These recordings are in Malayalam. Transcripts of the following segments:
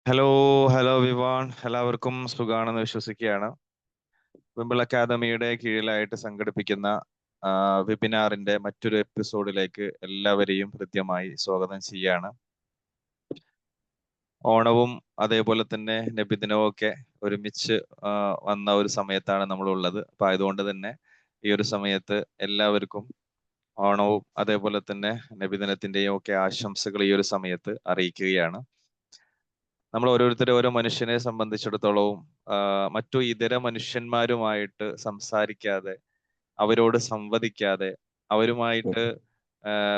ഹലോ ഹലോ വിവാൻ, എല്ലാവർക്കും സുഖാണെന്ന് വിശ്വസിക്കുകയാണ്. വിമ്പിൾ അക്കാദമിയുടെ കീഴിലായിട്ട് സംഘടിപ്പിക്കുന്ന വെബിനാറിന്റെ മറ്റൊരു എപ്പിസോഡിലേക്ക് എല്ലാവരെയും ഹൃദ്യമായി സ്വാഗതം ചെയ്യാണ്. ഓണവും അതേപോലെ തന്നെ നബിദിനവും ഒക്കെ ഒരുമിച്ച് വന്ന ഒരു സമയത്താണ് നമ്മളുള്ളത്. അപ്പൊ അതുകൊണ്ട് തന്നെ ഈ ഒരു സമയത്ത് എല്ലാവർക്കും ഓണവും അതേപോലെ തന്നെ നബിദിനത്തിന്റെയും ഒക്കെ ആശംസകൾ ഈ ഒരു സമയത്ത് അറിയിക്കുകയാണ്. നമ്മൾ ഓരോരുത്തരും ഓരോ മനുഷ്യനെ സംബന്ധിച്ചിടത്തോളവും മറ്റു ഇതര മനുഷ്യന്മാരുമായിട്ട് സംസാരിക്കാതെ, അവരോട് സംവദിക്കാതെ, അവരുമായിട്ട്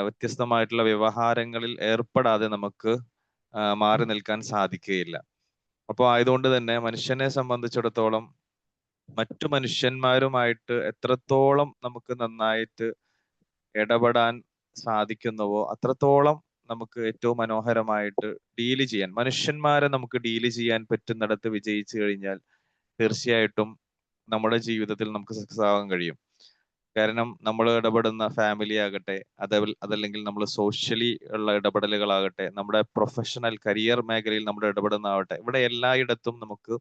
വ്യത്യസ്തമായിട്ടുള്ള വ്യവഹാരങ്ങളിൽ ഏർപ്പെടാതെ നമുക്ക് മാറി നിൽക്കാൻ സാധിക്കുകയില്ല. അപ്പോൾ ആയതുകൊണ്ട് തന്നെ മനുഷ്യനെ സംബന്ധിച്ചിടത്തോളം മറ്റു മനുഷ്യന്മാരുമായിട്ട് എത്രത്തോളം നമുക്ക് നന്നായിട്ട് ഇടപെടാൻ സാധിക്കുന്നുവോ അത്രത്തോളം നമുക്ക് ഏറ്റവും മനോഹരമായിട്ട് ഡീല് ചെയ്യാൻ, മനുഷ്യന്മാരെ നമുക്ക് ഡീല് ചെയ്യാൻ പറ്റുന്നിടത്ത് വിജയിച്ചു കഴിഞ്ഞാൽ തീർച്ചയായിട്ടും നമ്മുടെ ജീവിതത്തിൽ നമുക്ക് സക്സസ് ആവാൻ കഴിയും. കാരണം നമ്മൾ ഇടപെടുന്ന ഫാമിലി ആകട്ടെ, അതല്ലെങ്കിൽ നമ്മൾ സോഷ്യലി ഉള്ള ഇടപെടലുകളാകട്ടെ, നമ്മുടെ പ്രൊഫഷണൽ കരിയർ മേഖലയിൽ നമ്മൾ ഇടപെടുന്നതാവട്ടെ, ഇവിടെ എല്ലായിടത്തും നമുക്ക്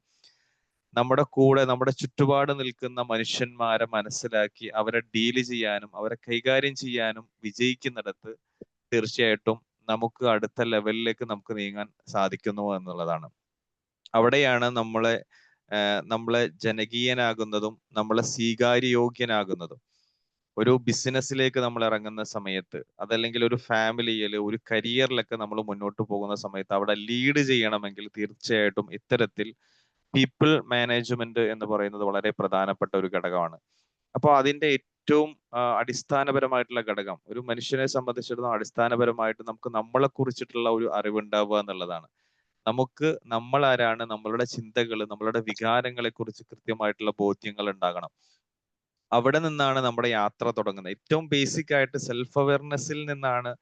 നമ്മുടെ കൂടെ നമ്മുടെ ചുറ്റുപാട് നിൽക്കുന്ന മനുഷ്യന്മാരെ മനസ്സിലാക്കി അവരെ ഡീല് ചെയ്യാനും അവരെ കൈകാര്യം ചെയ്യാനും വിജയിക്കുന്നിടത്ത് തീർച്ചയായിട്ടും നമുക്ക് അടുത്ത ലെവലിലേക്ക് നമുക്ക് നീങ്ങാൻ സാധിക്കുന്നു എന്നുള്ളതാണ്. അവിടെയാണ് നമ്മളെ ജനകീയനാകുന്നതും നമ്മളെ സ്വീകാര്യയോഗ്യനാകുന്നതും. ഒരു ബിസിനസ്സിലേക്ക് നമ്മൾ ഇറങ്ങുന്ന സമയത്ത്, അതല്ലെങ്കിൽ ഒരു ഫാമിലിയിൽ ഒരു കരിയറിലൊക്കെ നമ്മൾ മുന്നോട്ട് പോകുന്ന സമയത്ത് അവിടെ ലീഡ് ചെയ്യണമെങ്കിൽ തീർച്ചയായിട്ടും ഇത്തരത്തിൽ പീപ്പിൾ മാനേജ്മെന്റ് എന്ന് പറയുന്നത് വളരെ പ്രധാനപ്പെട്ട ഒരു ഘടകമാണ്. അപ്പോൾ അതിന്റെ ഏറ്റവും അടിസ്ഥാനപരമായിട്ടുള്ള ഘടകം ഒരു മനുഷ്യനെ സംബന്ധിച്ചിടത്തോളം അടിസ്ഥാനപരമായിട്ട് നമുക്ക് നമ്മളെ കുറിച്ചിട്ടുള്ള ഒരു അറിവുണ്ടാവുക എന്നുള്ളതാണ്. നമുക്ക് നമ്മൾ ആരാണ്, നമ്മളുടെ ചിന്തകൾ, നമ്മളുടെ വികാരങ്ങളെ കുറിച്ച് കൃത്യമായിട്ടുള്ള ബോധ്യങ്ങൾ ഉണ്ടാകണം. അവിടെ നിന്നാണ് നമ്മുടെ യാത്ര തുടങ്ങുന്നത്. ഏറ്റവും ബേസിക് ആയിട്ട് സെൽഫ് അവയർനെസ്സിൽ നിന്നാണ്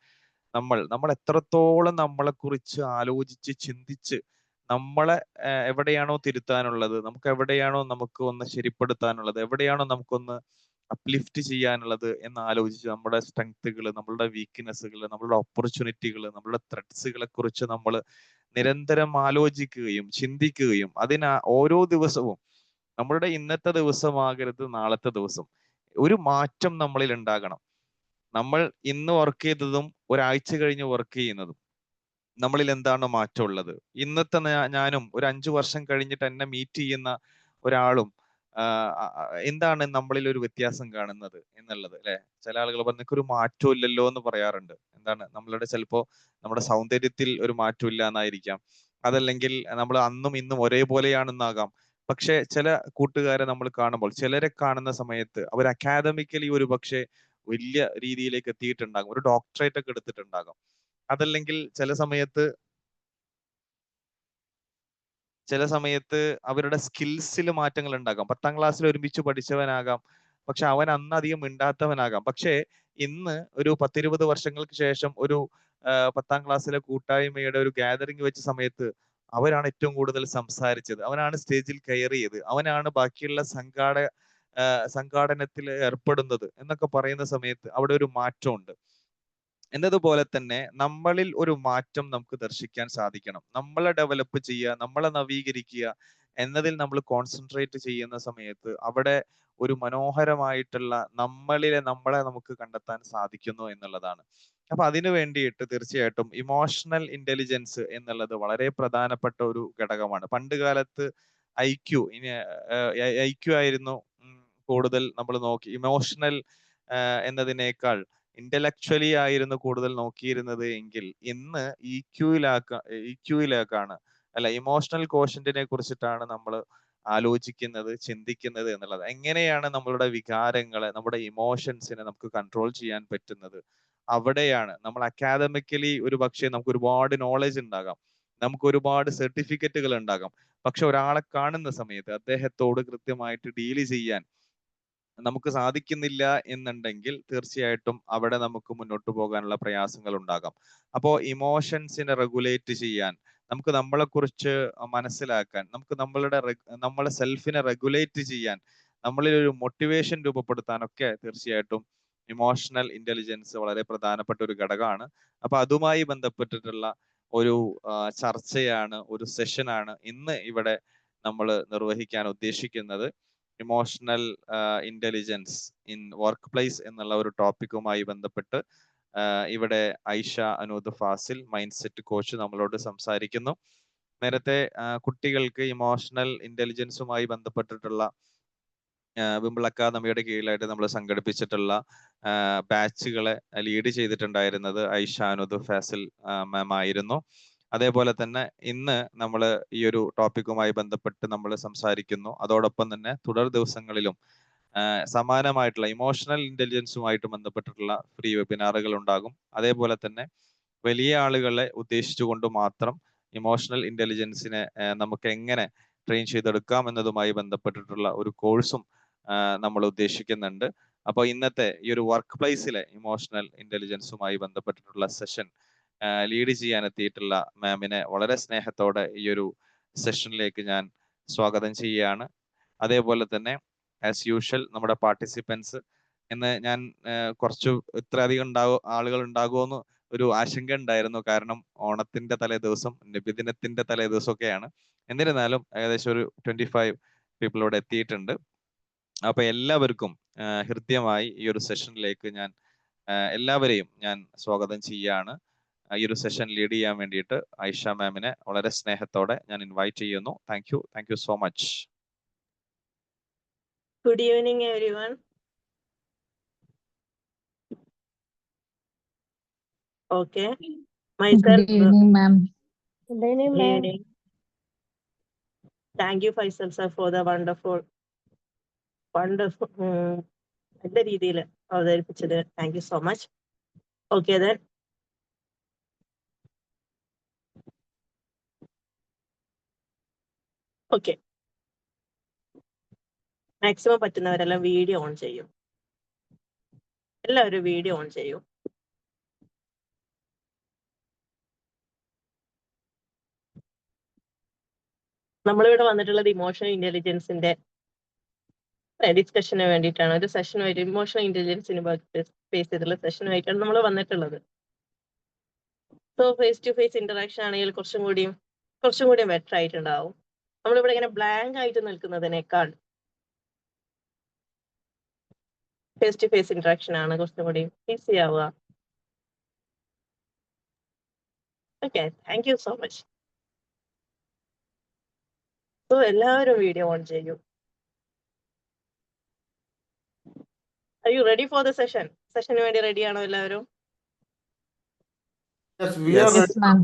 നമ്മൾ എത്രത്തോളം നമ്മളെ കുറിച്ച് ആലോചിച്ച് ചിന്തിച്ച് നമ്മളെ എവിടെയാണോ തിരുത്താനുള്ളത്, നമുക്ക് എവിടെയാണോ നമുക്ക് ഒന്ന് ശരിപ്പെടുത്താനുള്ളത്, എവിടെയാണോ നമുക്കൊന്ന് അപ്ലിഫ്റ്റ് ചെയ്യാനുള്ളത് എന്ന് ആലോചിച്ച് നമ്മുടെ സ്ട്രെങ്ത്തുകൾ, നമ്മളുടെ വീക്ക്നെസ്സുകൾ, നമ്മളുടെ ഓപ്പർച്യൂണിറ്റികൾ, നമ്മളുടെ ത്രെഡ്സുകളെ കുറിച്ച് നമ്മൾ നിരന്തരം ആലോചിക്കുകയും ചിന്തിക്കുകയും ഓരോ ദിവസവും നമ്മളുടെ ഇന്നത്തെ ദിവസമാകരുത് നാളത്തെ ദിവസം, ഒരു മാറ്റം നമ്മളിൽ ഉണ്ടാകണം. നമ്മൾ ഇന്ന് വർക്ക് ചെയ്തതും ഒരാഴ്ച കഴിഞ്ഞ് വർക്ക് ചെയ്യുന്നതും നമ്മളിൽ എന്താണ് മാറ്റം ഉള്ളത്? ഇന്നത്തെ ഞാനും ഒരു 5 വർഷം കഴിഞ്ഞിട്ട് എന്നെ മീറ്റ് ചെയ്യുന്ന ഒരാളും എന്താണ് നമ്മളിൽ ഒരു വ്യത്യാസം കാണുന്നത് എന്നുള്ളത്, അല്ലെ? ചില ആളുകൾ പറഞ്ഞു നിനക്കൊരു മാറ്റവും ഇല്ലല്ലോ എന്ന് പറയാറുണ്ട്. എന്താണ് ചിലപ്പോ നമ്മുടെ സൗന്ദര്യത്തിൽ ഒരു മാറ്റം ഇല്ല എന്നായിരിക്കാം, അതല്ലെങ്കിൽ നമ്മൾ അന്നും ഇന്നും ഒരേപോലെയാണെന്നാകാം. പക്ഷെ ചില കൂട്ടുകാരെ നമ്മൾ കാണുമ്പോൾ, ചിലരെ കാണുന്ന സമയത്ത് അവർ അക്കാദമിക്കലി ഒരു പക്ഷേ വലിയ രീതിയിലേക്ക് എത്തിയിട്ടുണ്ടാകും, ഒരു ഡോക്ടറേറ്റ് ഒക്കെ എടുത്തിട്ടുണ്ടാകും. അതല്ലെങ്കിൽ ചില സമയത്ത് അവരുടെ സ്കിൽസിൽ മാറ്റങ്ങൾ ഉണ്ടാകാം. 10ാം ക്ലാസ്സിൽ ഒരുമിച്ച് പഠിച്ചവനാകാം, പക്ഷെ അവൻ അന്ന് അധികം മിണ്ടാത്തവനാകാം. പക്ഷേ ഇന്ന് ഒരു 10-20 വർഷങ്ങൾക്ക് ശേഷം ഒരു 10ാം ക്ലാസ്സിലെ കൂട്ടായ്മയുടെ ഒരു ഗാദറിംഗ് വെച്ച സമയത്ത് അവനാണ് ഏറ്റവും കൂടുതൽ സംസാരിച്ചത്, അവനാണ് സ്റ്റേജിൽ കയറിയത്, അവനാണ് ബാക്കിയുള്ള സംഘാടനത്തിൽ ഏർപ്പെടുന്നത് എന്നൊക്കെ പറയുന്ന സമയത്ത് അവിടെ ഒരു മാറ്റമുണ്ട്. എന്നതുപോലെ തന്നെ നമ്മളിൽ ഒരു മാറ്റം നമുക്ക് ദർശിക്കാൻ സാധിക്കണം. നമ്മളെ ഡെവലപ്പ് ചെയ്യുക, നമ്മളെ നവീകരിക്കുക എന്നതിൽ നമ്മൾ കോൺസെൻട്രേറ്റ് ചെയ്യുന്ന സമയത്ത് അവിടെ ഒരു മനോഹരമായിട്ടുള്ള നമ്മളെ നമുക്ക് കണ്ടെത്താൻ സാധിക്കുന്നു എന്നുള്ളതാണ്. അപ്പൊ അതിനു വേണ്ടിയിട്ട് തീർച്ചയായിട്ടും ഇമോഷണൽ ഇന്റലിജൻസ് എന്നുള്ളത് വളരെ പ്രധാനപ്പെട്ട ഒരു ഘടകമാണ്. പണ്ട് കാലത്ത് ഐക്യു ആയിരുന്നു കൂടുതൽ നമ്മൾ നോക്കി, ഇമോഷണൽ എന്നതിനേക്കാൾ ഇന്റലക്ച്വലി ആയിരുന്നു കൂടുതൽ നോക്കിയിരുന്നത് എങ്കിൽ ഇന്ന് ഇക്യുയിലേക്കാണ്, അല്ല, ഇമോഷണൽ കോഷ്യന്റിനെ കുറിച്ചിട്ടാണ് നമ്മൾ ആലോചിക്കുന്നത്, ചിന്തിക്കുന്നത് എന്നുള്ളത്. എങ്ങനെയാണ് നമ്മളുടെ വികാരങ്ങളെ, നമ്മുടെ ഇമോഷൻസിനെ നമുക്ക് കൺട്രോൾ ചെയ്യാൻ പറ്റുന്നത്? അവിടെയാണ് നമ്മൾ അക്കാദമിക്കലി ഒരു പക്ഷേ നമുക്ക് ഒരുപാട് നോളജ് ഉണ്ടാകാം, നമുക്ക് ഒരുപാട് സർട്ടിഫിക്കറ്റുകൾ ഉണ്ടാകാം, പക്ഷെ ഒരാളെ കാണുന്ന സമയത്ത് അദ്ദേഹത്തോട് കൃത്യമായിട്ട് ഡീല് ചെയ്യാൻ നമുക്ക് സാധിക്കുന്നില്ല എന്നുണ്ടെങ്കിൽ തീർച്ചയായിട്ടും അവിടെ നമുക്ക് മുന്നോട്ട് പോകാനുള്ള പ്രയാസങ്ങൾ ഉണ്ടാകാം. അപ്പോൾ ഇമോഷൻസിനെ റെഗുലേറ്റ് ചെയ്യാൻ, നമുക്ക് നമ്മളെ കുറിച്ച് മനസ്സിലാക്കാൻ, നമുക്ക് നമ്മളെ സെൽഫിനെ റെഗുലേറ്റ് ചെയ്യാൻ, നമ്മളിൽ ഒരു മോട്ടിവേഷൻ രൂപപ്പെടുത്താനൊക്കെ തീർച്ചയായിട്ടും ഇമോഷണൽ ഇന്റലിജൻസ് വളരെ പ്രധാനപ്പെട്ട ഒരു ഘടകമാണ്. അപ്പൊ അതുമായി ബന്ധപ്പെട്ടിട്ടുള്ള ഒരു ചർച്ചയാണ്, ഒരു സെഷനാണ് ഇന്ന് ഇവിടെ നമ്മൾ നിർവഹിക്കാൻ ഉദ്ദേശിക്കുന്നത്. Emotional intelligence in workplace എന്നുള്ള ഒരു ടോപ്പിക്കുമായി ബന്ധപ്പെട്ട് ഇവിടെ Aisha Anood Fazil mind set coach നമ്മളോട് സംസാരിക്കുന്നു. നേരത്തെ കുട്ടികൾക്ക് ഇമോഷണൽ ഇന്റലിജൻസുമായി ബന്ധപ്പെട്ടിട്ടുള്ള വിംബിൾ അക്കാദമിയുടെ കീഴിലായിട്ട് നമ്മൾ സംഘടിപ്പിച്ചിട്ടുള്ള ബാച്ചുകളെ ലീഡ് ചെയ്തിട്ടുണ്ടായിരുന്നത് ഐഷ അനൂദ് ഫാസിൽ മാം ആയിരുന്നു. അതേപോലെ തന്നെ ഇന്ന് നമ്മൾ ഈ ഒരു ടോപ്പിക്കുമായി ബന്ധപ്പെട്ട് നമ്മൾ സംസാരിക്കുന്നു. അതോടൊപ്പം തന്നെ തുടർ ദിവസങ്ങളിലും സമാനമായിട്ടുള്ള ഇമോഷണൽ ഇന്റലിജൻസുമായിട്ട് ബന്ധപ്പെട്ടിട്ടുള്ള ഫ്രീ വെബിനാറുകൾ ഉണ്ടാകും. അതേപോലെ തന്നെ വലിയ ആളുകളെ ഉദ്ദേശിച്ചുകൊണ്ട് മാത്രം ഇമോഷണൽ ഇന്റലിജൻസിനെ നമുക്ക് എങ്ങനെ ട്രെയിൻ ചെയ്തെടുക്കാം എന്നതുമായി ബന്ധപ്പെട്ടിട്ടുള്ള ഒരു കോഴ്സും നമ്മൾ ഉദ്ദേശിക്കുന്നുണ്ട്. അപ്പോൾ ഇന്നത്തെ ഈ ഒരു വർക്ക് പ്ലേസിലെ ഇമോഷണൽ ഇന്റലിജൻസുമായി ബന്ധപ്പെട്ടിട്ടുള്ള സെഷൻ ലീഡ് ചെയ്യാൻ എത്തിയിട്ടുള്ള മാമിനെ വളരെ സ്നേഹത്തോടെ ഈ ഒരു സെഷനിലേക്ക് ഞാൻ സ്വാഗതം ചെയ്യുകയാണ്. അതേപോലെ തന്നെ ആസ് യൂഷ്വൽ നമ്മുടെ പാർട്ടിസിപ്പൻസ് ഇന്ന് ഞാൻ കുറച്ച് ഇത്രയധികം ആളുകൾ ഉണ്ടാകുമോന്ന് ഒരു ആശങ്ക ഉണ്ടായിരുന്നു. കാരണം ഓണത്തിന്റെ തലേ ദിവസം, നബിദിനത്തിന്റെ തലേ ദിവസമൊക്കെയാണ്. എന്നിരുന്നാലും ഏകദേശം ഒരു 25 പീപ്പിൾ ഇവിടെ എത്തിയിട്ടുണ്ട്. അപ്പൊ എല്ലാവർക്കും ഹൃദ്യമായി ഈ ഒരു സെഷനിലേക്ക് ഞാൻ എല്ലാവരെയും ഞാൻ സ്വാഗതം ചെയ്യുകയാണ്. ഈ ഒരു സെഷൻ ലീഡ് ചെയ്യാൻ വേണ്ടിയിട്ട് ഐഷ മാമിനെ വളരെ സ്നേഹത്തോടെ ഞാൻ ഇൻവൈറ്റ് ചെയ്യുന്നു. Thank you so much. Good evening, everyone. Okay. Myself. Good evening, ma'am. Good evening, ma'am. Thank you, Faisal sir, for the wonderful നല്ല രീതിയിൽ അവതരിപ്പിച്ചത്. Thank you so much. Okay, then. Okay. Maximum പറ്റുന്നവരെല്ലാം വീഡിയോ ഓൺ ചെയ്യും. എല്ലാവരും വീഡിയോ ഓൺ ചെയ്യും. നമ്മളിവിടെ വന്നിട്ടുള്ളത് ഇമോഷണൽ ഇന്റലിജൻസിന്റെ ഡിസ്കഷന് വേണ്ടിയിട്ടാണ്. ഒരു സെഷനുമായിട്ട് ഇമോഷണൽ ഇന്റലിജൻസിന് ബേസ് ചെയ്തിട്ടുള്ള സെഷനുമായിട്ടാണ് നമ്മൾ വന്നിട്ടുള്ളത്. So face to face interaction ആണെങ്കിൽ കുറച്ചും കൂടി ബെറ്റർ ആയിട്ടുണ്ടാവും. നമ്മളിവിടെ ഇങ്ങനെ ബ്ലാങ്ക് ആയിട്ട് നിൽക്കുന്നതിനേക്കാൾ ഫേസ് ടു ഫേസ് ഇന്ററാക്ഷൻ ആണ് കുറച്ചും കൂടി ഈസി ആവുക. Okay, thank you so much. So എല്ലാവരും വീഡിയോ ഓൺ ചെയ്യൂ. Are you ready for the session? സെഷന് വേണ്ടി റെഡി ആണോ എല്ലാവരും? Yes, ma'am.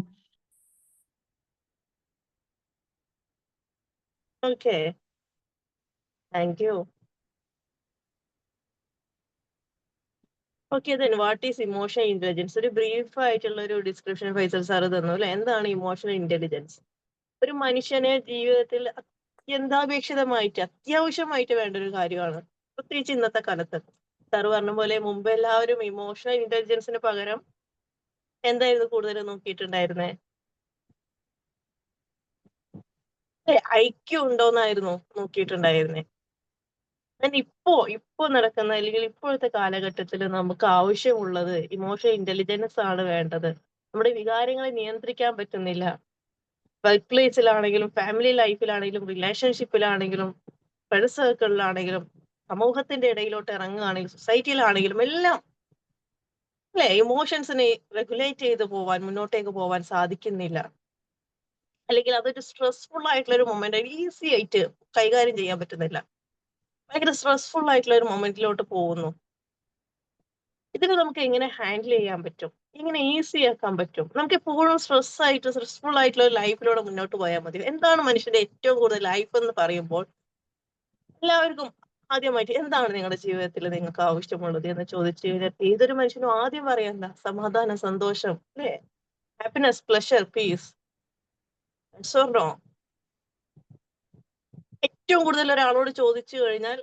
Okay. Thank you. Okay, then what is emotional intelligence? ഒരു ബ്രീഫ് ആയിട്ടുള്ള ഒരു ഡിസ്ക്രിപ്ഷൻ ഫൈസൽ സാറ് തന്നു അല്ലെ. എന്താണ് ഇമോഷണൽ ഇന്റലിജൻസ്? ഒരു മനുഷ്യനെ ജീവിതത്തിൽ അത്യാവശ്യമായിട്ട് വേണ്ട ഒരു കാര്യമാണ്, പ്രത്യേകിച്ച് ഇന്നത്തെ കാലത്ത്. സാറ് പറഞ്ഞ പോലെ മുമ്പ് എല്ലാവരും ഇമോഷണൽ ഇന്റലിജൻസിന് പകരം എന്തായിരുന്നു കൂടുതൽ നോക്കിയിട്ടുണ്ടായിരുന്നേ? ഐക്യു ഉണ്ടോന്നായിരുന്നു നോക്കിയിട്ടുണ്ടായിരുന്നേ. ഇപ്പോ നടക്കുന്ന അല്ലെങ്കിൽ ഇപ്പോഴത്തെ കാലഘട്ടത്തിൽ നമുക്ക് ആവശ്യമുള്ളത് ഇമോഷണൽ ഇന്റലിജൻസ് ആണ് വേണ്ടത്. നമ്മുടെ വികാരങ്ങളെ നിയന്ത്രിക്കാൻ പറ്റുന്നില്ല. വർക്ക് പ്ലേസിലാണെങ്കിലും ഫാമിലി ലൈഫിലാണെങ്കിലും റിലേഷൻഷിപ്പിലാണെങ്കിലും ഫ്രണ്ട് സർക്കിളിലാണെങ്കിലും സമൂഹത്തിന്റെ ഇടയിലോട്ട് ഇറങ്ങുകയാണെങ്കിലും സൊസൈറ്റിയിലാണെങ്കിലും എല്ലാം അല്ലെ, ഇമോഷൻസിനെ റെഗുലേറ്റ് ചെയ്ത് മുന്നോട്ടേക്ക് പോവാൻ സാധിക്കുന്നില്ല. അല്ലെങ്കിൽ അതൊരു സ്ട്രെസ്ഫുൾ ആയിട്ടുള്ള ഒരു മൊമെന്റ് ഈസി ആയിട്ട് കൈകാര്യം ചെയ്യാൻ പറ്റുന്നില്ല. ഭയങ്കര സ്ട്രെസ്ഫുൾ ആയിട്ടുള്ള ഒരു മൊമെന്റിലോട്ട് പോകുന്നു. ഇതിനെ നമുക്ക് എങ്ങനെ ഹാൻഡിൽ ചെയ്യാൻ പറ്റും, എങ്ങനെ ഈസി ആക്കാൻ പറ്റും? നമുക്ക് എപ്പോഴും സ്ട്രെസ്ഫുൾ ആയിട്ടുള്ള ഒരു ലൈഫിലൂടെ മുന്നോട്ട് പോയാൽ മതി. എന്താണ് മനുഷ്യന്റെ ഏറ്റവും കൂടുതൽ ലൈഫ് എന്ന് പറയുമ്പോൾ എല്ലാവർക്കും ആദ്യമായിട്ട് എന്താണ് നിങ്ങളുടെ ജീവിതത്തിൽ നിങ്ങൾക്ക് ആവശ്യമുള്ളത് എന്ന് ചോദിച്ചു കഴിഞ്ഞാൽ ഏതൊരു മനുഷ്യനും ആദ്യം പറയാനുള്ള സമാധാനം, സന്തോഷം, അല്ലേ? Happiness, pleasure, peace. ഏറ്റവും കൂടുതൽ ഒരാളോട് ചോദിച്ചു കഴിഞ്ഞാൽ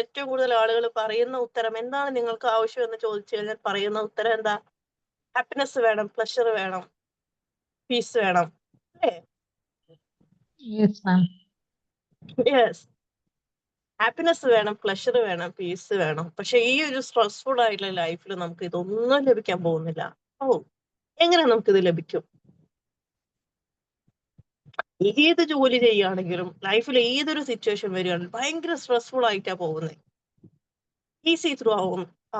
ഏറ്റവും കൂടുതൽ ആളുകൾ പറയുന്ന ഉത്തരം എന്താണ് നിങ്ങൾക്ക് ആവശ്യം എന്ന് ചോദിച്ചു കഴിഞ്ഞാൽ പറയുന്ന ഉത്തരം എന്താ? ഹാപ്പിനെസ് വേണം, പ്ലഷർ വേണം, പീസ് വേണം, അല്ലേ? യെസ്, ഹാപ്പിനെസ് വേണം, പ്ലഷർ വേണം, പീസ് വേണം. പക്ഷെ ഈ ഒരു സ്ട്രെസ്ഫുൾ ആയിട്ടുള്ള ലൈഫിൽ നമുക്ക് ഇതൊന്നും ലഭിക്കാൻ പോകുന്നില്ല. എങ്ങനെ നമുക്കിത് ലഭിക്കും? ഏത് ജോലി ചെയ്യുകയാണെങ്കിലും ലൈഫിൽ ഏതൊരു സിറ്റുവേഷൻ വരികയാണെങ്കിലും ഭയങ്കര സ്ട്രെസ്ഫുൾ ആയിട്ടാ പോകുന്നത്. ഈസി ത്രൂ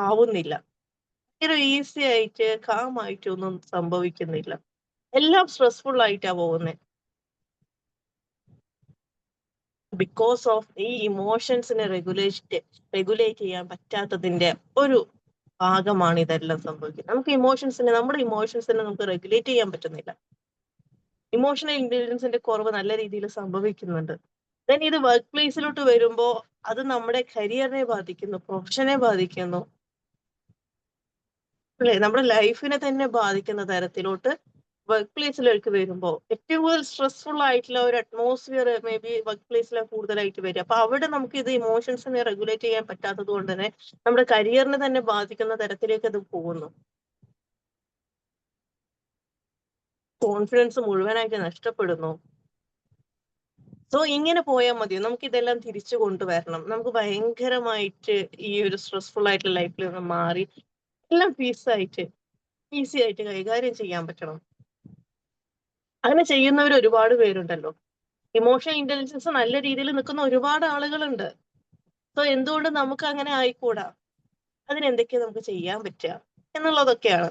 ആവുന്നില്ല. ഭയങ്കര ഈസി ആയിട്ട് കാമായിട്ട് ഒന്നും സംഭവിക്കുന്നില്ല. എല്ലാം സ്ട്രെസ്ഫുൾ ആയിട്ടാ പോകുന്നത്. ബിക്കോസ് ഓഫ് ഈ ഇമോഷൻസിനെ റെഗുലേറ്റ് ചെയ്യാൻ പറ്റാത്തതിന്റെ ഒരു ഭാഗമാണ് ഇതെല്ലാം സംഭവിക്കുന്നത്. നമ്മുടെ ഇമോഷൻസിനെ നമുക്ക് റെഗുലേറ്റ് ചെയ്യാൻ പറ്റുന്നില്ല. ഇമോഷണൽ ഇന്റലിജൻസിന്റെ കുറവ് നല്ല രീതിയിൽ സംഭവിക്കുന്നുണ്ട്. ദെൻ ഇത് വർക്ക് പ്ലേസിലോട്ട് വരുമ്പോ അത് നമ്മുടെ കരിയറിനെ ബാധിക്കുന്നു, പ്രൊഫഷനെ ബാധിക്കുന്നു, അല്ലെ, നമ്മുടെ ലൈഫിനെ തന്നെ ബാധിക്കുന്ന തരത്തിലോട്ട് വർക്ക് പ്ലേസിലേക്ക് വരുമ്പോൾ ഏറ്റവും കൂടുതൽ സ്ട്രെസ്ഫുൾ ആയിട്ടുള്ള ഒരു അറ്റ്മോസ്ഫിയർ മേ ബി വർക്ക് പ്ലേസിലാണ് കൂടുതലായിട്ട് വരിക. അപ്പൊ അവിടെ നമുക്ക് ഇത് ഇമോഷൻസിനെ റെഗുലേറ്റ് ചെയ്യാൻ പറ്റാത്തത് കൊണ്ട് തന്നെ നമ്മുടെ കരിയറിനെ തന്നെ ബാധിക്കുന്ന തരത്തിലേക്ക് അത് പോകുന്നു. കോൺഫിഡൻസ് മുഴുവനായിട്ട് നഷ്ടപ്പെടുന്നു. സോ ഇങ്ങനെ പോയാൽ മതി. നമുക്ക് ഇതെല്ലാം തിരിച്ചു കൊണ്ടുവരണം. നമുക്ക് ഭയങ്കരമായിട്ട് ഈ ഒരു സ്ട്രെസ്ഫുൾ ആയിട്ടുള്ള ലൈഫിൽ നിന്ന് മാറി എല്ലാം പീസായിട്ട് ഈസി ആയിട്ട് കൈകാര്യം ചെയ്യാൻ പറ്റണം. അങ്ങനെ ചെയ്യുന്നവർ ഒരുപാട് പേരുണ്ടല്ലോ. ഇമോഷണൽ ഇന്റലിജൻസ് നല്ല രീതിയിൽ നിൽക്കുന്ന ഒരുപാട് ആളുകളുണ്ട്. സോ എന്തുകൊണ്ട് നമുക്ക് അങ്ങനെ ആയിക്കൂടാ? അതിനെന്തൊക്കെയാ നമുക്ക് ചെയ്യാൻ പറ്റുക എന്നുള്ളതൊക്കെയാണ്.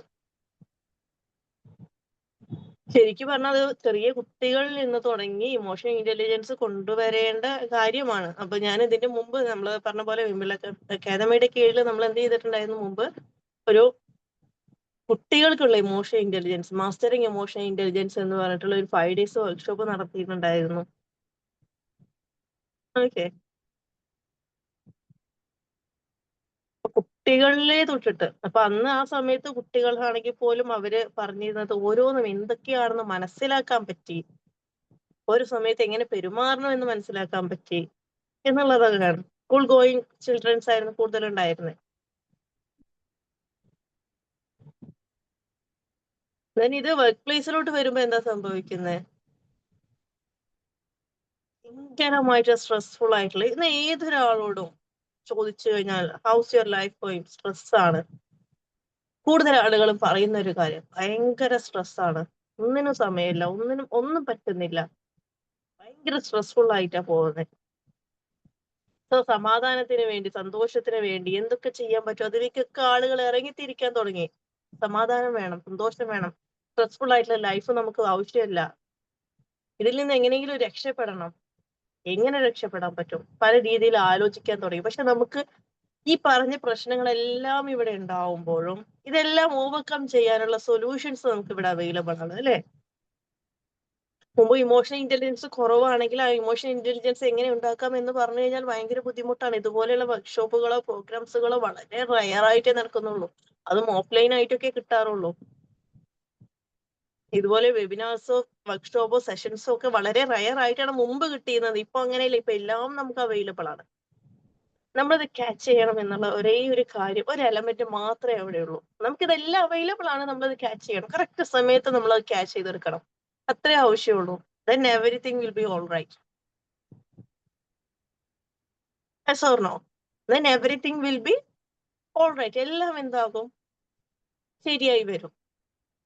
ശരിക്കും പറഞ്ഞാൽ അത് ചെറിയ കുട്ടികളിൽ നിന്ന് തുടങ്ങി ഇമോഷണൽ ഇന്റലിജൻസ് കൊണ്ടുവരേണ്ട കാര്യമാണ്. അപ്പൊ ഞാൻ ഇതിന്റെ മുമ്പ് നമ്മൾ പറഞ്ഞ പോലെ വിമല അക്കാദമിയുടെ കീഴിൽ നമ്മൾ എന്ത് ചെയ്തിട്ടുണ്ടായിരുന്നു, മുമ്പ് ഒരു കുട്ടികൾക്കുള്ള emotional intelligence, mastering emotional intelligence എന്ന് പറഞ്ഞിട്ടുള്ള ഒരു 5 days വർക്ക്ഷോപ്പ് നടത്തിയിട്ടുണ്ടായിരുന്നു. ഓക്കെ, കുട്ടികളിലെ തൊട്ടിട്ട്. അപ്പൊ അന്ന് ആ സമയത്ത് കുട്ടികളാണെങ്കിൽ പോലും അവര് പറഞ്ഞിരുന്നത് ഓരോന്നും എന്തൊക്കെയാണെന്ന് മനസ്സിലാക്കാൻ പറ്റി, ഒരു സമയത്ത് എങ്ങനെ പെരുമാറണം എന്ന് മനസ്സിലാക്കാൻ പറ്റി എന്നുള്ളതാണ്. സ്കൂൾ ഗോയിങ് ചിൽഡ്രൻസ് ആയിരുന്നു കൂടുതലുണ്ടായിരുന്നത്. ഇത് വർക്ക് പ്ലേസിലോട്ട് വരുമ്പോ എന്താ സംഭവിക്കുന്നത്? ഭയങ്കരമായിട്ട് സ്ട്രെസ്ഫുൾ ആയിട്ടുള്ള, ഇന്ന് ഏതൊരാളോടും ചോദിച്ചു കഴിഞ്ഞാൽ house your life going, stress ആണ്. കൂടുതൽ ആളുകളും പറയുന്ന ഒരു കാര്യം ഭയങ്കര സ്ട്രെസ് ആണ്, ഒന്നിനും സമയമില്ല, ഒന്നും പറ്റുന്നില്ല, ഭയങ്കര സ്ട്രെസ്ഫുൾ ആയിട്ടാ പോകുന്നത്. സോ സമാധാനത്തിന് വേണ്ടി, സന്തോഷത്തിന് വേണ്ടി എന്തൊക്കെ ചെയ്യാൻ പറ്റും അതിലേക്കൊക്കെ ആളുകൾ ഇറങ്ങിത്തിരിക്കാൻ തുടങ്ങി. സമാധാനം വേണം, സന്തോഷം വേണം, സ്ട്രെസ്ഫുൾ ആയിട്ടുള്ള ലൈഫ് നമുക്ക് ആവശ്യമില്ല, ഇതിൽ നിന്ന് എങ്ങനെയെങ്കിലും രക്ഷപ്പെടണം. എങ്ങനെ രക്ഷപ്പെടാൻ പറ്റും? പല രീതിയിൽ ആലോചിക്കാൻ തുടങ്ങി. പക്ഷെ നമുക്ക് ഈ പറഞ്ഞ പ്രശ്നങ്ങളെല്ലാം ഇവിടെ ഉണ്ടാവുമ്പോഴും ഇതെല്ലാം ഓവർകം ചെയ്യാനുള്ള സൊല്യൂഷൻസ് നമുക്ക് ഇവിടെ അവൈലബിൾ ആണ്, അല്ലെ? മുമ്പ് ഇമോഷണൽ ഇന്റലിജൻസ് കുറവാണെങ്കിൽ ആ ഇമോഷണൽ ഇന്റലിജൻസ് എങ്ങനെ ഉണ്ടാക്കാം എന്ന് പറഞ്ഞു കഴിഞ്ഞാൽ ഭയങ്കര ബുദ്ധിമുട്ടാണ്. ഇതുപോലെയുള്ള വർക്ക്ഷോപ്പുകളോ പ്രോഗ്രാംസുകളോ വളരെ റയർ ആയിട്ടേ നടക്കുന്നുള്ളൂ. അതും ഓഫ്ലൈൻ ആയിട്ടൊക്കെ കിട്ടാറുള്ളൂ. ഇതുപോലെ വെബിനാർസോ വർക്ക്ഷോപ്പോ സെഷൻസോ ഒക്കെ വളരെ റയർ ആയിട്ടാണ് മുമ്പ് കിട്ടിയിരുന്നത്. ഇപ്പൊ അങ്ങനെയല്ല, ഇപ്പൊ എല്ലാം നമുക്ക് അവൈലബിൾ ആണ്. നമ്മളത് ക്യാച്ച് ചെയ്യണം എന്നുള്ള ഒരേ ഒരു കാര്യം, ഒരു എലമെന്റ് മാത്രമേ അവിടെ ഉള്ളൂ. നമുക്കിതെല്ലാം അവൈലബിൾ ആണ്, നമ്മളത് ക്യാച്ച് ചെയ്യണം. കറക്റ്റ് സമയത്ത് നമ്മൾ അത് ക്യാച്ച് ചെയ്തെടുക്കണം, അത്രേ ആവശ്യമുള്ളൂ. Then everything will be all right. Yes or no? Then everything will be all right. എല്ലാം എന്താകും? ശരിയായി വരും.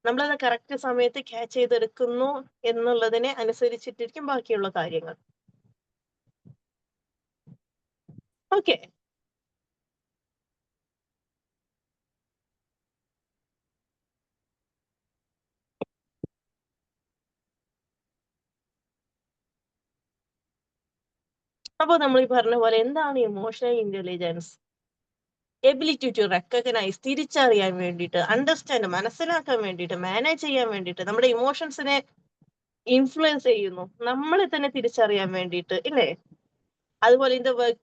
നമ്മളത് കറക്റ്റ് സമയത്ത് ക്യാച്ച് ചെയ്തെടുക്കുന്നു എന്നുള്ളതിനെ അനുസരിച്ചിട്ടിരിക്കും ബാക്കിയുള്ള കാര്യങ്ങൾ. ഓക്കെ, അപ്പൊ നമ്മൾ ഈ പറഞ്ഞ പോലെ എന്താണ് emotional intelligence? Ability to recognise, തിരിച്ചറിയാൻ വേണ്ടിയിട്ട്, അണ്ടർസ്റ്റാൻഡ്, മനസ്സിലാക്കാൻ വേണ്ടിയിട്ട്, മാനേജ് ചെയ്യാൻ വേണ്ടിയിട്ട്, നമ്മുടെ ഇമോഷൻസിനെ ഇൻഫ്ലുവൻസ് ചെയ്യുന്നു, നമ്മളെ തന്നെ തിരിച്ചറിയാൻ വേണ്ടിയിട്ട്, ഇല്ലേ? അതുപോലെ ഇൻ ദ വർക്ക്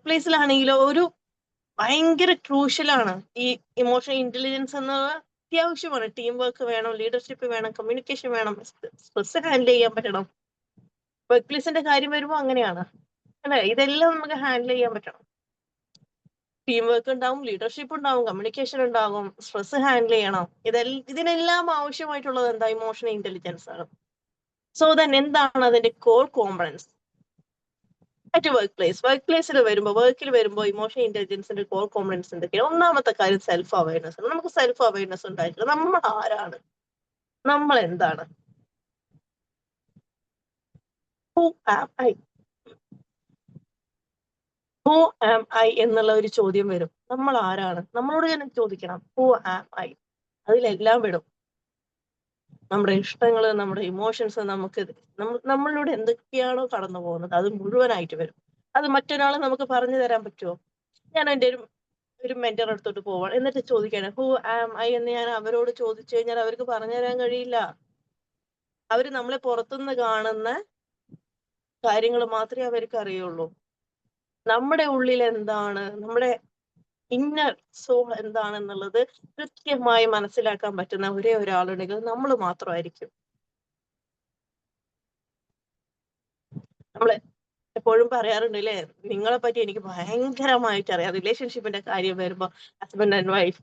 പ്ലേസിലാണെങ്കിലോ ഒരു ഭയങ്കര ക്രൂഷ്യലാണ് ഈ ഇമോഷണൽ ഇന്റലിജൻസ് എന്നത്. അത്യാവശ്യമാണ്. ടീം വർക്ക് വേണം, ലീഡർഷിപ്പ് വേണം, കമ്മ്യൂണിക്കേഷൻ വേണം, സ്ട്രെസ് ഹാൻഡിൽ ചെയ്യാൻ പറ്റണം. വർക്ക് പ്ലേസിന്റെ കാര്യം വരുമ്പോൾ അങ്ങനെയാണ്, അല്ലെ? ഇതെല്ലാം നമുക്ക് ഹാൻഡിൽ ചെയ്യാൻ പറ്റണം. ടീം വർക്ക് ഉണ്ടാവും, ലീഡർഷിപ്പ് ഉണ്ടാവും, കമ്മ്യൂണിക്കേഷൻ ഉണ്ടാകും, സ്ട്രെസ് ഹാൻഡിൽ ചെയ്യണം. ഇതിനെല്ലാം ആവശ്യമായിട്ടുള്ളത് എന്താ? ഇമോഷണൽ ഇന്റലിജൻസ് ആണ്. സോ ദെൻ എന്താണ് അതിന്റെ കോർ കോമ്പണൻസ്? അറ്റ് വർക്ക് പ്ലേസിൽ വരുമ്പോൾ ഇമോഷണൽ ഇന്റലിജൻസിന്റെ കോർ കോമ്പണൻസ് എന്തൊക്കെയാണ്? ഒന്നാമത്തെ കാര്യം സെൽഫ് അവയർനെസ്. നമുക്ക് സെൽഫ് അവയർനെസ് ഉണ്ടായിരിക്കണം. നമ്മൾ ആരാണ്, നമ്മൾ എന്താണ്, who am I, who am I എന്നുള്ള ഒരു ചോദ്യം വരും. നമ്മൾ ആരാണ്, നമ്മളോട് തന്നെ ചോദിക്കണം ഹു ആം ഐ. അതിലെല്ലാം വിടും. നമ്മുടെ ഇഷ്ടങ്ങള്, നമ്മുടെ ഇമോഷൻസ്, നമ്മളിലൂടെ എന്തൊക്കെയാണോ കടന്നു പോകുന്നത് അത് മുഴുവനായിട്ട് വരും. അത് മറ്റൊരാളെ നമുക്ക് പറഞ്ഞു തരാൻ പറ്റുമോ? ഞാൻ എൻ്റെ ഒരു മെന്റർ അടുത്തോട്ട് പോവാണ്, എന്നിട്ട് ചോദിക്കാണ് ഹു ആം ഐ എന്ന് ഞാൻ അവരോട് ചോദിച്ചു കഴിഞ്ഞാൽ അവർക്ക് പറഞ്ഞു തരാൻ കഴിയില്ല. അവര് നമ്മളെ പുറത്തുനിന്ന് കാണുന്ന കാര്യങ്ങൾ മാത്രമേ അവർക്ക് അറിയുള്ളൂ. നമ്മുടെ ഉള്ളിൽ എന്താണ്, നമ്മുടെ ഇന്നർ സോൾ എന്താണെന്നുള്ളത് കൃത്യമായി മനസ്സിലാക്കാൻ പറ്റുന്ന ഒരേ ഒരാളുണ്ടെങ്കിൽ നമ്മൾ മാത്രമായിരിക്കും. നമ്മള് എപ്പോഴും പറയാറുണ്ട് അല്ലേ, നിങ്ങളെ പറ്റി എനിക്ക് ഭയങ്കരമായിട്ട് അറിയാം. റിലേഷൻഷിപ്പിന്റെ കാര്യം വരുമ്പോ ഹസ്ബൻഡ് ആൻഡ് വൈഫ്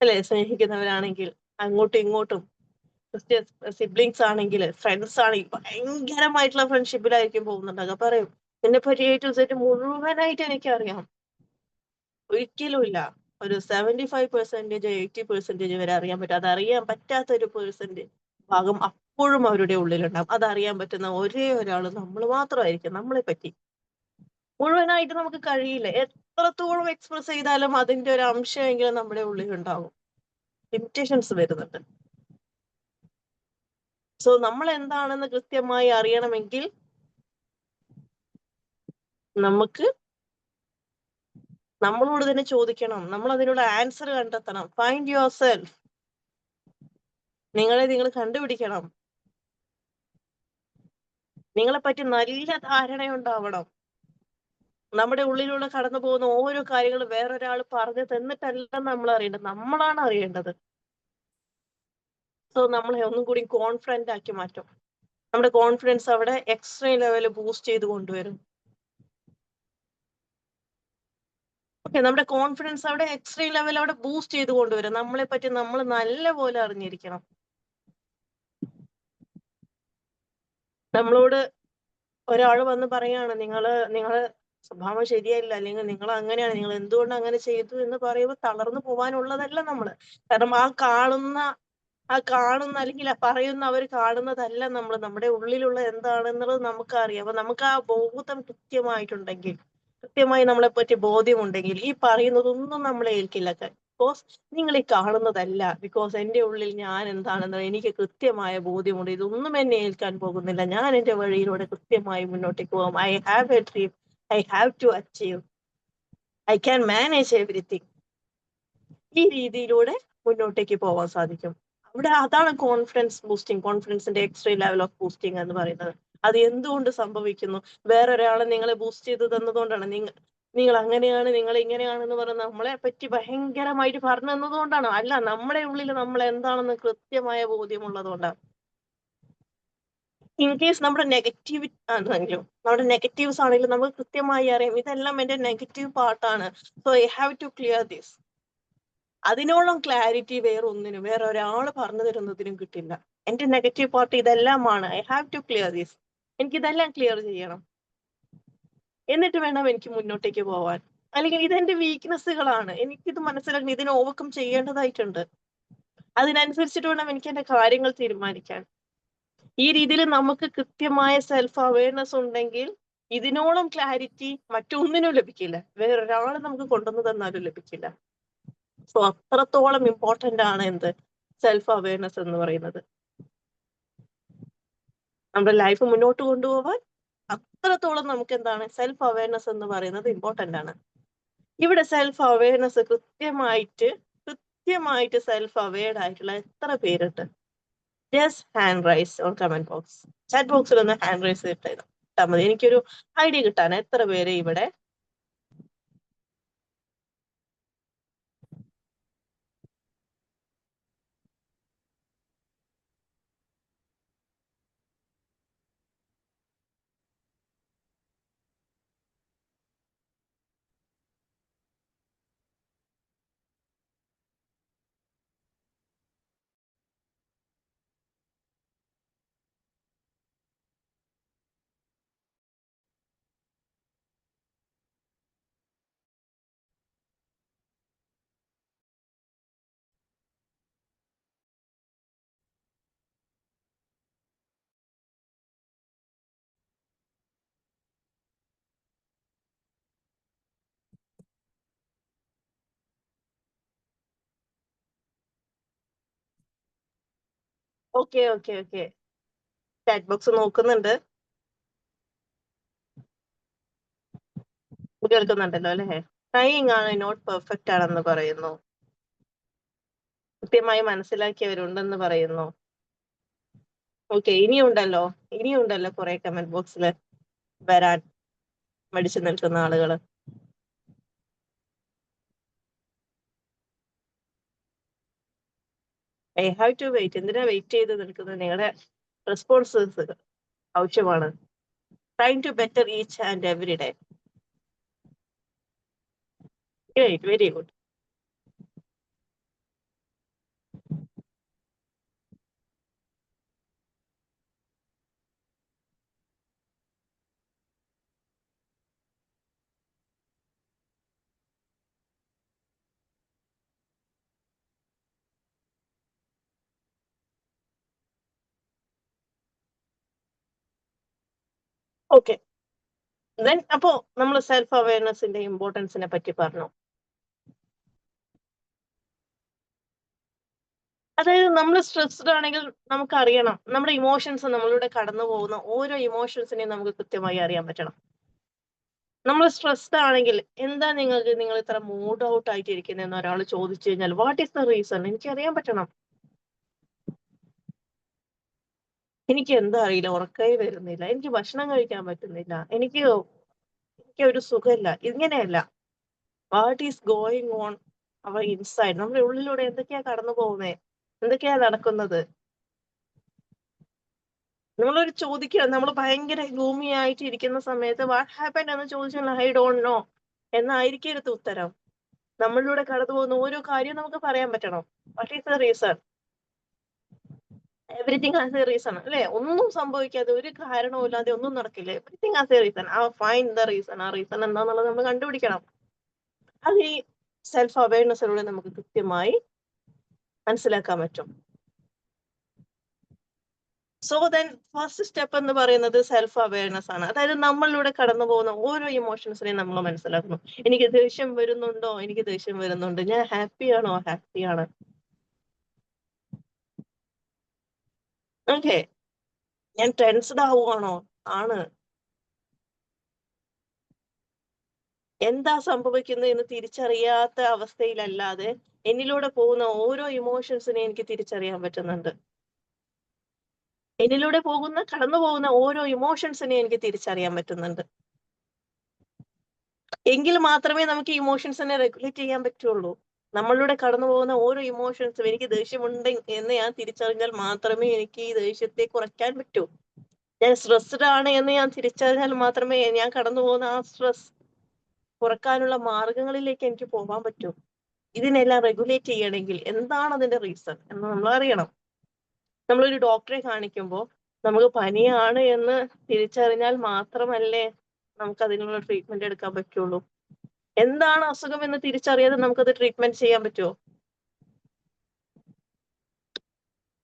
അല്ലെ, സ്നേഹിക്കുന്നവരാണെങ്കിൽ അങ്ങോട്ടും ഇങ്ങോട്ടും, സിബ്ലിങ്സ് ആണെങ്കിൽ, ഫ്രണ്ട്സ് ആണെങ്കിൽ ഭയങ്കരമായിട്ടുള്ള ഫ്രണ്ട്ഷിപ്പിലായിരിക്കും പോകുന്നുണ്ടാകുക. പറയും നിന്നെ പറ്റി A to Z മുഴുവനായിട്ട് എനിക്കറിയാം. ഒരിക്കലുമില്ല. ഒരു 75% 80% വരെ അറിയാൻ പറ്റും. അതറിയാൻ പറ്റാത്ത ഒരു ഭാഗം അപ്പോഴും അവരുടെ ഉള്ളിലുണ്ടാവും. അതറിയാൻ പറ്റുന്ന ഒരേ ഒരാൾ നമ്മൾ മാത്രമായിരിക്കും. നമ്മളെ പറ്റി മുഴുവനായിട്ട് നമുക്ക് കഴിയില്ല. എത്രത്തോളം എക്സ്പ്രസ് ചെയ്താലും അതിന്റെ ഒരു അംശമെങ്കിലും നമ്മുടെ ഉള്ളിൽ ഉണ്ടാവും. ലിമിറ്റേഷൻസ് വരുന്നുണ്ട്. സോ നമ്മൾ എന്താണെന്ന് കൃത്യമായി അറിയണമെങ്കിൽ നമുക്ക് നമ്മളോട് തന്നെ ചോദിക്കണം. നമ്മൾ അതിനുള്ള ആൻസർ കണ്ടെത്തണം. Find your self. നിങ്ങൾ കണ്ടുപിടിക്കണം. നിങ്ങളെ പറ്റി നല്ല ധാരണയുണ്ടാവണം. നമ്മുടെ ഉള്ളിലൂടെ കടന്നു പോകുന്ന ഓരോ കാര്യങ്ങളും വേറൊരാൾ പറഞ്ഞു തന്നിട്ടല്ല നമ്മൾ അറിയേണ്ടത്, നമ്മളാണ് അറിയേണ്ടത്. സോ നമ്മളെ ഒന്നും കൂടി കോൺഫിഡന്റ് ആക്കി മാറ്റും. നമ്മുടെ കോൺഫിഡൻസ് അവിടെ എക്സ്ട്രീം ലെവൽ ബൂസ്റ്റ് ചെയ്ത് കൊണ്ടുവരും. ഓക്കെ, നമ്മുടെ കോൺഫിഡൻസ് അവിടെ എക്സ്ട്രീം ലെവൽ അവിടെ ബൂസ്റ്റ് ചെയ്ത് കൊണ്ടുവരും. നമ്മളെ പറ്റി നമ്മൾ നല്ല പോലെ അറിഞ്ഞിരിക്കണം. നമ്മളോട് ഒരാൾ വന്ന് പറയാണ് നിങ്ങള് സ്വഭാവം ശരിയല്ല, അല്ലെങ്കിൽ നിങ്ങൾ അങ്ങനെയാണ്, നിങ്ങൾ എന്തുകൊണ്ട് അങ്ങനെ ചെയ്തു എന്ന് പറയുമ്പോൾ തളർന്നു പോവാനുള്ളതല്ല നമ്മള്. കാരണം ആ കാണുന്ന അല്ലെങ്കിൽ ആ പറയുന്ന അവർ കാണുന്നതല്ല നമ്മൾ. നമ്മുടെ ഉള്ളിലുള്ള എന്താണെന്നുള്ളത് നമുക്കറിയാം. അപ്പൊ നമുക്ക് ആ ബോധം കൃത്യമായി നമ്മളെ പറ്റി ബോധ്യമുണ്ടെങ്കിൽ ഈ പറയുന്നതൊന്നും നമ്മളെ ഏൽക്കില്ല. ബിക്കോസ് നിങ്ങൾ ഈ കാണുന്നതല്ല. ബിക്കോസ് എന്റെ ഉള്ളിൽ ഞാൻ എന്താണെന്ന് എനിക്ക് കൃത്യമായ ബോധ്യമുണ്ട്. ഇതൊന്നും എന്നെ ഏൽക്കാൻ പോകുന്നില്ല. ഞാൻ എന്റെ വഴിയിലൂടെ കൃത്യമായി മുന്നോട്ടേക്ക് പോകാം. I have a dream, I have to achieve, I can manage everything. ഈ രീതിയിലൂടെ മുന്നോട്ടേക്ക് പോകാൻ സാധിക്കും. അതാണ് കോൺഫിഡൻസിന്റെ എക്സ്ട്രീം ലെവൽ ഓഫ് ബൂസ്റ്റിംഗ് എന്ന് പറയുന്നത്. അത് എന്തുകൊണ്ട് സംഭവിക്കുന്നു? വേറൊരാളെ നിങ്ങളെ ബൂസ്റ്റ് ചെയ്ത് തന്നതുകൊണ്ടാണ്. നിങ്ങൾ അങ്ങനെയാണ്, നിങ്ങൾ ഇങ്ങനെയാണെന്ന് പറഞ്ഞ് നമ്മളെ പറ്റി ഭയങ്കരമായിട്ട് പറഞ്ഞു തന്നതുകൊണ്ടാണോ? അല്ല, നമ്മുടെ ഉള്ളിൽ നമ്മൾ എന്താണെന്ന് കൃത്യമായ ബോധ്യമുള്ളതുകൊണ്ടാണ്. ഇൻ കേസ് നമ്മുടെ നമ്മുടെ നെഗറ്റീവ്സ് ആണെങ്കിലും നമുക്ക് കൃത്യമായി അറിയാം ഇതെല്ലാം എന്റെ നെഗറ്റീവ് പാർട്ടാണ്. So I have to clear this. അതിനോളം ക്ലാരിറ്റി വേറെ ഒരാൾ പറഞ്ഞു തരുന്നതിനും കിട്ടില്ല. എന്റെ നെഗറ്റീവ് പാർട്ട് ഇതെല്ലാമാണ്. I have to clear this. എനിക്ക് ഇതെല്ലാം ക്ലിയർ ചെയ്യണം, എന്നിട്ട് വേണം എനിക്ക് മുന്നോട്ടേക്ക് പോവാൻ. അല്ലെങ്കിൽ ഇതെന്റെ വീക്ക്നെസ്സുകളാണ്, എനിക്കിത് മനസ്സിലാക്കണം, ഇതിനെ ഓവർകം ചെയ്യേണ്ടതായിട്ടുണ്ട്. അതിനനുസരിച്ചിട്ട് വേണം എനിക്ക് എന്റെ കാര്യങ്ങൾ തീരുമാനിക്കാൻ. ഈ രീതിയിൽ നമുക്ക് കൃത്യമായ സെൽഫ് അവയർനെസ് ഉണ്ടെങ്കിൽ ഇതിനോളം ക്ലാരിറ്റി മറ്റൊന്നിനും ലഭിക്കില്ല. വേറൊരാൾ നമുക്ക് കൊണ്ടുവന്നു തന്നാലും ലഭിക്കില്ല. സോ അത്രത്തോളം ഇമ്പോർട്ടന്റ് ആണ് സെൽഫ് അവയർനെസ് എന്ന് പറയുന്നത്. നമ്മുടെ ലൈഫ് മുന്നോട്ട് കൊണ്ടുപോകാൻ അത്രത്തോളം നമുക്ക് സെൽഫ് അവയർനെസ് എന്ന് പറയുന്നത് ഇമ്പോർട്ടന്റ് ആണ്. ഇവിടെ സെൽഫ് അവയർനെസ് കൃത്യമായിട്ട് സെൽഫ് അവെയർഡ് ആയിട്ടുള്ള എത്ര പേരുണ്ട്? Just hand raise on comment box. Chat ബോക്സിൽ ഒന്ന് ഹാൻഡ് റൈസ് ഇട്ടാൽ മതി. എനിക്കൊരു ഐഡിയ കിട്ടാൻ എത്ര പേര് ഇവിടെ ഓക്കെ ചാറ്റ് ബോക്സ് നോക്കുന്നുണ്ട്. കേൾക്കുന്നുണ്ടല്ലോ അല്ലേ? ട്രൈയിങ് ആണ്, നോട്ട് പെർഫെക്റ്റ് ആണെന്ന് പറയുന്നു. കൃത്യമായി മനസ്സിലാക്കിയവരുണ്ടെന്ന് പറയുന്നു. ഓക്കെ, ഇനിയുണ്ടല്ലോ കുറെ കമന്റ് ബോക്സിൽ വരാൻ മടിച്ചു നിൽക്കുന്ന ആളുകള്. I have to wait. എന്തിനാ വെയിറ്റ് ചെയ്ത് നിൽക്കുന്നത്? നിങ്ങളുടെ റെസ്പോൺസസ് ആവശ്യമാണ്. Trying to better each and every day. Great, very good. Okay, then അപ്പോ നമ്മൾ സെൽഫ് അവയർനെസിന്റെ ഇമ്പോർട്ടൻസിനെ പറ്റി പറഞ്ഞു. അതായത് നമ്മൾ സ്ട്രെസ്ഡ് ആണെങ്കിൽ നമുക്ക് അറിയണം, നമ്മുടെ ഇമോഷൻസ്, നമ്മളിലൂടെ കടന്നു പോകുന്ന ഓരോ ഇമോഷൻസിനെയും നമുക്ക് കൃത്യമായി അറിയാൻ പറ്റണം. നമ്മൾ സ്ട്രെസ്ഡ് ആണെങ്കിൽ എന്താ നിങ്ങൾ ഇത്ര മൂഡ് ഔട്ട് ആയിട്ട് ഇരിക്കുന്നതെന്ന് ഒരാൾ ചോദിച്ചു കഴിഞ്ഞാൽ വാട്ട് ഈസ് ദ റീസൺ എനിക്ക് അറിയാൻ പറ്റണം. എനിക്ക് എന്താ അറിയില്ല, ഉറക്കേ വരുന്നില്ല, എനിക്ക് ഭക്ഷണം കഴിക്കാൻ പറ്റുന്നില്ല, എനിക്ക് ഒരു സുഖമില്ല, ഇങ്ങനെയല്ല. What is going on our inside, നമ്മുടെ ഉള്ളിലൂടെ എന്തൊക്കെയാ കടന്നു പോകുന്നത്, എന്തൊക്കെയാ നടക്കുന്നത്. നമ്മളൊരു ചോദിക്കുക, നമ്മൾ ഭയങ്കര ഗ്ലൂമി ആയിട്ട് ഇരിക്കുന്ന സമയത്ത് വാട്ട് ഹാപ്പൻ എന്ന് ചോദിച്ചാൽ ഐ ഡോണ്ട് നോ എന്നായിരിക്കരുത് ഉത്തരം. നമ്മളിലൂടെ കടന്നു പോകുന്ന ഓരോ കാര്യവും നമുക്ക് പറയാൻ പറ്റണം. What is the reason? Everything has A reason അല്ലെ? ഒന്നും സംഭവിക്കാതെ, ഒരു കാരണവും ഇല്ലാതെ ഒന്നും നടക്കില്ല. Everything has A reason. ആ ഫൈൻഡ് ദ റീസൺ. ആ റീസൺ എന്താണെന്നുള്ളത് നമ്മൾ കണ്ടുപിടിക്കണം. അത് ഈ സെൽഫ് അവയർനെസ്സിലൂടെ നമുക്ക് കൃത്യമായി മനസ്സിലാക്കാൻ പറ്റും. സോ ദെൻ ഫസ്റ്റ് സ്റ്റെപ്പ് എന്ന് പറയുന്നത് സെൽഫ് അവയർനെസ് ആണ്. അതായത് നമ്മളിലൂടെ കടന്നു പോകുന്ന ഓരോ ഇമോഷൻസിനെയും നമ്മൾ മനസ്സിലാക്കുന്നു. എനിക്ക് ദേഷ്യം വരുന്നുണ്ടോ? എനിക്ക് ദേഷ്യം വരുന്നുണ്ട്. ഞാൻ ഹാപ്പിയാണോ? ഹാപ്പിയാണ്. ഓക്കെ, ഞാൻ ടെൻസ്ഡ് ആവുകയാണോ? ആണ്. എന്താ സംഭവിക്കുന്നത് എന്ന് തിരിച്ചറിയാത്ത അവസ്ഥയിലല്ലാതെ എന്നിലൂടെ പോകുന്ന ഓരോ ഇമോഷൻസിനെയും എനിക്ക് തിരിച്ചറിയാൻ പറ്റുന്നുണ്ട്. എന്നിലൂടെ കടന്നു പോകുന്ന ഓരോ ഇമോഷൻസിനെയും എനിക്ക് തിരിച്ചറിയാൻ പറ്റുന്നുണ്ട്. എങ്കിൽ മാത്രമേ നമുക്ക് ഇമോഷൻസിനെ റെഗുലേറ്റ് ചെയ്യാൻ പറ്റുള്ളൂ. നമ്മളിലൂടെ കടന്നു പോകുന്ന ഓരോ ഇമോഷൻസും, എനിക്ക് ദേഷ്യമുണ്ട് എന്ന് ഞാൻ തിരിച്ചറിഞ്ഞാൽ മാത്രമേ എനിക്ക് ഈ ദേഷ്യത്തെ കുറയ്ക്കാൻ പറ്റൂ. ഞാൻ സ്ട്രെസ്ഡ് ആണ് എന്ന് ഞാൻ തിരിച്ചറിഞ്ഞാൽ മാത്രമേ ഞാൻ കടന്നു പോകുന്ന ആ സ്ട്രെസ് കുറക്കാനുള്ള മാർഗങ്ങളിലേക്ക് എനിക്ക് പോകാൻ പറ്റൂ. ഇതിനെല്ലാം റെഗുലേറ്റ് ചെയ്യണമെങ്കിൽ എന്താണ് അതിന്റെ റീസൺ എന്ന് നമ്മൾ അറിയണം. നമ്മളൊരു ഡോക്ടറെ കാണിക്കുമ്പോൾ നമുക്ക് പനിയാണ് എന്ന് തിരിച്ചറിഞ്ഞാൽ മാത്രമല്ലേ നമുക്ക് അതിനുള്ള ട്രീറ്റ്മെന്റ് എടുക്കാൻ പറ്റുള്ളൂ. എന്താണ് അസുഖം എന്ന് തിരിച്ചറിയാതെ നമുക്കത് ട്രീറ്റ്മെന്റ് ചെയ്യാൻ പറ്റുമോ?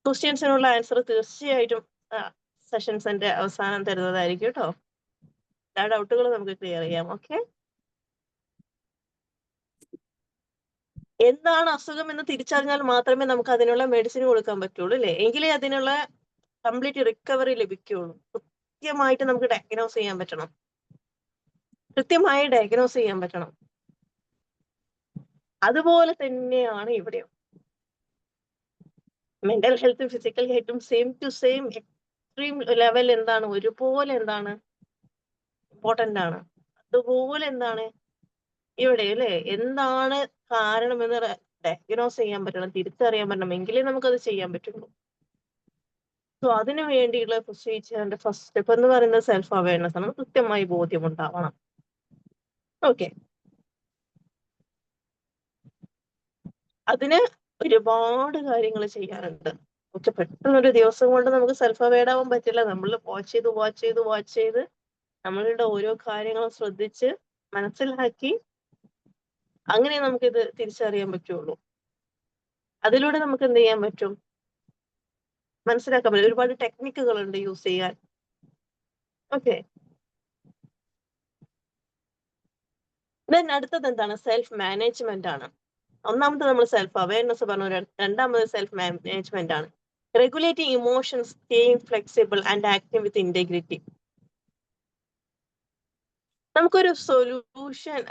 ക്വസ്റ്റ്യൻസിനുള്ള ആൻസർ തീർച്ചയായിട്ടും സെഷൻസിന്റെ അവസാനം തരുന്നതായിരിക്കും കേട്ടോ. എല്ലാ ഡൗട്ടുകളും നമുക്ക് ക്ലിയർ ചെയ്യാം. ഓക്കെ, എന്താണ് അസുഖം എന്ന് തിരിച്ചറിഞ്ഞാൽ മാത്രമേ നമുക്ക് അതിനുള്ള മെഡിസിൻ കൊടുക്കാൻ പറ്റുള്ളൂ അല്ലേ? എങ്കിലേ അതിനുള്ള കംപ്ലീറ്റ് റിക്കവറി ലഭിക്കുകയുള്ളൂ. കൃത്യമായിട്ട് നമുക്ക് ഡയഗ്നോസ് ചെയ്യാൻ പറ്റണം. അതുപോലെ തന്നെയാണ് ഇവിടെയും. മെന്റൽ ഹെൽത്തും ഫിസിക്കൽ ഹെൽത്തും same to same extreme level എന്താണ്, ഒരുപോലെ എന്താണ് ഇമ്പോർട്ടന്റ് ആണ്. അതുപോലെ എന്താണ് ഇവിടെ അല്ലേ, എന്താണ് കാരണമെന്ന് ഡയഗ്നോസ് ചെയ്യാൻ പറ്റണം, തിരിച്ചറിയാൻ പറ്റണം, എങ്കിലേ നമുക്കത് ചെയ്യാൻ പറ്റുള്ളൂ. സോ അതിനു വേണ്ടിയുള്ള പ്രൊസീജിയറിന്റെ ഫസ്റ്റ് സ്റ്റെപ്പ് എന്ന് പറയുന്നത് സെൽഫ് അവയർനെസ് ആണ്. കൃത്യമായി ബോധ്യമുണ്ടാവണം. ഓക്കെ, അതിന് ഒരുപാട് കാര്യങ്ങൾ ചെയ്യാനുണ്ട്. ഓക്കെ, പെട്ടെന്നൊരു ദിവസം കൊണ്ട് നമുക്ക് സെൽഫ് അവെയർഡ് ആവാൻ പറ്റില്ല. നമ്മൾ വാച്ച് ചെയ്ത് നമ്മളുടെ ഓരോ കാര്യങ്ങളും ശ്രദ്ധിച്ച് മനസ്സിലാക്കി അങ്ങനെ നമുക്കിത് തിരിച്ചറിയാൻ പറ്റുള്ളൂ. അതിലൂടെ നമുക്ക് എന്ത് ചെയ്യാൻ പറ്റും? മനസ്സിലാക്കാൻ പറ്റും. ഒരുപാട് ടെക്നിക്കുകൾ ഉണ്ട് യൂസ് ചെയ്യാൻ. ഓക്കെ, ദെൻ അടുത്തത് എന്താണ്? സെൽഫ് മാനേജ്മെന്റ് ആണ്. ഒന്നാമത് നമ്മൾ സെൽഫ് അവയർനെസ് പറഞ്ഞു, രണ്ടാമത് സെൽഫ് മാനേജ്മെന്റ് ആണ്. Regulating emotions, staying flexible and acting with integrity. നമുക്കൊരു സൊല്യൂഷൻ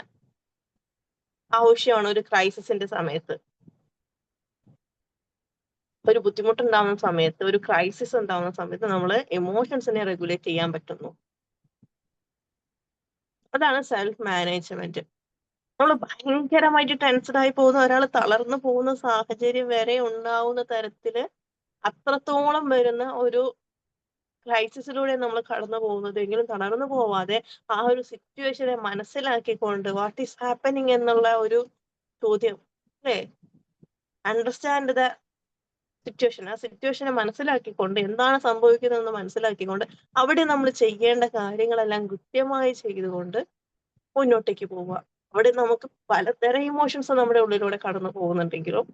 ആവശ്യമാണ് ഒരു ക്രൈസിസിന്റെ സമയത്ത്. ഒരു ബുദ്ധിമുട്ടുണ്ടാവുന്ന സമയത്ത്, ഒരു ക്രൈസിസ് ഉണ്ടാവുന്ന സമയത്ത് നമ്മൾ എമോഷൻസിനെ റെഗുലേറ്റ് ചെയ്യാൻ പറ്റുന്നു. അതാണ് സെൽഫ് മാനേജ്മെന്റ്. നമ്മൾ ഭയങ്കരമായിട്ട് ടെൻസ്ഡ് ആയി പോകുന്ന, ഒരാൾ തളർന്നു പോകുന്ന സാഹചര്യം വരെ ഉണ്ടാവുന്ന തരത്തില് അത്രത്തോളം വരുന്ന ഒരു ക്രൈസിസിലൂടെ നമ്മൾ കടന്നു പോകുന്നത്. എങ്കിലും തളർന്നു പോവാതെ ആ ഒരു സിറ്റുവേഷനെ മനസ്സിലാക്കിക്കൊണ്ട് വാട്ട് ഈസ് ഹാപ്പനിങ് എന്നുള്ള ഒരു ചോദ്യം, അല്ലേ, അണ്ടർസ്റ്റാൻഡ് ദ സിറ്റുവേഷൻ, ആ സിറ്റുവേഷനെ മനസ്സിലാക്കിക്കൊണ്ട് എന്താണ് സംഭവിക്കുന്നതെന്ന് മനസ്സിലാക്കിക്കൊണ്ട് അവിടെ നമ്മൾ ചെയ്യേണ്ട കാര്യങ്ങളെല്ലാം കൃത്യമായി ചെയ്തുകൊണ്ട് മുന്നോട്ടേക്ക് പോവുക. അവിടെ നമുക്ക് പലതരം ഇമോഷൻസ് നമ്മുടെ ഉള്ളിലൂടെ കടന്നു പോകുന്നുണ്ടെങ്കിലും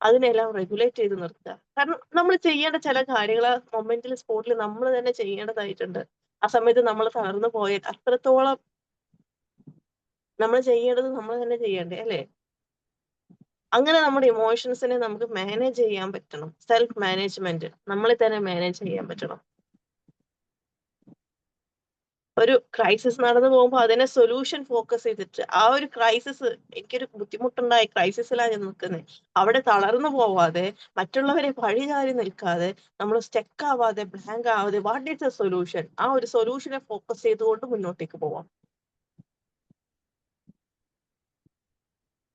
അതിനെല്ലാം റെഗുലേറ്റ് ചെയ്ത് നിർത്തുക. കാരണം നമ്മൾ ചെയ്യേണ്ട ചില കാര്യങ്ങൾ ആ മൊമെന്റിൽ സ്പോട്ടിൽ നമ്മൾ തന്നെ ചെയ്യേണ്ടതായിട്ടുണ്ട്. ആ സമയത്ത് നമ്മൾ തളർന്നു പോയാൽ അത്രത്തോളം നമ്മൾ ചെയ്യേണ്ടത് നമ്മൾ തന്നെ ചെയ്യണ്ടേ, അല്ലേ? അങ്ങനെ നമ്മുടെ ഇമോഷൻസിനെ നമുക്ക് മാനേജ് ചെയ്യാൻ പറ്റണം. സെൽഫ് മാനേജ്മെന്റ്, നമ്മളെ തന്നെ മാനേജ് ചെയ്യാൻ പറ്റണം. ഒരു ക്രൈസിസ് നടന്നു പോകുമ്പോൾ അതിനെ സൊല്യൂഷൻ ഫോക്കസ് ചെയ്തിട്ട് ആ ഒരു ക്രൈസിസ്, എനിക്കൊരു ബുദ്ധിമുട്ടുണ്ടായി, ക്രൈസിസിലാണ് ഞാൻ നിൽക്കുന്നത്, അവിടെ തളർന്നു പോവാതെ മറ്റുള്ളവരെ പഴിചാരി നിൽക്കാതെ നമ്മൾ സ്റ്റക്ക് ആവാതെ ബ്ലാങ്ക് ആവാതെ വാട്ട് ഈസ് എ സൊല്യൂഷൻ, ആ ഒരു സൊല്യൂഷനെ ഫോക്കസ് ചെയ്തുകൊണ്ട് മുന്നോട്ടേക്ക് പോവാം.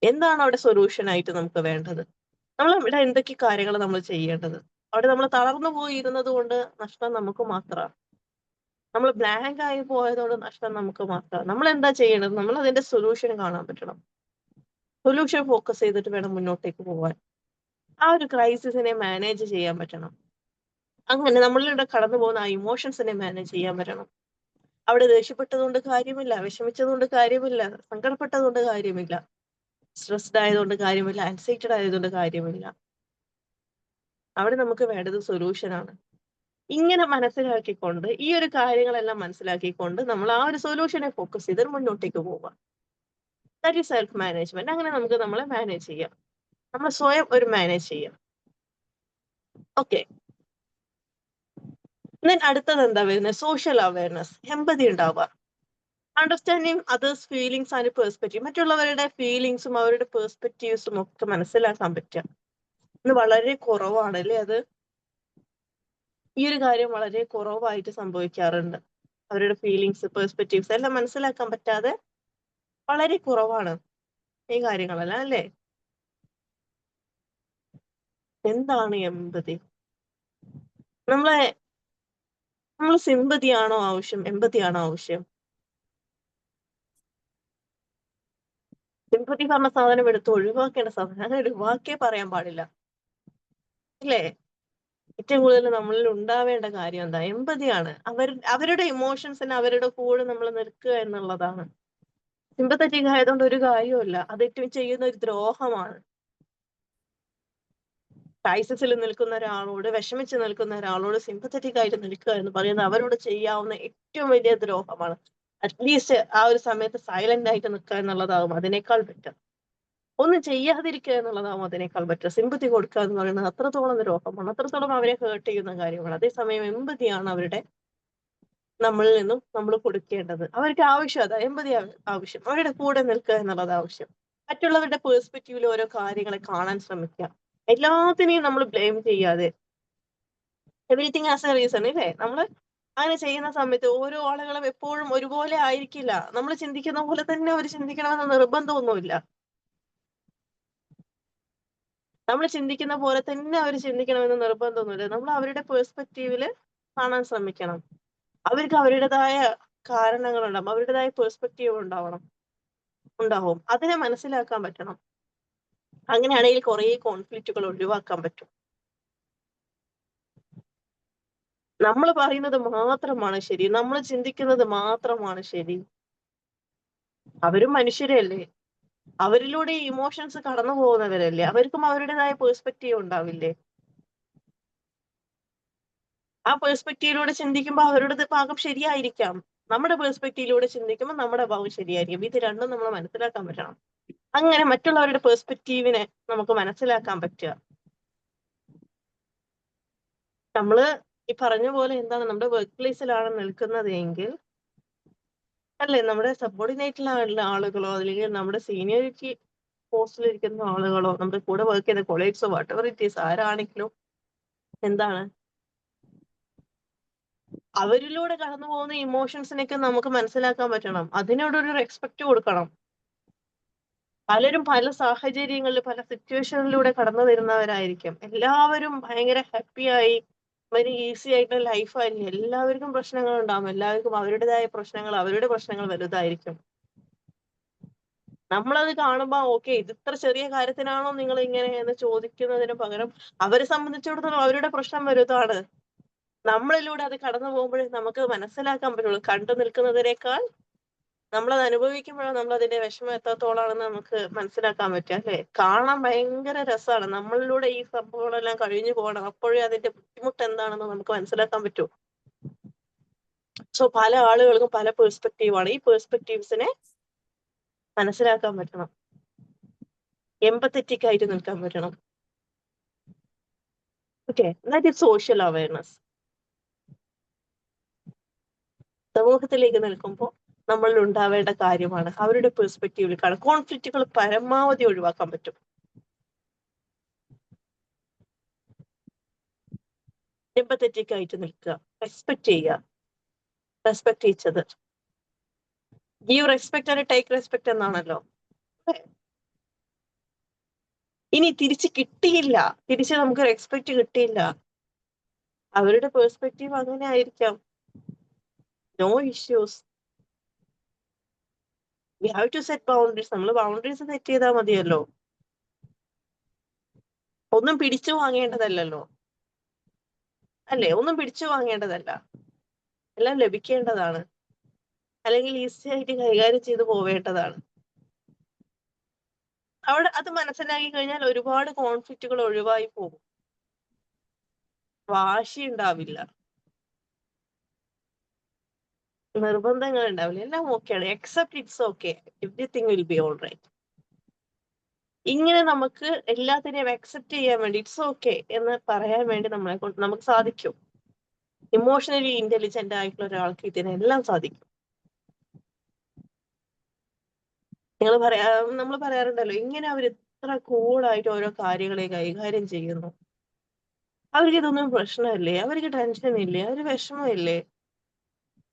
എന്താണ് അവിടെ സൊല്യൂഷൻ ആയിട്ട് നമുക്ക് വേണ്ടത്? നമ്മൾ ഇവിടെ എന്തൊക്കെ കാര്യങ്ങൾ നമ്മൾ ചെയ്യേണ്ടത്? അവിടെ നമ്മൾ തളർന്നു പോയിരുന്നത് കൊണ്ട് നഷ്ടം നമുക്ക് മാത്രമാണ്. നമ്മൾ ബ്ലാങ്ക് ആയി പോയതോട് നഷ്ടം നമുക്ക് മാത്രമാണ്. നമ്മൾ എന്താ ചെയ്യേണ്ടത്? നമ്മൾ അതിന്റെ സൊല്യൂഷൻ കാണാൻ പറ്റണം. സൊല്യൂഷൻ ഫോക്കസ് ചെയ്തിട്ട് വേണം മുന്നോട്ടേക്ക് പോകാൻ. ആ ഒരു ക്രൈസിസിനെ മാനേജ് ചെയ്യാൻ പറ്റണം. അങ്ങനെ നമ്മളിവിടെ കടന്നു പോകുന്ന ആ ഇമോഷൻസിനെ മാനേജ് ചെയ്യാൻ പറ്റണം. അവിടെ ദേഷ്യപ്പെട്ടതുകൊണ്ട് കാര്യമില്ല, വിഷമിച്ചതുകൊണ്ട് കാര്യമില്ല, സങ്കടപ്പെട്ടതുകൊണ്ട് കാര്യമില്ല, സ്ട്രെസ്ഡ് ആയതുകൊണ്ട് കാര്യമില്ല, ആൻസൈറ്റഡ് ആയതുകൊണ്ട് കാര്യമില്ല. അവിടെ നമുക്ക് വേണ്ടത് സൊല്യൂഷനാണ്. ഇങ്ങനെ മനസ്സിലാക്കിക്കൊണ്ട് ഈ ഒരു കാര്യങ്ങളെല്ലാം മനസ്സിലാക്കിക്കൊണ്ട് നമ്മൾ ആ ഒരു സൊല്യൂഷനെ ഫോക്കസ് ചെയ്ത് മുന്നോട്ടേക്ക് പോവുക. That is self management. അങ്ങനെ നമുക്ക് നമ്മളെ മാനേജ് ചെയ്യാം, നമ്മൾ സ്വയം ഒരു മാനേജ് ചെയ്യാം. ഓക്കെ, അടുത്തത് എന്താ വരുന്നത്? സോഷ്യൽ അവയർനെസ്, എമ്പതി ഉണ്ടാവുക, understanding others feelings and perspective. മറ്റുള്ളവരുടെ ഫീലിങ്സും അവരുടെ പെർസ്പെക്റ്റീവ്സും ഒക്കെ മനസ്സിലാക്കാൻ പറ്റുക. ഇത് വളരെ കുറവാണ്, അല്ലേ? അത് ഈ ഒരു കാര്യം വളരെ കുറവായിട്ട് സംഭവിക്കാറുണ്ട്. അവരുടെ ഫീലിങ്സ്, പെർസ്പെക്റ്റീവ്സ് എല്ലാം മനസ്സിലാക്കാൻ പറ്റാതെ വളരെ കുറവാണ് ഈ കാര്യങ്ങളെല്ലാം, അല്ലേ? എന്താണ് എമ്പതി? നമ്മൾ സിമ്പതിയാണോ ആവശ്യം, എമ്പതിയാണോ ആവശ്യം? സിമ്പതി പറഞ്ഞ സാധനം എടുത്ത് ഒഴിവാക്കേണ്ട സാധനം, അങ്ങനെ ഒരു വാക്കേ പറയാൻ പാടില്ല, അല്ലേ? ഏറ്റവും കൂടുതൽ നമ്മളിൽ ഉണ്ടാവേണ്ട കാര്യം എന്താ? എമ്പതിയാണ്. അവരുടെ ഇമോഷൻസിന് അവരുടെ കൂടെ നമ്മൾ നിൽക്കുക എന്നുള്ളതാണ്. സിമ്പത്തറ്റിക് ആയതുകൊണ്ട് ഒരു കാര്യവുമില്ല, അത് ഏറ്റവും ചെയ്യുന്ന ഒരു ദ്രോഹമാണ്. ക്രൈസിസിൽ നിൽക്കുന്ന ഒരാളോട്, വിഷമിച്ച് നിൽക്കുന്ന ഒരാളോട് സിമ്പത്തറ്റിക് ആയിട്ട് നിൽക്കുക എന്ന് പറയുന്നത് അവരോട് ചെയ്യാവുന്ന ഏറ്റവും വലിയ ദ്രോഹമാണ്. അറ്റ്ലീസ്റ്റ് ആ ഒരു സമയത്ത് സൈലന്റ് ആയിട്ട് നിൽക്കുക എന്നുള്ളതാവും അതിനേക്കാൾ ബെറ്റർ. ഒന്നും ചെയ്യാതിരിക്കുക എന്നുള്ളതാവും അതിനേക്കാൾ ബെറ്റർ. സിമ്പത്തി കൊടുക്കുക എന്ന് പറയുന്നത് അത്രത്തോളം ദ്രോഹമാണ്, അത്രത്തോളം അവരെ ഹേർട്ട് ചെയ്യുന്ന കാര്യമാണ്. അതേസമയം എമ്പതിയാണ് അവരുടെ നമ്മളിൽ നിന്നും നമ്മൾ കൊടുക്കേണ്ടത്. അവർക്ക് ആവശ്യം അതാ, എമ്പതി ആവശ്യം, അവരുടെ കൂടെ നിൽക്കുക എന്നുള്ളത് ആവശ്യം. മറ്റുള്ളവരുടെ പേഴ്സ്പെക്റ്റീവിൽ ഓരോ കാര്യങ്ങളെ കാണാൻ ശ്രമിക്കുക. എല്ലാത്തിനെയും നമ്മൾ ബ്ലെയിം ചെയ്യാതെ, എവരിതിങ് ആസ് എ റീസൺ, ഇല്ലേ? നമ്മൾ അങ്ങനെ ചെയ്യുന്ന സമയത്ത് ഓരോ ആളുകളും എപ്പോഴും ഒരുപോലെ ആയിരിക്കില്ല. നമ്മൾ ചിന്തിക്കുന്ന പോലെ തന്നെ അവർ ചിന്തിക്കണമെന്ന് നിർബന്ധമൊന്നുമില്ല. നമ്മൾ ചിന്തിക്കുന്ന പോലെ തന്നെ അവർ ചിന്തിക്കണമെന്ന് നിർബന്ധമൊന്നുമില്ല. നമ്മൾ അവരുടെ പേഴ്സ്പെക്റ്റീവില് കാണാൻ ശ്രമിക്കണം. അവർക്ക് അവരുടേതായ കാരണങ്ങളുണ്ടാവും, അവരുടേതായ പേഴ്സ്പെക്റ്റീവ് ഉണ്ടാവും. അതിനെ മനസ്സിലാക്കാൻ പറ്റണം. അങ്ങനെയാണെങ്കിൽ കുറെ കോൺഫ്ലിക്റ്റുകൾ ഒഴിവാക്കാൻ പറ്റും. നമ്മൾ പറയുന്നത് മാത്രമാണ് ശരി, നമ്മൾ ചിന്തിക്കുന്നത് മാത്രമാണ് ശരി. അവരും മനുഷ്യരല്ലേ, അവരിലൂടെ ഇമോഷൻസ് കടന്നു പോകുന്നവരല്ലേ, അവർക്കും അവരുടേതായ പേഴ്സ്പെക്റ്റീവ് ഉണ്ടാവില്ലേ? ആ പേഴ്സ്പെക്റ്റീവിലൂടെ ചിന്തിക്കുമ്പോൾ അവരുടെ ഭാഗം ശരിയായിരിക്കാം, നമ്മുടെ പേഴ്സ്പെക്റ്റീവിലൂടെ ചിന്തിക്കുമ്പോൾ നമ്മുടെ ഭാഗം ശരിയായിരിക്കും. ഇത് രണ്ടും നമ്മൾ മനസ്സിലാക്കാൻ പറ്റണം. അങ്ങനെ മറ്റുള്ളവരുടെ പേഴ്സ്പെക്റ്റീവിനെ നമുക്ക് മനസ്സിലാക്കാൻ പറ്റുക. നമ്മള് ഈ പറഞ്ഞ പോലെ എന്താണ് നമ്മുടെ വർക്ക് പ്ലേസിലാണ് നിൽക്കുന്നത് എങ്കിൽ അല്ലെ നമ്മുടെ സബോർഡിനേറ്റിലുള്ള ആളുകളോ അല്ലെങ്കിൽ നമ്മുടെ സീനിയോറിറ്റി പോസ്റ്റിലിരിക്കുന്ന ആളുകളോ നമ്മുടെ കൂടെ വർക്ക് ചെയ്യുന്ന കൊളീഗ്സോ വാട്ടെവർ ഇറ്റ് ഈസ് ആരാണെങ്കിലും എന്താണ് അവരിലൂടെ കടന്നു പോകുന്ന ഇമോഷൻസിനൊക്കെ നമുക്ക് മനസ്സിലാക്കാൻ പറ്റണം. അതിനോടൊരു റെസ്പെക്ട് കൊടുക്കണം. പലരും പല സാഹചര്യങ്ങളിൽ പല സിറ്റുവേഷനിലൂടെ കടന്നു വരുന്നവരായിരിക്കും. എല്ലാവരും ഭയങ്കര ഹാപ്പിയായി വെരി ഈസി ആയിട്ടുള്ള ലൈഫായിരിക്കും. എല്ലാവർക്കും പ്രശ്നങ്ങൾ ഉണ്ടാവും. എല്ലാവർക്കും അവരുടേതായ പ്രശ്നങ്ങൾ അവരുടെ പ്രശ്നങ്ങൾ വലുതായിരിക്കും. നമ്മളത് കാണുമ്പോ ഓക്കെ ഇത് ഇത്ര ചെറിയ കാര്യത്തിനാണോ നിങ്ങൾ ഇങ്ങനെ എന്ന് ചോദിക്കുന്നതിന് പകരം അവരെ സംബന്ധിച്ചിടത്തോളം അവരുടെ പ്രശ്നം വലുതാണ്. നമ്മളിലൂടെ അത് കടന്നു പോകുമ്പോഴേ നമുക്ക് മനസ്സിലാക്കാൻ പറ്റുള്ളൂ. കണ്ടു നിൽക്കുന്നതിനേക്കാൾ നമ്മളത് അനുഭവിക്കുമ്പോഴാണ് നമ്മൾ അതിന്റെ വിഷമം എത്രത്തോളാണെന്ന് നമുക്ക് മനസ്സിലാക്കാൻ പറ്റുക അല്ലെ. കാണാൻ ഭയങ്കര രസമാണ്. നമ്മളിലൂടെ ഈ സംഭവങ്ങളെല്ലാം കഴിഞ്ഞു പോകണം. അപ്പോഴേ അതിന്റെ ബുദ്ധിമുട്ട് എന്താണെന്ന് നമുക്ക് മനസ്സിലാക്കാൻ പറ്റൂ. സോ പല ആളുകൾക്കും പല പെർസ്പെക്റ്റീവാണ്. ഈ പെർസ്പെക്റ്റീവ്സിനെ മനസ്സിലാക്കാൻ പറ്റണം. എമ്പത്തറ്റിക് ആയിട്ട് നിൽക്കാൻ പറ്റണം. Okay, that is social awareness. സമൂഹത്തിലേക്ക് നിൽക്കുമ്പോൾ നമ്മളിൽ ഉണ്ടാവേണ്ട കാര്യമാണ്. അവരുടെ പെർസ്പെക്റ്റീവിൽ കാണാം. കോൺഫ്ലിക്റ്റുകൾ പരമാവധി ഒഴിവാക്കാൻ പറ്റും. എമ്പത്തറ്റിക് ആയിട്ട് നിൽക്കുക, റെസ്പെക്ട് ചെയ്യുക, റെസ്പെക്ട് ചെയ്തത്. Give respect and take respect എന്നാണല്ലോ. ഇനി തിരിച്ച് കിട്ടിയില്ല, തിരിച്ച് നമുക്ക് റെസ്പെക്ട് കിട്ടിയില്ല, അവരുടെ പെർസ്പെക്റ്റീവ് അങ്ങനെ ആയിരിക്കാം. No issues. We have to set boundaries. നമ്മൾ ബൗണ്ടറീസ് സെറ്റ് ചെയ്താൽ മതിയല്ലോ. ഒന്നും പിടിച്ചു വാങ്ങേണ്ടതല്ലോ അല്ലേ. ഒന്നും പിടിച്ചു വാങ്ങേണ്ടതല്ല, എല്ലാം ലഭിക്കേണ്ടതാണ്. അല്ലെങ്കിൽ ഈസി ആയിട്ട് കൈകാര്യം ചെയ്തു പോവേണ്ടതാണ്. അവിടെ അത് മനസ്സിലാക്കി കഴിഞ്ഞാൽ ഒരുപാട് കോൺഫ്ലിക്റ്റുകൾ ഒഴിവായി പോകും. വാശി ഉണ്ടാവില്ല, നിർബന്ധങ്ങൾ ഉണ്ടാവില്ല, എല്ലാം ഓക്കെയാണ്. Except it's okay, everything will be all right. ഇങ്ങനെ നമുക്ക് എല്ലാത്തിനെയും അക്സെപ്റ്റ് ചെയ്യാൻ വേണ്ടി ഇറ്റ്സ് ഓക്കെ എന്ന് പറയാൻ വേണ്ടി നമുക്ക് സാധിക്കും. ഇമോഷണലി ഇന്റലിജന്റ് ആയിട്ടുള്ള ഒരാൾക്ക് ഇതിനെല്ലാം സാധിക്കും. നമ്മൾ പറയാറുണ്ടല്ലോ, ഇങ്ങനെ അവർ ഇത്ര കൂളായിട്ട് ഓരോ കാര്യങ്ങളെ കൈകാര്യം ചെയ്യുന്നു. അവർക്ക് ഇതൊന്നും പ്രശ്നമില്ലേ, അവർക്ക് ടെൻഷൻ ഇല്ലേ, അവര് വിഷമമില്ലേ,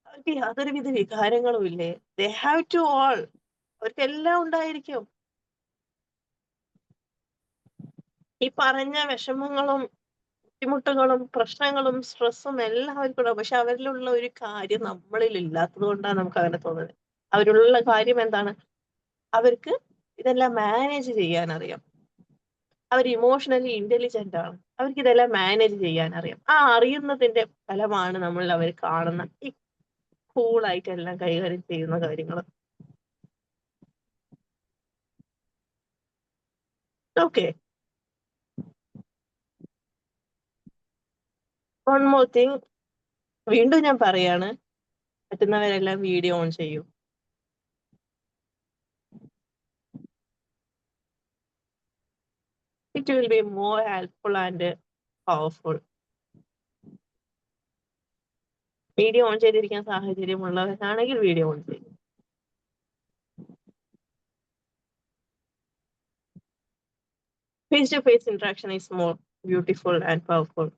അവർക്ക് യാതൊരുവിധ വികാരങ്ങളും ഇല്ലേ? They have to all. അവർക്ക് എല്ലാം ഉണ്ടായിരിക്കും. ഈ പറഞ്ഞ വിഷമങ്ങളും ബുദ്ധിമുട്ടുകളും പ്രശ്നങ്ങളും സ്ട്രെസ്സും എല്ലാവർക്കും ഉണ്ടാവും. പക്ഷെ അവരിലുള്ള ഒരു കാര്യം നമ്മളിൽ ഇല്ലാത്തത് കൊണ്ടാണ് നമുക്ക് അങ്ങനെ തോന്നുന്നത്. അവരുള്ള കാര്യം എന്താണ്? അവർക്ക് ഇതെല്ലാം മാനേജ് ചെയ്യാൻ അറിയാം. അവർ ഇമോഷണലി ഇന്റലിജന്റ് ആണ്. അവർക്ക് ഇതെല്ലാം മാനേജ് ചെയ്യാൻ അറിയാം. ആ അറിയുന്നതിന്റെ ഫലമാണ് നമ്മൾ അവർ കാണുന്ന ഈ കൂളായിട്ട് എല്ലാം കൈകാര്യം ചെയ്യുന്ന കാര്യങ്ങൾ. Okay, one more thing. വീണ്ടും ഞാൻ പറയാണ്, പറ്റുന്നവരെല്ലാം വീഡിയോ ഓൺ ചെയ്യൂ. It will be more helpful and powerful. Video on ചെയ്തിരിക്കാൻ സാഹചര്യമുള്ളവരാണെങ്കിൽ വീഡിയോ ഓൺ ചെയ്യും. Face-to-face interaction is more beautiful and powerful.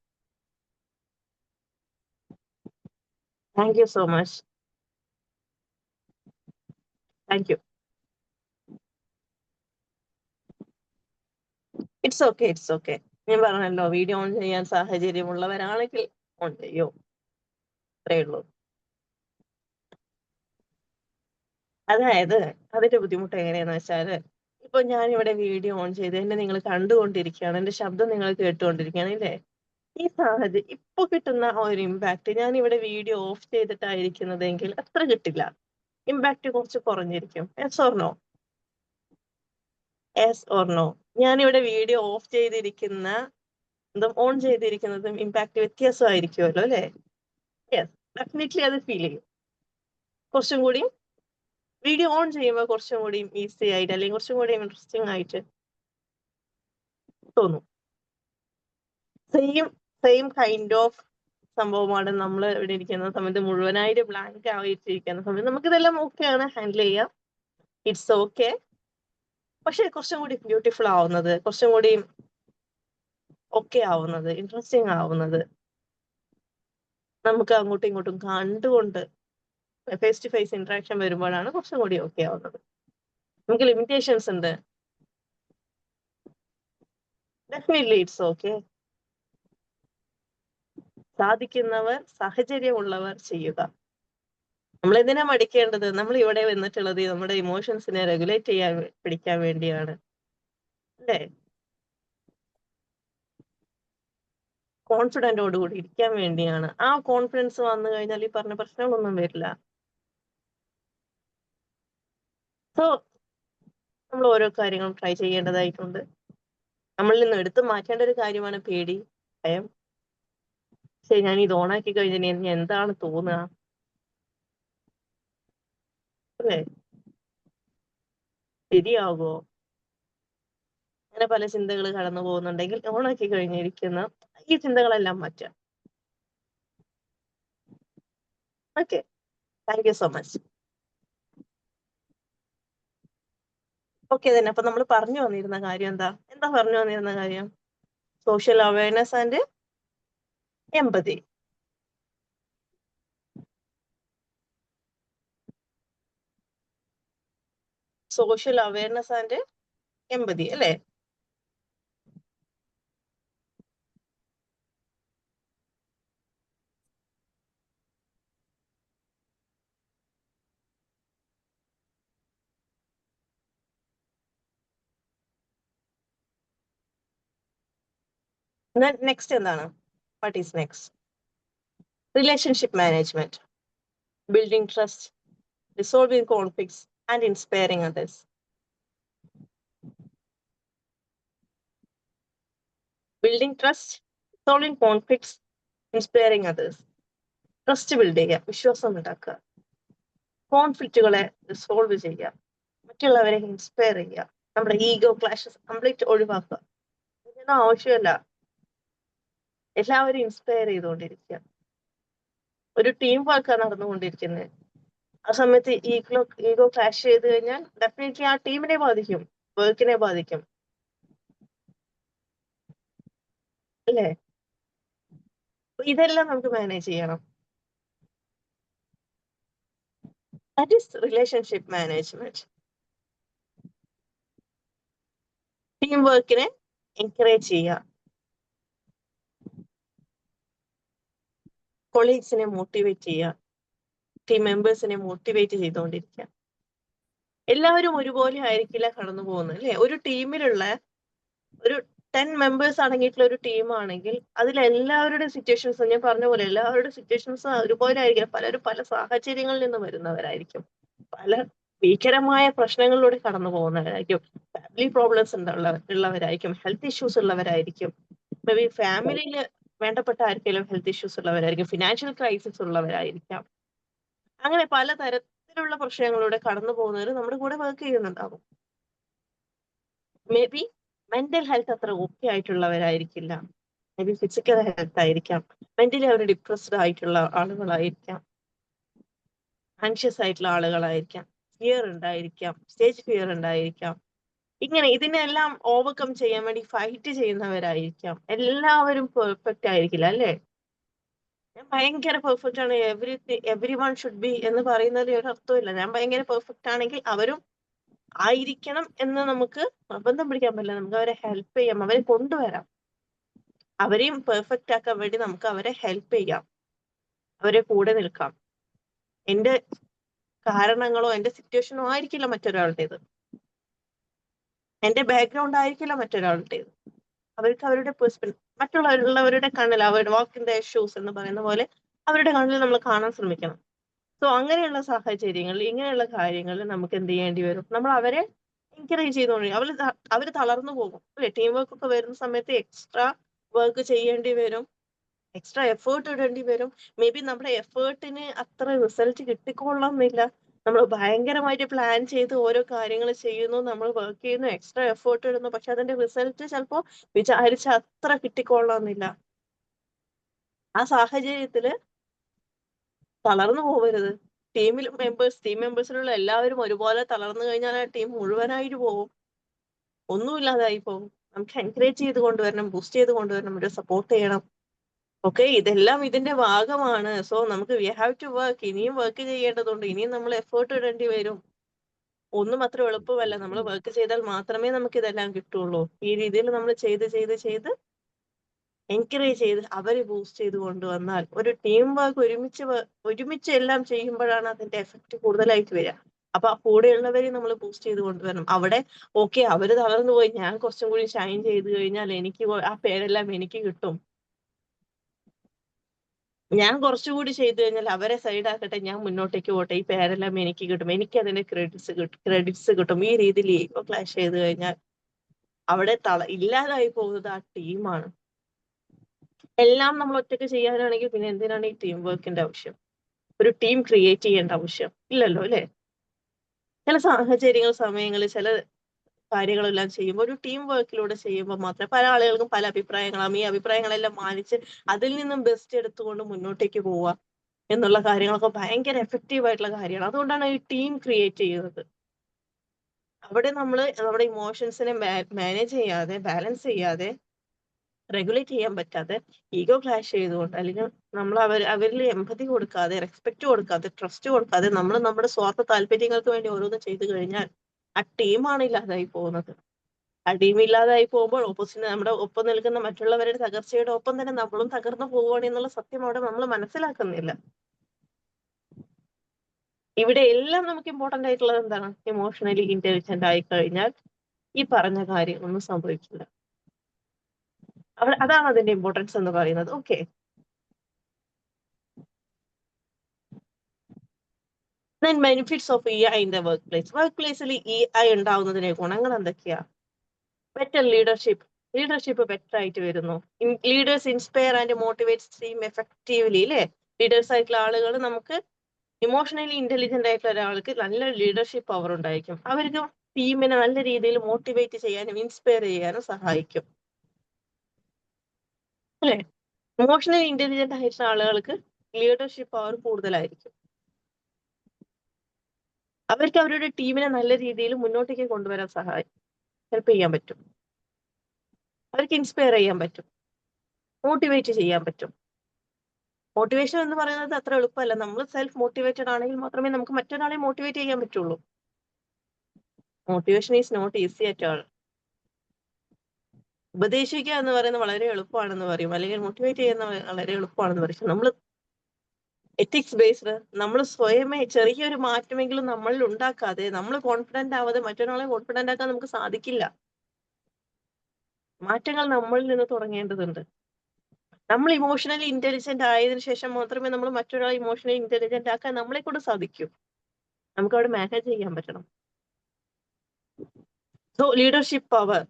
Thank you so much. Thank you. It's okay, it's okay. ഞാൻ പറഞ്ഞല്ലോ, വീഡിയോ ഓൺ ചെയ്യാൻ സാഹചര്യമുള്ളവരാണെങ്കിൽ ഓൺ ചെയ്യൂ. അത്രേ ഉള്ളൂ. അതായത് അതിന്റെ ബുദ്ധിമുട്ട് എങ്ങനെയാന്ന് വെച്ചാല്, ഇപ്പൊ ഞാൻ ഇവിടെ വീഡിയോ ഓൺ ചെയ്ത് എന്നെ നിങ്ങൾ കണ്ടുകൊണ്ടിരിക്കുകയാണ്, എന്റെ ശബ്ദം നിങ്ങൾ കേട്ടുകൊണ്ടിരിക്കുകയാണ് ഇല്ലേ? ഈ സാഹചര്യം ഇപ്പൊ കിട്ടുന്ന ഒരു ഇമ്പാക്ട് ഞാൻ ഇവിടെ വീഡിയോ ഓഫ് ചെയ്തിട്ടായിരിക്കുന്നതെങ്കിൽ അത്ര കിട്ടില്ല. ഇമ്പാക്ട് കുറച്ച് കുറഞ്ഞിരിക്കും. Yes or no? Yes or no? ഞാനിവിടെ വീഡിയോ ഓഫ് ചെയ്തിരിക്കുന്ന ഓൺ ചെയ്തിരിക്കുന്നതും ഇമ്പാക്ട് വ്യത്യാസമായിരിക്കുമല്ലോ അല്ലെ? യെസ്, ഡെഫിനറ്റ്ലി അത് ഫീൽ ചെയ്യും. കുറച്ചും കൂടി വീഡിയോ ഓൺ ചെയ്യുമ്പോൾ കുറച്ചും കൂടി ഈസി ആയിട്ട് അല്ലെങ്കിൽ കുറച്ചും കൂടി ഇൻട്രസ്റ്റിംഗ് ആയിട്ട് തോന്നും. സെയിം സെയിം കൈൻഡ് ഓഫ് സംഭവമാണ് നമ്മൾ ഇവിടെ ഇരിക്കുന്ന സമയത്ത് മുഴുവനായിട്ട് ബ്ലാങ്ക് ആയിട്ടിരിക്കുന്ന സമയത്ത് നമുക്കിതെല്ലാം ഓക്കെയാണ്, ഹാൻഡിൽ ചെയ്യാം, ഇറ്റ്സ് ഓക്കെ. പക്ഷെ കുറച്ചും കൂടി ബ്യൂട്ടിഫുൾ ആവുന്നത്, കുറച്ചും കൂടി ഓക്കെ ആവുന്നത്, ഇൻട്രസ്റ്റിംഗ് ആവുന്നത് നമുക്ക് അങ്ങോട്ടും ഇങ്ങോട്ടും കണ്ടുകൊണ്ട് ഫേസ് ടു ഫേസ് ഇന്ററാക്ഷൻ വരുമ്പോഴാണ് കുറച്ചും കൂടി ഓക്കെ ആവുന്നത്. നമുക്ക് ലിമിറ്റേഷൻസ് ഉണ്ട്, ഡെഫിനറ്റ്ലി ഇറ്റ്സ് ഓക്കെ. സാധിക്കുന്നവർ, സാഹചര്യമുള്ളവർ ചെയ്യുക. നമ്മൾ എന്തിനാ മടിക്കേണ്ടത്? നമ്മൾ ഇവിടെ വന്നിട്ടുള്ളത് നമ്മുടെ ഇമോഷൻസിനെ റെഗുലേറ്റ് ചെയ്യാൻ പഠിക്കാൻ വേണ്ടിയാണ്, അല്ലേ? കോൺഫിഡന്റോടുകൂടി ഇരിക്കാൻ വേണ്ടിയാണ്. ആ കോൺഫിഡൻസ് വന്നു കഴിഞ്ഞാൽ ഈ പറഞ്ഞ പ്രശ്നങ്ങളൊന്നും വരില്ല. സോ നമ്മൾ ഓരോ കാര്യങ്ങളും ട്രൈ ചെയ്യേണ്ടതായിട്ടുണ്ട്. നമ്മളിൽ നിന്ന് എടുത്തു മാറ്റേണ്ട ഒരു കാര്യമാണ് പേടി, ഭയം. ശരി, ഞാൻ ഇത് ഓണാക്കി കഴിഞ്ഞാൽ എനിക്ക് എന്താണ് തോന്നുക, അല്ലേ? ശരിയാകുമോ? അങ്ങനെ പല ചിന്തകൾ കടന്നു പോകുന്നുണ്ടെങ്കിൽ ഓണാക്കി കഴിഞ്ഞിരിക്കുന്ന ഈ ചിന്തകളെല്ലാം മാറ്റാം. Okay, thank you so much. Okay തന്നെ. അപ്പൊ നമ്മൾ പറഞ്ഞു വന്നിരുന്ന കാര്യം എന്താ പറഞ്ഞു വന്നിരുന്ന കാര്യം? Social awareness and empathy. Social awareness and empathy, അല്ലേ? നെക്സ്റ്റ് എന്താണ്? What is next? Relationship management, building trust, resolving conflicts and inspiring others. Building trust, resolving conflicts, inspiring others. Trust build ചെയ്യുക, വിശ്വാസം ഉണ്ടാക്കുക, കോൺഫ്ലിക്റ്റുകളെ റിസോൾവ് ചെയ്യുക, മറ്റുള്ളവരെ ഇൻസ്പയർ ചെയ്യുക, നമ്മുടെ ഈഗോ ക്ലാഷസ് കംപ്ലീറ്റ് ഒഴിവാക്കുക. ഇതൊന്നും ആവശ്യമല്ല, എല്ലാവരും ഇൻസ്പയർ ചെയ്തുകൊണ്ടിരിക്കുക. ഒരു ടീം വർക്കാണ് നടന്നുകൊണ്ടിരിക്കുന്നത്. ആ സമയത്ത് ഈഗോ ക്ലാഷ് ചെയ്ത് കഴിഞ്ഞാൽ ഡെഫിനറ്റ്ലി ആ ടീമിനെ ബാധിക്കും, വർക്കിനെ ബാധിക്കും, അല്ലേ? ഇതെല്ലാം നമുക്ക് മാനേജ് ചെയ്യണം. That is relationship management. Team വർക്കിനെ എൻകറേജ് ചെയ്യുക, കൊളീഗ്സിനെ മോട്ടിവേറ്റ് ചെയ്യുക, ടീം മെമ്പേഴ്സിനെ മോട്ടിവേറ്റ് ചെയ്തുകൊണ്ടിരിക്കുക. എല്ലാവരും ഒരുപോലെ ആയിരിക്കില്ല കടന്നു പോകുന്നത്, അല്ലെ? ഒരു ടീമിലുള്ള ഒരു 10 മെമ്പേഴ്സ് അടങ്ങിയിട്ടുള്ള ഒരു ടീം ആണെങ്കിൽ അതിലെല്ലാവരുടെ സിറ്റുവേഷൻസ്, ഞാൻ പറഞ്ഞ പോലെ എല്ലാവരുടെ സിറ്റുവേഷൻസ് ഒരുപോലെ ആയിരിക്കില്ല. പലരും പല സാഹചര്യങ്ങളിൽ നിന്ന് വരുന്നവരായിരിക്കും, പല ഭീകരമായ പ്രശ്നങ്ങളിലൂടെ കടന്നു പോകുന്നവരായിരിക്കും, ഫാമിലി പ്രോബ്ലംസ് ഉള്ളവരായിരിക്കും, ഹെൽത്ത് ഇഷ്യൂസ് ഉള്ളവരായിരിക്കും, മേ ബി ഫാമിലിയിൽ വേണ്ടപ്പെട്ട ആർക്കെങ്കിലും ഹെൽത്ത് ഇഷ്യൂസ് ഉള്ളവരായിരിക്കും, ഫിനാൻഷ്യൽ ക്രൈസിസ് ഉള്ളവരായിരിക്കാം. അങ്ങനെ പല തരത്തിലുള്ള പ്രശ്നങ്ങളിലൂടെ കടന്നു പോകുന്നവർ നമ്മുടെ കൂടെ വർക്ക് ചെയ്യുന്നുണ്ടാവും. മേ ബി മെന്റൽ ഹെൽത്ത് അത്ര ഓക്കെ ആയിട്ടുള്ളവരായിരിക്കില്ല, മേ ബി ഫിസിക്കൽ ഹെൽത്ത് ആയിരിക്കാം, മെന്റലി അവർ ഡിപ്രസ്ഡ് ആയിട്ടുള്ള ആളുകളായിരിക്കാം, ആൻഷ്യസ് ആയിട്ടുള്ള ആളുകളായിരിക്കാം, ഫിയർ ഉണ്ടായിരിക്കാം, സ്റ്റേജ് ഫിയർ ഉണ്ടായിരിക്കാം. ഇങ്ങനെ ഇതിനെല്ലാം ഓവർകം ചെയ്യാൻ വേണ്ടി ഫൈറ്റ് ചെയ്യുന്നവരായിരിക്കാം. എല്ലാവരും പെർഫെക്റ്റ് ആയിരിക്കില്ല, അല്ലേ? ഞാൻ ഭയങ്കര പെർഫെക്റ്റ് ആണ്, എവ്രി വൺ ഷുഡ് ബി എന്ന് പറയുന്നതിൽ ഒരു അർത്ഥമില്ല. ഞാൻ ഭയങ്കര പെർഫെക്റ്റ് ആണെങ്കിൽ അവരും ആയിരിക്കണം എന്ന് നമുക്ക് നിർബന്ധം പിടിക്കാൻ പറ്റില്ല. നമുക്ക് അവരെ ഹെൽപ്പ് ചെയ്യാം, അവരെ കൊണ്ടുവരാം, അവരെയും പെർഫെക്റ്റ് ആക്കാൻ വേണ്ടി നമുക്ക് അവരെ ഹെൽപ്പ് ചെയ്യാം, അവരെ കൂടെ നിൽക്കാം. എന്റെ കാരണങ്ങളോ എന്റെ സിറ്റുവേഷനോ ആയിരിക്കില്ല മറ്റൊരാളുടേത്, എന്റെ ബാക്ക്ഗ്രൗണ്ട് ആയിരിക്കില്ല മറ്റൊരാളുടേത്. അവർക്ക് അവരുടെ മറ്റുള്ളവരുടെ കണ്ണിൽ, അവരുടെ വാക്ക് ഇൻ ദ ഷൂസ് എന്ന് പറയുന്ന പോലെ അവരുടെ കണ്ണിൽ നമ്മൾ കാണാൻ ശ്രമിക്കണം. സോ അങ്ങനെയുള്ള സാഹചര്യങ്ങളിൽ, ഇങ്ങനെയുള്ള കാര്യങ്ങളിൽ നമുക്ക് എന്ത് ചെയ്യേണ്ടി വരും? നമ്മൾ അവരെ എൻകറേജ് ചെയ്തുകൊണ്ട് അവർ തളർന്നു പോകും, അല്ലെ? ടീം വർക്ക് ഒക്കെ വരുന്ന സമയത്ത് എക്സ്ട്രാ വർക്ക് ചെയ്യേണ്ടി വരും, എക്സ്ട്രാ എഫേർട്ട് ഇടേണ്ടി വരും. മേ ബി നമ്മുടെ എഫേർട്ടിന് അത്ര റിസൾട്ട് കിട്ടിക്കൊള്ളണമെന്നില്ല. നമ്മൾ ഭയങ്കരമായിട്ട് പ്ലാൻ ചെയ്ത് ഓരോ കാര്യങ്ങൾ ചെയ്യുന്നു, നമ്മൾ വർക്ക് ചെയ്യുന്നു, എക്സ്ട്രാ എഫേർട്ട് ഇടുന്നു, പക്ഷെ അതിന്റെ റിസൾട്ട് ചിലപ്പോൾ വിചാരിച്ച അത്ര കിട്ടിക്കൊള്ളണമെന്നില്ല. ആ സാഹചര്യത്തില് തളർന്നു പോകരുത്. ടീം മെമ്പേഴ്സിലുള്ള എല്ലാവരും ഒരുപോലെ തളർന്നു കഴിഞ്ഞാൽ ആ ടീം മുഴുവനായിട്ട് പോകും, ഒന്നുമില്ലാതായി പോകും. നമുക്ക് എൻകറേജ് ചെയ്ത് കൊണ്ടുവരണം, ബൂസ്റ്റ് ചെയ്ത് കൊണ്ടുവരണം, ഒരു സപ്പോർട്ട് ചെയ്യണം. ഓക്കെ, ഇതെല്ലാം ഇതിന്റെ ഭാഗമാണ്. സോ നമുക്ക് വി ഹാവ് ടു വർക്ക്. ഇനിയും വർക്ക് ചെയ്യേണ്ടതുണ്ട്, ഇനിയും നമ്മൾ എഫേർട്ട് ഇടേണ്ടി വരും. ഒന്നും അത്ര എളുപ്പമല്ല. നമ്മൾ വർക്ക് ചെയ്താൽ മാത്രമേ നമുക്ക് ഇതെല്ലാം കിട്ടുള്ളൂ. ഈ രീതിയിൽ നമ്മൾ ചെയ്ത് എൻകറേജ് ചെയ്ത് അവരെ ബൂസ്റ്റ് ചെയ്ത് കൊണ്ടുവന്നാൽ ഒരു ടീം വർക്ക് ഒരുമിച്ച് എല്ലാം ചെയ്യുമ്പോഴാണ് അതിന്റെ എഫക്റ്റ് കൂടുതലായിട്ട് വരിക. അപ്പൊ ആ കൂടെയുള്ളവരെ നമ്മൾ ബൂസ്റ്റ് ചെയ്ത് കൊണ്ടുവരണം. അവിടെ ഓക്കെ, അവര് തളർന്നു പോയി, ഞാൻ കുറച്ചും കൂടി ഷൈൻ ചെയ്ത് കഴിഞ്ഞാൽ ആ പേരെല്ലാം എനിക്ക് കിട്ടും. ഞാൻ കുറച്ചുകൂടി ചെയ്തു കഴിഞ്ഞാൽ അവരെ സൈഡ് ആക്കട്ടെ, ഞാൻ മുന്നോട്ടേക്ക് പോട്ടെ, ഈ പേരെല്ലാം എനിക്ക് കിട്ടും, എനിക്ക് അതിന്റെ ക്രെഡിറ്റ്സ് കിട്ടും. ഈ രീതിയിൽ ഈഗോ ക്ലാഷ് ചെയ്ത് കഴിഞ്ഞാൽ അവിടെ ഇല്ലാതായി പോകുന്നത് ആ ടീമാണ്. എല്ലാം നമ്മൾ ഒറ്റയ്ക്ക് ചെയ്യാനാണെങ്കിൽ പിന്നെ എന്തിനാണ് ഈ ടീം വർക്കിന്റെ ആവശ്യം? ഒരു ടീം ക്രിയേറ്റ് ചെയ്യേണ്ട ആവശ്യം ഇല്ലല്ലോ, അല്ലെ? ചില സാഹചര്യങ്ങൾ, സമയങ്ങളിൽ ചില കാര്യങ്ങളെല്ലാം ചെയ്യുമ്പോൾ ഒരു ടീം വർക്കിലൂടെ ചെയ്യുമ്പോൾ മാത്രമേ, പല ആളുകൾക്കും പല അഭിപ്രായങ്ങളാണ്, ഈ അഭിപ്രായങ്ങളെല്ലാം മാനിച്ച് അതിൽ നിന്നും ബെസ്റ്റ് എടുത്തുകൊണ്ട് മുന്നോട്ടേക്ക് പോവുക എന്നുള്ള കാര്യങ്ങളൊക്കെ ഭയങ്കര എഫക്റ്റീവ് ആയിട്ടുള്ള കാര്യമാണ്. അതുകൊണ്ടാണ് ഈ ടീം ക്രിയേറ്റ് ചെയ്യുന്നത്. അവിടെ നമ്മൾ നമ്മുടെ ഇമോഷൻസിനെ മാനേജ് ചെയ്യാതെ, ബാലൻസ് ചെയ്യാതെ, റെഗുലേറ്റ് ചെയ്യാൻ പറ്റാതെ, ഈഗോ ക്ലാഷ് ചെയ്തുകൊണ്ട്, അല്ലെങ്കിൽ നമ്മൾ അവരിൽ എമ്പതി കൊടുക്കാതെ, റെസ്പെക്ട് കൊടുക്കാതെ, ട്രസ്റ്റ് കൊടുക്കാതെ നമ്മൾ നമ്മുടെ സ്വാർത്ഥ താല്പര്യങ്ങൾക്ക് വേണ്ടി ഓരോന്ന് ചെയ്തു കഴിഞ്ഞാൽ ആ ടീമാണ് ഇല്ലാതായി പോകുന്നത്. ആ ടീം ഇല്ലാതായി പോകുമ്പോൾ നമ്മുടെ ഒപ്പം നിൽക്കുന്ന മറ്റുള്ളവരുടെ തകർച്ചയുടെ ഒപ്പം തന്നെ നമ്മളും തകർന്നു പോവുകയാണ് എന്നുള്ള സത്യം അവിടെ നമ്മൾ മനസ്സിലാക്കുന്നില്ല. ഇവിടെ എല്ലാം നമുക്ക് ഇമ്പോർട്ടന്റ് ആയിട്ടുള്ളത് എന്താണ്? ഇമോഷണലി ഇന്റലിജന്റ് ആയി കഴിഞ്ഞാൽ ഈ പറഞ്ഞ കാര്യം ഒന്നും സംഭവിക്കില്ല. അതാണ് അതിന്റെ ഇമ്പോർട്ടൻസ് എന്ന് പറയുന്നത്. Okay, benefits of EI in the work place. Work പ്ലേസിൽ EI ഉണ്ടാവുന്നതിന്റെ ഗുണങ്ങൾ എന്തൊക്കെയാ? ബെറ്റർ ലീഡർഷിപ്പ് ബെറ്റർ ആയിട്ട് വരുന്നു. Leaders inspire and motivate team effectively, അല്ലെ? ലീഡേഴ്സ് ആയിട്ടുള്ള ആളുകൾ, നമുക്ക് ഇമോഷണലി ഇന്റലിജന്റ് ആയിട്ടുള്ള ഒരാൾക്ക് നല്ല ലീഡർഷിപ്പ് പവർ ഉണ്ടായിരിക്കും. അവർക്ക് ടീമിനെ നല്ല രീതിയിൽ മോട്ടിവേറ്റ് ചെയ്യാനും ഇൻസ്പയർ ചെയ്യാനും സഹായിക്കും, അല്ലെ? ഇമോഷണലി ഇന്റലിജന്റ് ആയിട്ടുള്ള ആളുകൾക്ക് ലീഡർഷിപ്പ് പവർ കൂടുതലായിരിക്കും. അവർക്ക് അവരുടെ ടീമിനെ നല്ല രീതിയിൽ മുന്നോട്ടേക്ക് കൊണ്ടുവരാൻ ഹെൽപ്പ് ചെയ്യാൻ പറ്റും. അവർക്ക് ഇൻസ്പയർ ചെയ്യാൻ പറ്റും, മോട്ടിവേറ്റ് ചെയ്യാൻ പറ്റും. മോട്ടിവേഷൻ എന്ന് പറയുന്നത് അത്ര എളുപ്പമല്ല. നമ്മൾ സെൽഫ് മോട്ടിവേറ്റഡ് ആണെങ്കിൽ മാത്രമേ നമുക്ക് മറ്റൊരാളെ മോട്ടിവേറ്റ് ചെയ്യാൻ പറ്റുള്ളൂ. Motivation is not easy at all. ഉപദേശിക്കുക എന്ന് പറയുന്നത് വളരെ എളുപ്പമാണെന്ന് പറയും, അല്ലെങ്കിൽ മോട്ടിവേറ്റ് ചെയ്യുന്ന വളരെ എളുപ്പമാണെന്ന് പറയും. നമ്മൾ എത്തിക്സ് ബേസ്ഡ്, നമ്മൾ സ്വയമേ ചെറിയൊരു മാറ്റമെങ്കിലും നമ്മളിൽ ഉണ്ടാക്കാതെ, നമ്മൾ കോൺഫിഡന്റ് ആവാതെ മറ്റൊരാളെ കോൺഫിഡന്റ് ആക്കാൻ നമുക്ക് സാധിക്കില്ല. മാറ്റങ്ങൾ നമ്മളിൽ നിന്ന് തുടങ്ങേണ്ടതുണ്ട്. നമ്മൾ ഇമോഷണലി ഇന്റലിജന്റ് ആയതിനു ശേഷം മാത്രമേ നമ്മൾ മറ്റൊരാളെ ഇമോഷണലി ഇന്റലിജന്റ് ആക്കാൻ നമ്മളെ കൊണ്ട് സാധിക്കൂ. നമുക്ക് അവിടെ മാനേജ് ചെയ്യാൻ പറ്റണം. So leadership power,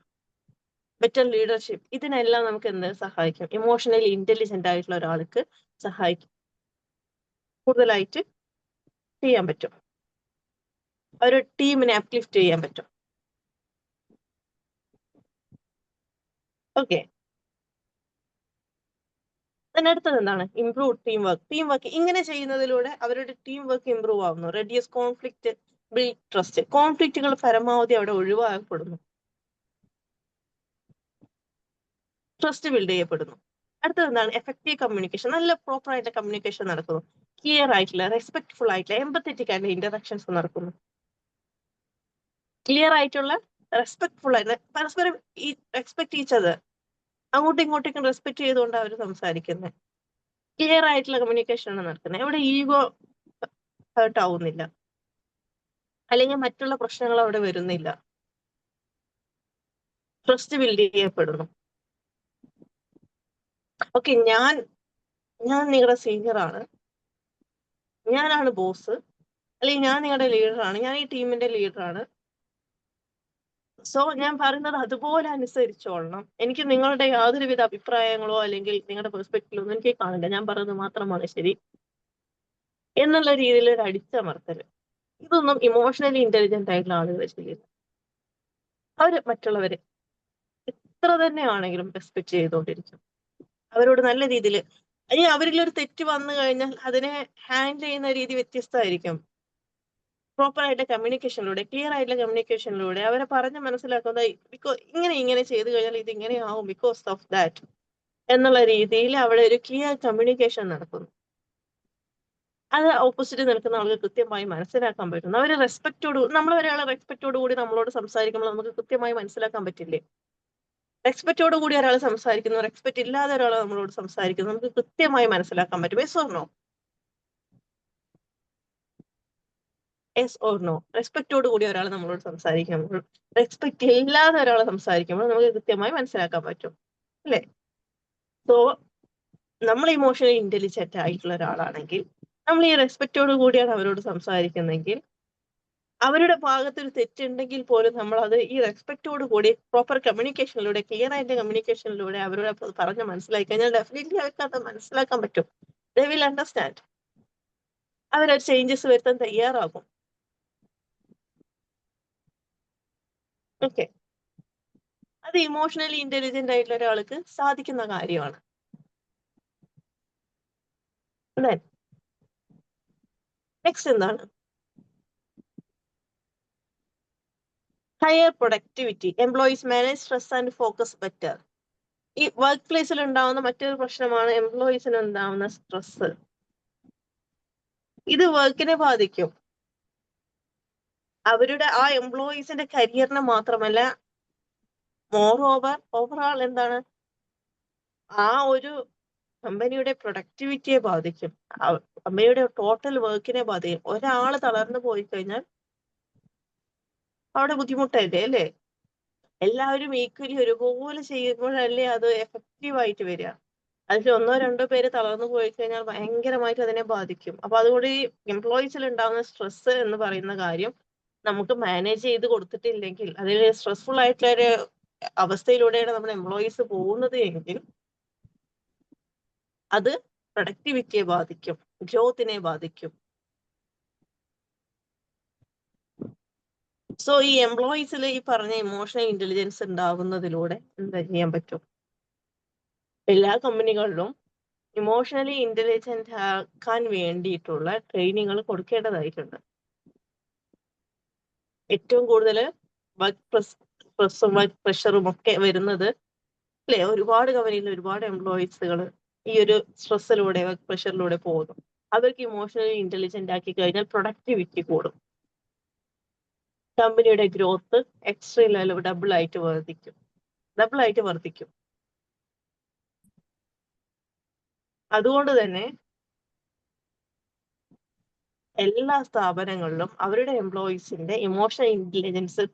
better leadership, ഇതിനെല്ലാം നമുക്ക് എന്ത് സഹായിക്കും? ഇമോഷണലി ഇന്റലിജന്റ് ആയിട്ടുള്ള ഒരാൾക്ക് സഹായിക്കും, കൂടുതലായിട്ട് ചെയ്യാൻ പറ്റും. ഒരു ടീമിനെ അപ്ലിഫ്റ്റ് ചെയ്യാൻ പറ്റും. ഓക്കെ, അടുത്തത് എന്താണ്? Improve team work. ഇങ്ങനെ ചെയ്യുന്നതിലൂടെ അവരുടെ ടീം വർക്ക് ഇംപ്രൂവ് ആവുന്നു. Reduce conflict, build trust. കോൺഫ്ലിക്റ്റുകൾ പരമാവധി അവിടെ ഒഴിവാക്കപ്പെടുന്നു, ട്രസ്റ്റ് ബിൽഡ് ചെയ്യപ്പെടുന്നു. അടുത്തത് എന്താണ്? Effective communication. നല്ല പ്രോപ്പർ ആയിട്ട് കമ്മ്യൂണിക്കേഷൻ നടക്കുന്നു. ക്ലിയർ ആയിട്ടുള്ള, റെസ്പെക്ട്ഫുൾ ആയിട്ടുള്ള, എംപത്തറ്റിക് ആയിട്ടുള്ള ഇന്ററാക്ഷൻസ് നടക്കുന്നു. ക്ലിയർ ആയിട്ടുള്ള, റെസ്പെക്ട്ഫുൾ ആയിട്ട്, പരസ്പരം റെസ്പെക്ട് ഈച്ച് അതർ, അങ്ങോട്ടും ഇങ്ങോട്ടേക്കും റെസ്പെക്ട് ചെയ്തുകൊണ്ട് അവർ സംസാരിക്കുന്നത്. ക്ലിയർ ആയിട്ടുള്ള കമ്മ്യൂണിക്കേഷൻ ആണ് നടക്കുന്നത്. ഇവിടെ ഈഗോ ഹേർട്ട് ആവുന്നില്ല, അല്ലെങ്കിൽ മറ്റുള്ള പ്രശ്നങ്ങൾ അവിടെ വരുന്നില്ല. ട്രസ്റ്റ് ബിൽഡ് ചെയ്യപ്പെടുന്നു. ഓക്കെ, ഞാൻ നിങ്ങളുടെ സീനിയർ ആണ്, ഞാനാണ് ബോസ്, അല്ലെങ്കിൽ ഞാൻ നിങ്ങളുടെ ലീഡറാണ്, ഞാൻ ഈ ടീമിന്റെ ലീഡറാണ്. സോ ഞാൻ പറയുന്നത് അതുപോലെ അനുസരിച്ചോളണം. എനിക്ക് നിങ്ങളുടെ യാതൊരുവിധ അഭിപ്രായങ്ങളോ അല്ലെങ്കിൽ നിങ്ങളുടെ പെർസ്പെക്റ്റീവോ ഒന്നും എനിക്ക് കാണില്ല, ഞാൻ പറയുന്നത് മാത്രമാണ് ശരി എന്നുള്ള രീതിയിൽ ഒരു അടിച്ചമർത്തൽ. ഇതൊന്നും ഇമോഷണലി ഇന്റലിജന്റ് ആയിട്ടുള്ള ആളുകൾ ചെയ്യില്ല. അവര് മറ്റുള്ളവരെ എത്ര തന്നെ ആണെങ്കിലും റെസ്പെക്ട് ചെയ്തുകൊണ്ടിരിക്കും. അവരോട് നല്ല രീതിയിൽ ഇനി അവരിൽ ഒരു തെറ്റ് വന്നു കഴിഞ്ഞാൽ അതിനെ ഹാൻഡിൽ ചെയ്യുന്ന രീതി വ്യത്യസ്തമായിരിക്കും. പ്രോപ്പർ ആയിട്ട് കമ്മ്യൂണിക്കേഷനിലൂടെ, ക്ലിയർ ആയിട്ടുള്ള കമ്മ്യൂണിക്കേഷനിലൂടെ അവരെ പറഞ്ഞ് മനസ്സിലാക്കുന്നത് ഇങ്ങനെ ചെയ്തു കഴിഞ്ഞാൽ ഇത് ഇങ്ങനെയാവും ബിക്കോസ് ഓഫ് ദാറ്റ് എന്നുള്ള രീതിയിൽ അവിടെ ഒരു ക്ലിയർ കമ്മ്യൂണിക്കേഷൻ നടക്കുന്നു. അത് ഓപ്പോസിറ്റ് നിൽക്കുന്ന ആൾക്ക് കൃത്യമായി മനസ്സിലാക്കാൻ പറ്റുന്നു. അവർ നമ്മൾ ഒരാളെ റെസ്പെക്റ്റോട് കൂടി നമ്മളോട് സംസാരിക്കുമ്പോൾ നമുക്ക് കൃത്യമായി മനസ്സിലാക്കാൻ പറ്റില്ലേ? റെസ്പെക്റ്റോട് കൂടി ഒരാൾ സംസാരിക്കുന്നു, റെസ്പെക്ട് ഇല്ലാതെ ഒരാൾ നമ്മളോട് സംസാരിക്കുന്നു, നമുക്ക് കൃത്യമായി മനസ്സിലാക്കാൻ പറ്റും. Yes or no? Yes or no? റെസ്പെക്റ്റോട് കൂടി ഒരാൾ നമ്മളോട് സംസാരിക്കുമ്പോൾ, റെസ്പെക്ട് ഇല്ലാതെ ഒരാൾ സംസാരിക്കുമ്പോൾ നമുക്ക് കൃത്യമായി മനസ്സിലാക്കാൻ പറ്റും, അല്ലേ? സോ നമ്മൾ ഇമോഷണലി ഇന്റലിജന്റ് ആയിട്ടുള്ള ഒരാളാണെങ്കിൽ, നമ്മൾ ഈ റെസ്പെക്റ്റോട് കൂടിയാണ് അവരോട് സംസാരിക്കുന്നെങ്കിൽ, അവരുടെ ഭാഗത്തൊരു തെറ്റുണ്ടെങ്കിൽ പോലും നമ്മൾ അത് ഈ റെസ്പെക്റ്റോട് കൂടി പ്രോപ്പർ കമ്മ്യൂണിക്കേഷനിലൂടെ, ക്ലിയർ ആയിട്ട് കമ്മ്യൂണിക്കേഷനിലൂടെ അവരോട് പറഞ്ഞ് മനസ്സിലാക്കി കഴിഞ്ഞാൽ ഡെഫിനറ്റ്ലി അവർക്ക് അത് മനസ്സിലാക്കാൻ പറ്റും. They will understand. അവരത് ചേഞ്ചസ് വരുത്താൻ തയ്യാറാകും. ഓക്കെ, അത് ഇമോഷണലി ഇന്റലിജന്റ് ആയിട്ടുള്ള ഒരാൾക്ക് സാധിക്കുന്ന കാര്യമാണ്. നെക്സ്റ്റ് എന്താണ്? Higher productivity. Employees manage stress and focus better. ഈ വർക്ക് പ്ലേസിൽ ഉണ്ടാവുന്ന മറ്റൊരു പ്രശ്നമാണ് എംപ്ലോയീസിന് ഉണ്ടാവുന്ന സ്ട്രെസ്. ഇത് വർക്കിനെ ബാധിക്കും. അവരുടെ ആ എംപ്ലോയീസിന്റെ കരിയറിനെ മാത്രമല്ല, ഓവറോൾ എന്താണ്, ആ ഒരു കമ്പനിയുടെ പ്രൊഡക്ടിവിറ്റിയെ ബാധിക്കും. കമ്പനിയുടെ ടോട്ടൽ വർക്കിനെ ബാധിക്കും. ഒരാള് തളർന്നു പോയി കഴിഞ്ഞാൽ അവിടെ ബുദ്ധിമുട്ടല്ലേ, അല്ലേ? എല്ലാവരും ഈക്വലി ഒരുപോലെ ചെയ്യുമ്പോഴല്ലേ അത് എഫക്റ്റീവ് ആയിട്ട് വരിക. അതിൽ 1-2 പേര് തളർന്നു പോയി കഴിഞ്ഞാൽ ഭയങ്കരമായിട്ട് അതിനെ ബാധിക്കും. അപ്പൊ അതുകൊണ്ട് ഈ എംപ്ലോയീസിൽ ഉണ്ടാകുന്ന സ്ട്രെസ് എന്ന് പറയുന്ന കാര്യം നമുക്ക് മാനേജ് ചെയ്ത് കൊടുത്തിട്ടില്ലെങ്കിൽ, അതിൽ സ്ട്രെസ്ഫുൾ ആയിട്ടുള്ള ഒരു അവസ്ഥയിലൂടെയാണ് നമ്മുടെ എംപ്ലോയീസ് പോകുന്നത് എങ്കിൽ അത് പ്രൊഡക്ടിവിറ്റിയെ ബാധിക്കും, ഗ്രോത്തിനെ ബാധിക്കും. സോ ഈ എംപ്ലോയീസിൽ ഈ പറഞ്ഞ ഇമോഷണൽ ഇന്റലിജൻസ് ഉണ്ടാവുന്നതിലൂടെ എന്താ ചെയ്യാൻ പറ്റും? എല്ലാ കമ്പനികളിലും ഇമോഷണലി ഇന്റലിജന്റ് ആക്കാൻ വേണ്ടിയിട്ടുള്ള ട്രെയിനിങ്ങൾ കൊടുക്കേണ്ടതായിട്ടുണ്ട്. ഏറ്റവും കൂടുതൽ വർക്ക് പ്രഷറും ഒക്കെ വരുന്നത്, അല്ലെ? ഒരുപാട് കമ്പനിയിൽ ഒരുപാട് എംപ്ലോയീസുകൾ ഈ ഒരു സ്ട്രെസ്സിലൂടെ, വർക്ക് പ്രഷറിലൂടെ പോകുന്നു. അവർക്ക് ഇമോഷണലി ഇന്റലിജന്റ് ആക്കി കഴിഞ്ഞാൽ പ്രൊഡക്ടിവിറ്റി കൂടും, കമ്പനിയുടെ ഗ്രോത്ത് എക്സ്ട്രീം ലെവൽ ഡബിൾ ആയിട്ട് വർദ്ധിക്കും. അതുകൊണ്ട് തന്നെ എല്ലാ സ്ഥാപനങ്ങളിലും അവരുടെ എംപ്ലോയീസിന്റെ ഇമോഷണൽ ഇന്റലിജൻസ്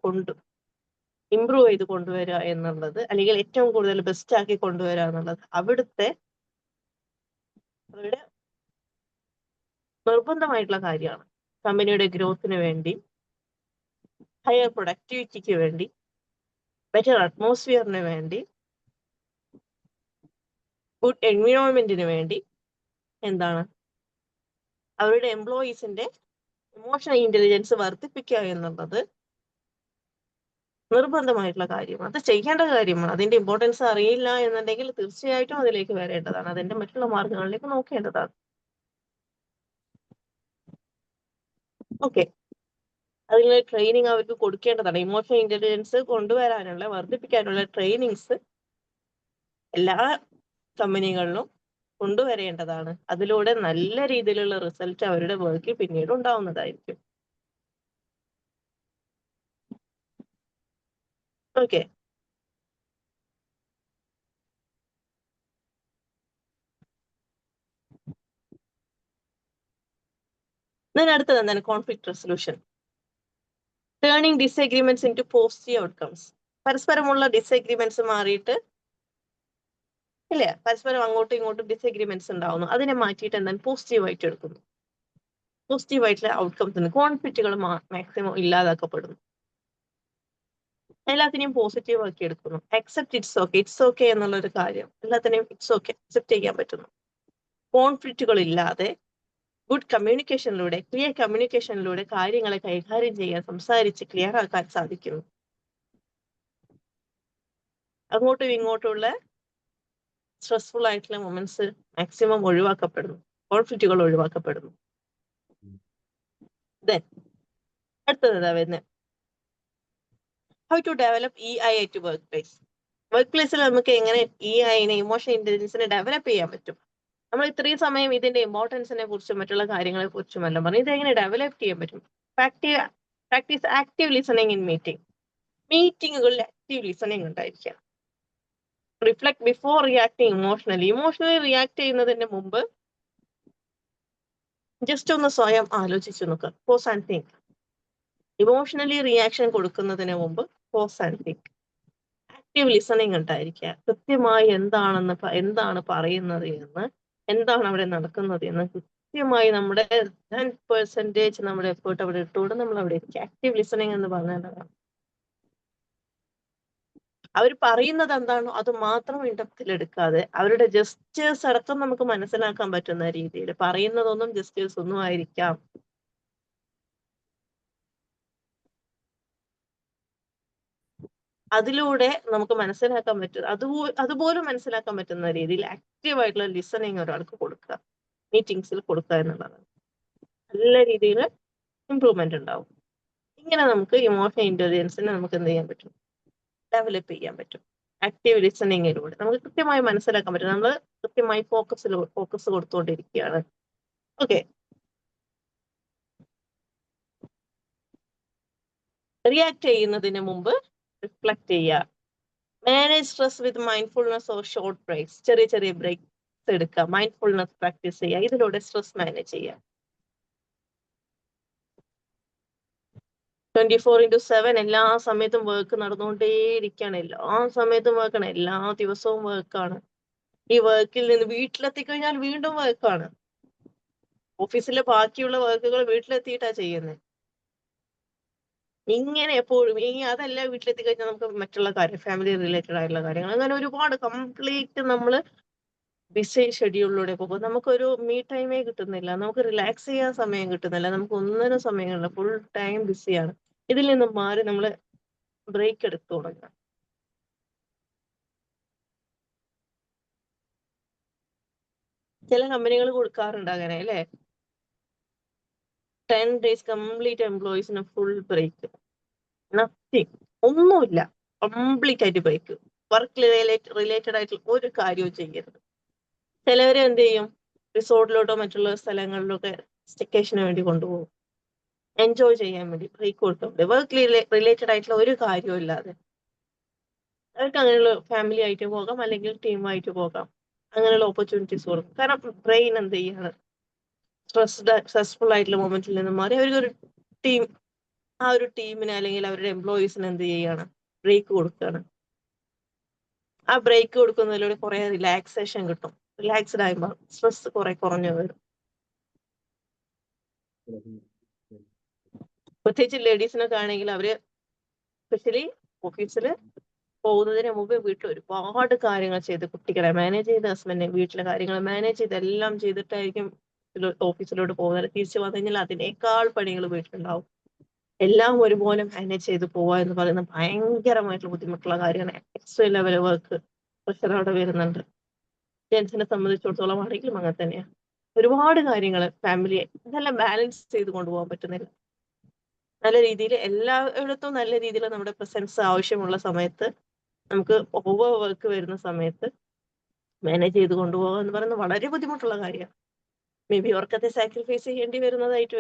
ഇംപ്രൂവ് ചെയ്ത് കൊണ്ടുവരിക എന്നുള്ളത്, അല്ലെങ്കിൽ ഏറ്റവും കൂടുതൽ ബെസ്റ്റ് ആക്കി കൊണ്ടുവരിക എന്നുള്ളത് അവരുടെ നിർബന്ധമായിട്ടുള്ള കാര്യമാണ്. കമ്പനിയുടെ ഗ്രോത്തിന് വേണ്ടി, ഹയർ പ്രൊഡക്ടിവിറ്റിക്ക് വേണ്ടി, ബെറ്റർ അറ്റ്മോസ്ഫിയറിന് വേണ്ടി, ഗുഡ് എൻവിറോൺമെന്റിന് വേണ്ടി എന്താണ്, അവരുടെ എംപ്ലോയീസിന്റെ ഇമോഷണൽ ഇന്റലിജൻസ് വർദ്ധിപ്പിക്കുക എന്നുള്ളത് നിർബന്ധമായിട്ടുള്ള കാര്യമാണ്. അത് ചെയ്യേണ്ട കാര്യമാണ്. അതിന്റെ ഇമ്പോർട്ടൻസ് അറിയില്ല എന്നുണ്ടെങ്കിൽ തീർച്ചയായിട്ടും അതിലേക്ക് വരേണ്ടതാണ്. അതിന്റെ മറ്റുള്ള മാർഗങ്ങളിലേക്ക് നോക്കേണ്ടതാണ്. ഓക്കെ, അതിനുള്ള ട്രെയിനിങ് അവർക്ക് കൊടുക്കേണ്ടതാണ്. ഇമോഷണൽ ഇന്റലിജൻസ് കൊണ്ടുവരാനുള്ള, വർദ്ധിപ്പിക്കാനുള്ള ട്രെയിനിങ്സ് എല്ലാ കമ്പനികളിലും കൊണ്ടുവരേണ്ടതാണ്. അതിലൂടെ നല്ല രീതിയിലുള്ള റിസൾട്ട് അവരുടെ വർക്കിൽ പിന്നീട് ഉണ്ടാവുന്നതായിരിക്കും. ഓക്കെ, അടുത്തത് എന്താണ്? Conflict resolution. Turning disagreements into positive outcomes. പരസ്പരമുള്ള ഡിസ്അഗ്രിമെന്റ്സ് മാറിയിട്ട്, ഇല്ലേ, പരസ്പരം അങ്ങോട്ടും ഇങ്ങോട്ടും ഡിസ്അഗ്രിമെന്റ്സ് ഉണ്ടാവുന്നു, അതിനെ മാറ്റിയിട്ട് എന്താണ് പോസിറ്റീവായിട്ട് എടുക്കുന്നു. പോസിറ്റീവായിട്ടുള്ള ഔട്ട്കംസ്, കോൺഫ്ലിക്റ്റുകൾ മാക്സിമം ഇല്ലാതാക്കപ്പെടുന്നു. എല്ലാത്തിനെയും പോസിറ്റീവ് ആക്കി എടുക്കുന്നു. അക്സെപ്റ്റ് ഇറ്റ്സ് ഓക്കെ എന്നുള്ളൊരു കാര്യം, എല്ലാത്തിനെയും ഇറ്റ്സ് ഓക്കെ അക്സെപ്റ്റ് ചെയ്യാൻ പറ്റുന്നു. കോൺഫ്ലിക്റ്റുകൾ ഇല്ലാതെ ഗുഡ് കമ്മ്യൂണിക്കേഷനിലൂടെ, ക്ലിയർ കമ്മ്യൂണിക്കേഷനിലൂടെ കാര്യങ്ങളെ കൈകാര്യം ചെയ്യാൻ, സംസാരിച്ച് ക്ലിയർ ആക്കാൻ സാധിക്കുന്നു. അങ്ങോട്ടും ഇങ്ങോട്ടുമുള്ള സ്ട്രെസ്ഫുൾ ആയിട്ടുള്ള മൊമെന്റ്സ് മാക്സിമം ഒഴിവാക്കപ്പെടുന്നു, കോൺഫ്ലിക്റ്റുകൾ ഒഴിവാക്കപ്പെടുന്നു. അടുത്തത് വരുന്നത് how to develop EI at work place. Work പ്ലേസിൽ നമുക്ക് എങ്ങനെ EIനെ, ഇമോഷണൽ ഇന്റലിജൻസിനെ ഡെവലപ്പ് ചെയ്യാൻ പറ്റും? നമ്മൾ ഇത്രയും സമയം ഇതിന്റെ ഇമ്പോർട്ടൻസിനെ കുറിച്ചും മറ്റുള്ള കാര്യങ്ങളെ കുറിച്ചും എല്ലാം പറഞ്ഞു. ഇതെങ്ങനെ ഡെവലപ്പ് ചെയ്യാൻ പറ്റും? പ്രാക്ടീസ് ആക്റ്റീവ് ലിസണിങ് ഇൻ മീറ്റിങ്ങുകളിൽ ആക്റ്റീവ് ലിസണിങ് ഉണ്ടായിരിക്കുക. Reflect before reacting emotionally react ചെയ്യുന്നതിന് മുമ്പ് ജസ്റ്റ് ഒന്ന് സ്വയം ആലോചിച്ചു നോക്കുക. Pause and think. Emotionally reaction കൊടുക്കുന്നതിന് മുമ്പ് pause and think. Active listening ഉണ്ടായിരിക്കുക. കൃത്യമായി എന്താണ് പറയുന്നത് എന്ന്, എന്താണ് അവിടെ നടക്കുന്നത് എന്ന് കൃത്യമായി നമ്മുടെ 10% നമ്മുടെ എഫേർട്ട് അവിടെ ഇട്ടുകൊണ്ട് നമ്മൾ അവിടെ ഇരിക്കുക. ആക്റ്റീവ് ലിസണിങ് എന്ന് പറഞ്ഞാൽ അവർ പറയുന്നത് എന്താണോ അത് മാത്രം ഇൻഡെപ്തിൽ എടുക്കാതെ അവരുടെ ജസ്റ്റേഴ്സ് അടക്കം നമുക്ക് മനസ്സിലാക്കാൻ പറ്റുന്ന രീതിയിൽ, പറയുന്നതൊന്നും ജസ്റ്റേഴ്സ് ഒന്നും ആയിരിക്കാം, അതിലൂടെ നമുക്ക് മനസ്സിലാക്കാൻ പറ്റും, അതുപോലും മനസ്സിലാക്കാൻ പറ്റുന്ന രീതിയിൽ ആക്റ്റീവ് ആയിട്ടുള്ള ലിസണിങ് ഒരാൾക്ക് കൊടുക്കുക, മീറ്റിംഗ്സിൽ കൊടുക്കുക എന്നുള്ളതാണ്. നല്ല രീതിയിൽ ഇംപ്രൂവ്മെന്റ് ഉണ്ടാവും. ഇങ്ങനെ നമുക്ക് ഇമോഷണൽ ഇന്റലിജൻസിനെ നമുക്ക് എന്ത് ചെയ്യാൻ പറ്റും? ഡെവലപ്പ് ചെയ്യാൻ പറ്റും. ആക്റ്റീവ് ലിസണിങ്ങിലൂടെ നമുക്ക് കൃത്യമായി മനസ്സിലാക്കാൻ പറ്റും. നമ്മൾ കൃത്യമായി ഫോക്കസ് കൊടുത്തുകൊണ്ടിരിക്കുകയാണ്. ഓക്കെ, റിയാക്ട് ചെയ്യുന്നതിന് മുമ്പ് റിഫ്ലക്ട് ചെയ്യുക. Manage stress with mindfulness or short breaks. ചെറിയ ചെറിയ ബ്രേക്സ് എടുക്കുക, മൈൻഡ്ഫുൾനെസ് പ്രാക്ടീസ് ചെയ്യുക. ഇതിലൂടെ സ്ട്രെസ് മാനേജ് ചെയ്യുക. 24/7 എല്ലാ സമയത്തും വർക്ക് നടന്നുകൊണ്ടേയിരിക്കുകയാണ്. എല്ലാ സമയത്തും വർക്കാണ്, എല്ലാ ദിവസവും വർക്കാണ്. ഈ വർക്കിൽ നിന്ന് വീട്ടിലെത്തിക്കഴിഞ്ഞാൽ വീണ്ടും വർക്കാണ്. ഓഫീസിലെ ബാക്കിയുള്ള വർക്കുകൾ വീട്ടിലെത്തിയിട്ടാ ചെയ്യുന്നത്. ഇങ്ങനെ എപ്പോഴും അതല്ല, വീട്ടിലെത്തി കഴിഞ്ഞാൽ നമുക്ക് മറ്റുള്ള കാര്യം, ഫാമിലി റിലേറ്റഡ് ആയിട്ടുള്ള കാര്യങ്ങൾ, അങ്ങനെ ഒരുപാട് കംപ്ലീറ്റ് നമ്മൾ ബിസി ഷെഡ്യൂളിലൂടെ പോകും. നമുക്കൊരു മീ ടൈമേ കിട്ടുന്നില്ല, നമുക്ക് റിലാക്സ് ചെയ്യാൻ സമയം കിട്ടുന്നില്ല, നമുക്ക് ഒന്നിനും സമയങ്ങളില്ല, ഫുൾ ടൈം ബിസിയാണ്. ഇതിൽ നിന്നും മാറി നമ്മൾ ബ്രേക്ക് എടുത്തു തുടങ്ങുക. ചില കമ്പനികൾ കൊടുക്കാറുണ്ട് അങ്ങനെ, അല്ലേ? 10 days കംപ്ലീറ്റ് എംപ്ലോയീസിന് ഫുൾ ബ്രേക്ക്, നത്തിങ്, ഒന്നുമില്ല, കംപ്ലീറ്റ് ആയിട്ട് ബ്രേക്ക്. വർക്ക് റിലേറ്റഡ് ആയിട്ടുള്ള ഒരു കാര്യവും ചെയ്യരുത്. ചിലവരെ എന്ത് ചെയ്യും, റിസോർട്ടിലോട്ടോ മറ്റുള്ള സ്ഥലങ്ങളിലൊക്കെ സ്റ്റേക്കേഷന് വേണ്ടി കൊണ്ടുപോകും, എൻജോയ് ചെയ്യാൻ വേണ്ടി ബ്രേക്ക് കൊടുക്കും. വർക്ക് റിലേറ്റഡ് ആയിട്ടുള്ള ഒരു കാര്യവും ഇല്ലാതെ അവർക്ക് അങ്ങനെയുള്ള ഫാമിലി ആയിട്ട് പോകാം, അല്ലെങ്കിൽ ടീമായിട്ട് പോകാം. അങ്ങനെയുള്ള ഓപ്പർച്യൂണിറ്റീസ് കൊടുക്കും. കാരണം ബ്രെയിൻ എന്ത് ചെയ്യാണ്, സ്ട്രെസ്ഫുൾ ആയിട്ടുള്ള മൊമെന്റിൽ നിന്ന് മാറി അവർക്കൊരു ടീം, ആ ഒരു ടീമിന് അല്ലെങ്കിൽ അവരുടെ എംപ്ലോയീസിന് എന്ത് ചെയ്യാണ്, ബ്രേക്ക് കൊടുക്കുകയാണ്. ആ ബ്രേക്ക് കൊടുക്കുന്നതിലൂടെ കുറെ റിലാക്സേഷൻ കിട്ടും. റിലാക്സ്ഡ് ആയി മാറും, സ്ട്രെസ് കുറെ കുറഞ്ഞു വരും. പ്രത്യേകിച്ച് ലേഡീസിനൊക്കെ ആണെങ്കിൽ അവര് സ്പെഷ്യലി ഓഫീസിൽ പോകുന്നതിന് മുമ്പ് വീട്ടിൽ ഒരുപാട് കാര്യങ്ങൾ ചെയ്ത്, കുട്ടികളെ മാനേജ് ചെയ്ത്, ഹസ്ബൻഡിനെ വീട്ടിലെ കാര്യങ്ങൾ മാനേജ് ചെയ്ത്, എല്ലാം ചെയ്തിട്ടായിരിക്കും ഓഫീസിലോട്ട് പോകുന്നത്. തിരിച്ചു വന്നു കഴിഞ്ഞാൽ അതിനേക്കാൾ പണികൾ വീട്ടിലുണ്ടാവും. എല്ലാം ഒരുപോലെ മാനേജ് ചെയ്ത് പോവുക എന്ന് പറയുന്നത് ഭയങ്കരമായിട്ടുള്ള ബുദ്ധിമുട്ടുള്ള കാര്യമാണ്. എക്സ്ട്രാ ലെവൽ വർക്ക് പ്രഷർ അവിടെ വരുന്നുണ്ട്. ജെൻസിനെ സംബന്ധിച്ചിടത്തോളം ആണെങ്കിലും അങ്ങനെ തന്നെയാണ്. ഒരുപാട് കാര്യങ്ങൾ ഫാമിലിയെ ഇതെല്ലാം ബാലൻസ് ചെയ്ത് കൊണ്ടുപോകാൻ പറ്റുന്നില്ല. നല്ല രീതിയിൽ എല്ലായിടത്തും നല്ല രീതിയിൽ നമ്മുടെ പ്രസൻസ് ആവശ്യമുള്ള സമയത്ത്, നമുക്ക് ഓവർ വർക്ക് വരുന്ന സമയത്ത് മാനേജ് ചെയ്ത് കൊണ്ടുപോകുക എന്ന് പറയുന്നത് വളരെ ബുദ്ധിമുട്ടുള്ള കാര്യമാണ്. മേ ബി ഉറക്കത്തെ സാക്രിഫൈസ് ചെയ്യേണ്ടി വരുന്നതായിട്ട്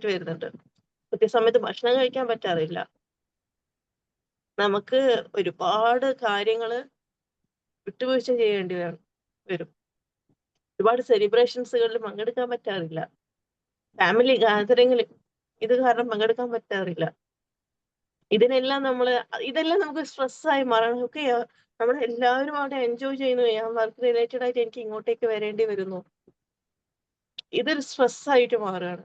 വരുന്നുണ്ട്. കൃത്യസമയത്ത് ഭക്ഷണം കഴിക്കാൻ പറ്റാറില്ല. നമുക്ക് ഒരുപാട് കാര്യങ്ങൾ വിട്ടുവീഴ്ച ചെയ്യേണ്ടി വരും. ഒരുപാട് സെലിബ്രേഷൻസുകളിൽ പങ്കെടുക്കാൻ പറ്റാറില്ല. ഫാമിലി ഗാദറിങ്ങിൽ ഇത് കാരണം പങ്കെടുക്കാൻ പറ്റാറില്ല. ഇതെല്ലാം നമുക്ക് സ്ട്രെസ്സായി മാറണം. ഓക്കെ, നമ്മൾ എല്ലാവരും അവിടെ എൻജോയ് ചെയ്യുന്നു, ഞാൻ വർക്ക് റിലേറ്റഡ് ആയിട്ട് എനിക്ക് ഇങ്ങോട്ടേക്ക് വരേണ്ടി വരുന്നു, ഇതൊരു സ്ട്രെസ്സായിട്ട് മാറുകയാണ്.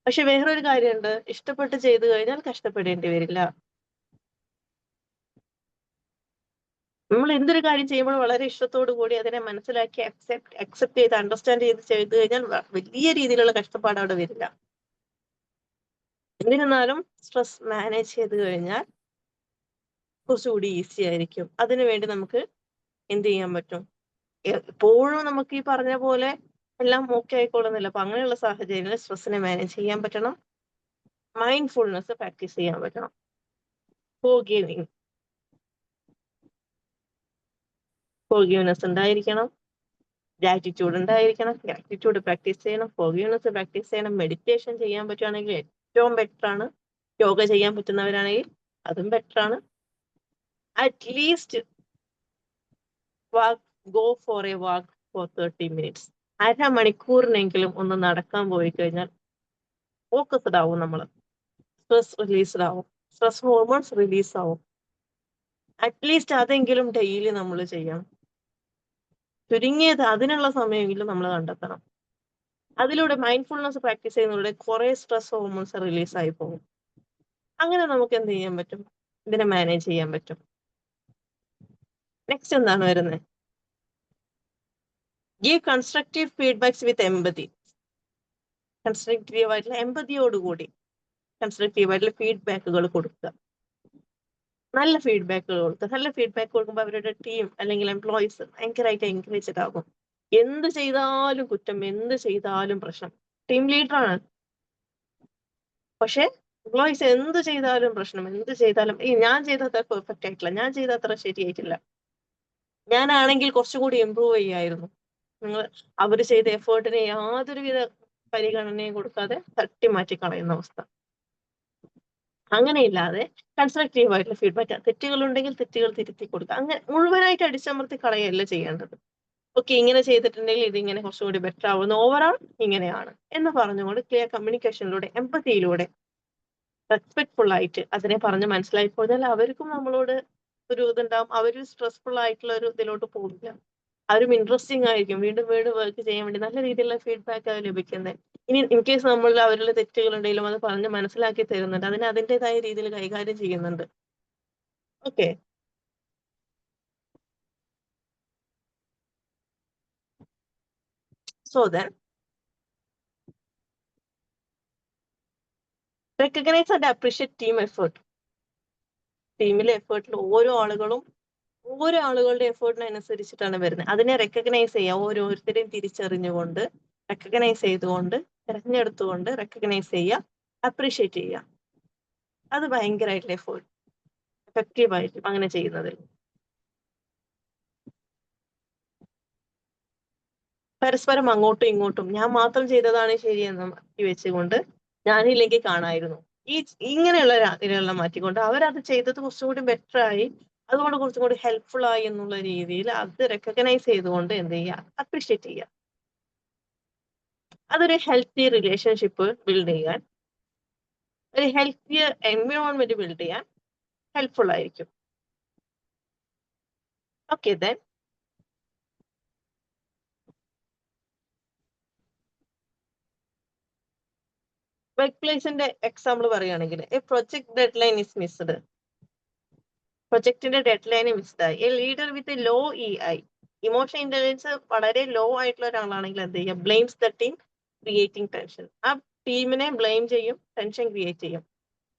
പക്ഷെ വേറൊരു കാര്യമുണ്ട്, ഇഷ്ടപ്പെട്ട് ചെയ്തു കഴിഞ്ഞാൽ കഷ്ടപ്പെടേണ്ടി വരില്ല. നമ്മൾ എന്തൊരു കാര്യം ചെയ്യുമ്പോൾ വളരെ ഇഷ്ടത്തോടു കൂടി അതിനെ മനസ്സിലാക്കി അക്സെപ്റ്റ് ചെയ്ത് അണ്ടർസ്റ്റാൻഡ് ചെയ്ത് കഴിഞ്ഞാൽ വലിയ രീതിയിലുള്ള കഷ്ടപ്പാട് അവിടെ വരില്ല. എന്നിരുന്നാലും സ്ട്രെസ് മാനേജ് ചെയ്ത് കഴിഞ്ഞാൽ കുറച്ചുകൂടി ഈസി ആയിരിക്കും. അതിനുവേണ്ടി നമുക്ക് എന്ത് ചെയ്യാൻ പറ്റും? എപ്പോഴും നമുക്ക് ഈ പറഞ്ഞ പോലെ എല്ലാം ഓക്കെ ആയിക്കൊള്ളുന്നില്ല. അപ്പൊ അങ്ങനെയുള്ള സാഹചര്യങ്ങളിൽ സ്ട്രെസ്സിനെ മാനേജ് ചെയ്യാൻ പറ്റണം. മൈൻഡ്ഫുൾനെസ് പ്രാക്ടീസ് ചെയ്യാൻ പറ്റണം. ഫോർഗീവ്നെസ് ഉണ്ടായിരിക്കണം. ഗ്രാറ്റിറ്റ്യൂഡ് ഉണ്ടായിരിക്കണം. ഗ്രാറ്റിറ്റ്യൂഡ് പ്രാക്ടീസ് ചെയ്യണം. ഫോർഗീവ്നെസ് പ്രാക്ടീസ് ചെയ്യണം. മെഡിറ്റേഷൻ ചെയ്യാൻ പറ്റുകയാണെങ്കിൽ ഏറ്റവും ബെറ്റർ ആണ്. യോഗ ചെയ്യാൻ പറ്റുന്നവരാണെങ്കിൽ അതും ബെറ്റർ ആണ്. At least go for a walk for 30 minutes. അരമണിക്കൂറിനെങ്കിലും ഒന്ന് നടക്കാൻ പോയി കഴിഞ്ഞാൽ ഫോക്കസ്ഡ് ആവും നമ്മൾ. സ്ട്രെസ് റിലീസ്ഡ് ആവും. സ്ട്രെസ് ഹോർമോൺസ് റിലീസ് ആവും. അറ്റ്ലീസ്റ്റ് അതെങ്കിലും ഡെയിലി നമ്മൾ ചെയ്യണം. ചുരുങ്ങിയത് അതിനുള്ള സമയമെങ്കിലും നമ്മൾ കണ്ടെത്തണം. അതിലൂടെ മൈൻഡ്ഫുൾനെസ് പ്രാക്ടീസ് ചെയ്യുന്നതിലൂടെ കുറെ സ്ട്രെസ് ഹോർമോൺസ് റിലീസ് ആയി പോകും. അങ്ങനെ നമുക്ക് എന്ത് ചെയ്യാൻ പറ്റും? ഇതിനെ മാനേജ് ചെയ്യാൻ പറ്റും. നെക്സ്റ്റ് എന്താണ് വരുന്നത്? ഗീവ് കൺസ്ട്രക്റ്റീവ് ഫീഡ്ബാക്സ് വിത്ത് എമ്പതി. കൺസ്ട്രക്റ്റീവ് ആയിട്ടുള്ള എമ്പതിയോടുകൂടി കൺസ്ട്രക്റ്റീവ് ആയിട്ടുള്ള ഫീഡ്ബാക്കുകൾ കൊടുക്കുക. നല്ല ഫീഡ്ബാക്കുകൾ കൊടുക്കുക. നല്ല ഫീഡ്ബാക്ക് കൊടുക്കുമ്പോൾ അവരുടെ ടീം അല്ലെങ്കിൽ എംപ്ലോയീസ് ഭയങ്കരമായിട്ട് എൻകറേജഡ് ആകും. എന്ത് ചെയ്താലും കുറ്റം, എന്ത് ചെയ്താലും പ്രശ്നം. ടീം ലീഡറാണ്, പക്ഷെ എംപ്ലോയീസ് എന്ത് ചെയ്താലും പ്രശ്നം, എന്ത് ചെയ്താലും ഞാൻ ചെയ്തത്ര പെർഫെക്റ്റ് ആയിട്ടില്ല, ഞാൻ ചെയ്തത്ര ശരിയായിട്ടില്ല, ഞാനാണെങ്കിൽ കുറച്ചുകൂടി ഇമ്പ്രൂവ് ചെയ്യായിരുന്നു. നിങ്ങൾ അവർ ചെയ്ത എഫേർട്ടിന് യാതൊരുവിധ പരിഗണനയും കൊടുക്കാതെ തട്ടിമാറ്റി കളയുന്ന അവസ്ഥ. അങ്ങനെയില്ലാതെ കൺസ്ട്രക്റ്റീവ് ആയിട്ടുള്ള ഫീഡ്ബാക്ക്, തെറ്റുകൾ ഉണ്ടെങ്കിൽ തെറ്റുകൾ തിരുത്തി കൊടുക്കുക. അങ്ങനെ മുഴുവനായിട്ട് അടിച്ചമർത്തി കളയല്ല ചെയ്യേണ്ടത്. ഓക്കെ, ഇങ്ങനെ ചെയ്തിട്ടുണ്ടെങ്കിൽ ഇതിങ്ങനെ കുറച്ചുകൂടി ബെറ്റർ ആവുന്നു, ഓവറോൾ ഇങ്ങനെയാണ് എന്ന് പറഞ്ഞുകൊണ്ട് ക്ലിയർ കമ്മ്യൂണിക്കേഷനിലൂടെ, എമ്പതിയിലൂടെ, റെസ്പെക്ട്ഫുൾ ആയിട്ട് അതിനെ പറഞ്ഞ് മനസ്സിലാക്കി പോയാൽ അവർക്കും നമ്മളോട് ഒരു ഇതുണ്ടാവും. അവര് സ്ട്രെസ്ഫുൾ ആയിട്ടുള്ള ഒരു ഇതിലോട്ട് പോകില്ല. അവരും ഇൻട്രസ്റ്റിംഗ് ആയിരിക്കും. വീണ്ടും വീണ്ടും വർക്ക് ചെയ്യാൻ വേണ്ടി നല്ല രീതിയിലുള്ള ഫീഡ്ബാക്ക് ആണ് ലഭിക്കുന്നത്. ഇനി ഇൻ കേസ് നമ്മൾ അവരിൽ തെറ്റുകൾ ഉണ്ടെങ്കിലും അത് പറഞ്ഞ് മനസ്സിലാക്കി തരുന്നുണ്ട്. അതിനെ അതിൻ്റെതായ രീതിയിൽ കൈകാര്യം ചെയ്യുന്നുണ്ട്. Okay, so then recognise and appreciate team effort. ടീമിലെ എഫേർട്ടിൽ ഓരോ ആളുകളുടെ എഫേർട്ടിനനുസരിച്ചിട്ടാണ് വരുന്നത്. അതിനെ റെക്കഗ്നൈസ് ചെയ്യുക. ഓരോരുത്തരെയും തിരിച്ചറിഞ്ഞുകൊണ്ട്, റെക്കഗ്നൈസ് ചെയ്തുകൊണ്ട്, തിരഞ്ഞെടുത്തുകൊണ്ട് റെക്കഗ്നൈസ് ചെയ്യുക, അപ്രീഷിയേറ്റ് ചെയ്യുക. അത് ഭയങ്കരമായിട്ടുള്ള എഫേർട്ട്, എഫക്റ്റീവായിട്ട് അങ്ങനെ ചെയ്യുന്നതിൽ. പരസ്പരം അങ്ങോട്ടും ഇങ്ങോട്ടും ഞാൻ മാത്രം ചെയ്തതാണ് ശരിയെന്ന് മാറ്റി വെച്ചുകൊണ്ട് ഞാനില്ലെങ്കിൽ കാണായിരുന്നു, ഇങ്ങനെയുള്ള ഇതിനെയുള്ള മാറ്റിക്കൊണ്ട് അവരത് ചെയ്തത് കുറച്ചുകൂടി ബെറ്റർ ആയി, അതുകൊണ്ട് കുറച്ചും കൂടി ഹെൽപ്ഫുൾ ആയി എന്നുള്ള രീതിയിൽ അത് റെക്കഗ്നൈസ് ചെയ്തുകൊണ്ട് എന്ത് ചെയ്യുക? അപ്രീഷിയേറ്റ് ചെയ്യുക. അതൊരു ഹെൽത്തി റിലേഷൻഷിപ്പ് ബിൽഡ് ചെയ്യാൻ, ഒരു ഹെൽത്തി എൻവയോൺമെന്റ് ബിൽഡ് ചെയ്യാൻ ഹെൽപ്ഫുൾ ആയിരിക്കും. ഓക്കെ, ദെൻ വർക്ക് പ്ലേസിന്റെ എക്സാമ്പിൾ പറയുകയാണെങ്കിൽ, a project deadline is missed. പ്രൊജക്ടിന്റെ ഡെഡ് ലൈൻ മിസ്ഡായി. A leader with low EI, emotion intelligence വളരെ ലോ ആയിട്ടുള്ള ഒരാളാണെങ്കിൽ എന്ത് ചെയ്യുക? Blames the team, creating tension. ആ ടീമിനെ ബ്ലെയിം ചെയ്യും, ടെൻഷൻ ക്രിയേറ്റ് ചെയ്യും.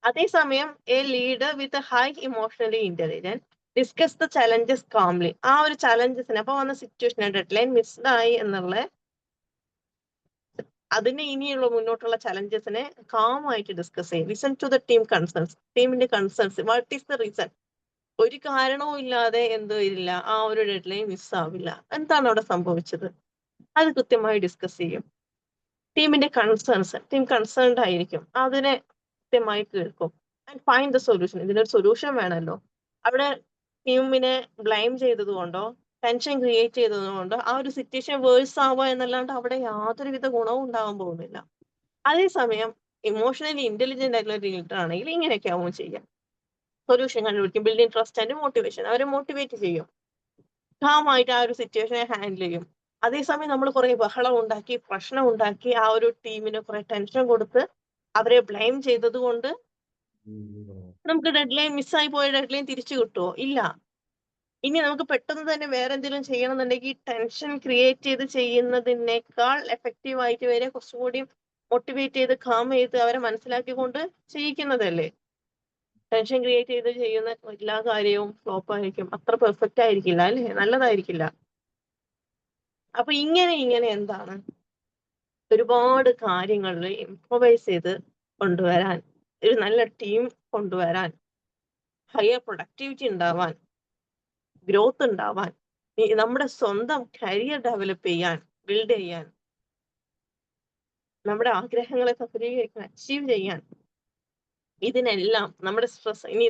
അതേസമയം a leader with high emotionally intelligence discuss the challenges calmly. ആ ഒരു ചലഞ്ചസിന് അപ്പൊ വന്ന സിറ്റുവേഷൻ ഡെഡ് ലൈൻ മിസ്ഡായി എന്നുള്ള അതിന് ഇനിയുള്ള മുന്നോട്ടുള്ള ചലഞ്ചസിനെ കാമായിട്ട് ഡിസ്കസ് ചെയ്യും. Listen to the team concerns. ടീമിന്റെ concerns, what is the reason? ഒരു കാരണവും ഇല്ലാതെ എന്തോ ഇല്ല, ആ ഒരു ഡെഡ് ലൈൻ മിസ്സാവില്ല, എന്താണ് അവിടെ സംഭവിച്ചത്, അത് കൃത്യമായി ഡിസ്കസ് ചെയ്യും. ടീമിന്റെ കൺസേൺസ്, ടീം കൺസേൺഡ് ആയിരിക്കും, അതിനെ കൃത്യമായി കേൾക്കും. And find the solution. ഇതിനൊരു സൊല്യൂഷൻ വേണമല്ലോ. അവിടെ ടീമിനെ ബ്ലെയിം ചെയ്തത് കൊണ്ടോ ടെൻഷൻ ക്രിയേറ്റ് ചെയ്തത് കൊണ്ടോ ആ ഒരു സിറ്റുവേഷൻ വേഴ്സ് ആവുക എന്നല്ലാണ്ട് അവിടെ യാതൊരുവിധ ഗുണവും ഉണ്ടാവാൻ പോകുന്നില്ല. അതേസമയം ഇമോഷണലി ഇന്റലിജന്റ് ആയിട്ടുള്ള ലീഡർ ആണെങ്കിൽ ഇങ്ങനെയൊക്കെ ആവും ചെയ്യാം. സൊല്യൂഷൻ കണ്ടുപിടിക്കും, ബിൽഡിംഗ് ട്രസ്റ്റ് ആൻഡ് മോട്ടിവേഷൻ. അവരെ മോട്ടിവേറ്റ് ചെയ്യും, കാമായിട്ട് ആ ഒരു സിറ്റുവേഷനെ ഹാൻഡിൽ ചെയ്യും. അതേസമയം നമ്മൾ കുറെ ബഹളം ഉണ്ടാക്കി, പ്രശ്നം ഉണ്ടാക്കി, ആ ഒരു ടീമിന് കുറെ ടെൻഷൻ കൊടുത്ത് അവരെ ബ്ലെയിം ചെയ്തത് കൊണ്ട് നമുക്ക് ഡെഡ് ലൈൻ മിസ്സായി പോയ ഡെഡ് ലൈൻ തിരിച്ചു കിട്ടുമോ? ഇല്ല. ഇനി നമുക്ക് പെട്ടെന്ന് തന്നെ വേറെ എന്തെങ്കിലും ചെയ്യണമെന്നുണ്ടെങ്കിൽ ടെൻഷൻ ക്രിയേറ്റ് ചെയ്ത് ചെയ്യുന്നതിനേക്കാൾ എഫക്റ്റീവ് ആയിട്ട് വരെ കുറച്ചും കൂടി മോട്ടിവേറ്റ് ചെയ്ത് കാം ചെയ്ത് അവരെ മനസ്സിലാക്കിക്കൊണ്ട് ചെയ്യിക്കുന്നതല്ലേ. ടെൻഷൻ ക്രിയേറ്റ് ചെയ്ത് ചെയ്യുന്ന എല്ലാ കാര്യവും ഫ്ലോപ്പ് ആയിരിക്കും. അത്ര പെർഫെക്റ്റ് ആയിരിക്കില്ല അല്ലേ? നല്ലതായിരിക്കില്ല. അപ്പൊ ഇങ്ങനെ എന്താണ് ഒരുപാട് കാര്യങ്ങളിൽ ഇംപ്രവൈസ് ചെയ്ത് കൊണ്ടുവരാൻ, ഒരു നല്ല ടീം കൊണ്ടുവരാൻ, ഹയർ പ്രൊഡക്ടിവിറ്റി ഉണ്ടാവാൻ, ഗ്രോത്ത് ഉണ്ടാവാൻ, നമ്മുടെ സ്വന്തം കരിയർ ഡെവലപ്പ് ചെയ്യാൻ, ബിൽഡ് ചെയ്യാൻ, നമ്മുടെ ആഗ്രഹങ്ങളെ സഫലീകരിക്കാൻ, അച്ചീവ് ചെയ്യാൻ, ഇതിനെല്ലാം നമ്മുടെ സ്ട്രെസ്, ഇനി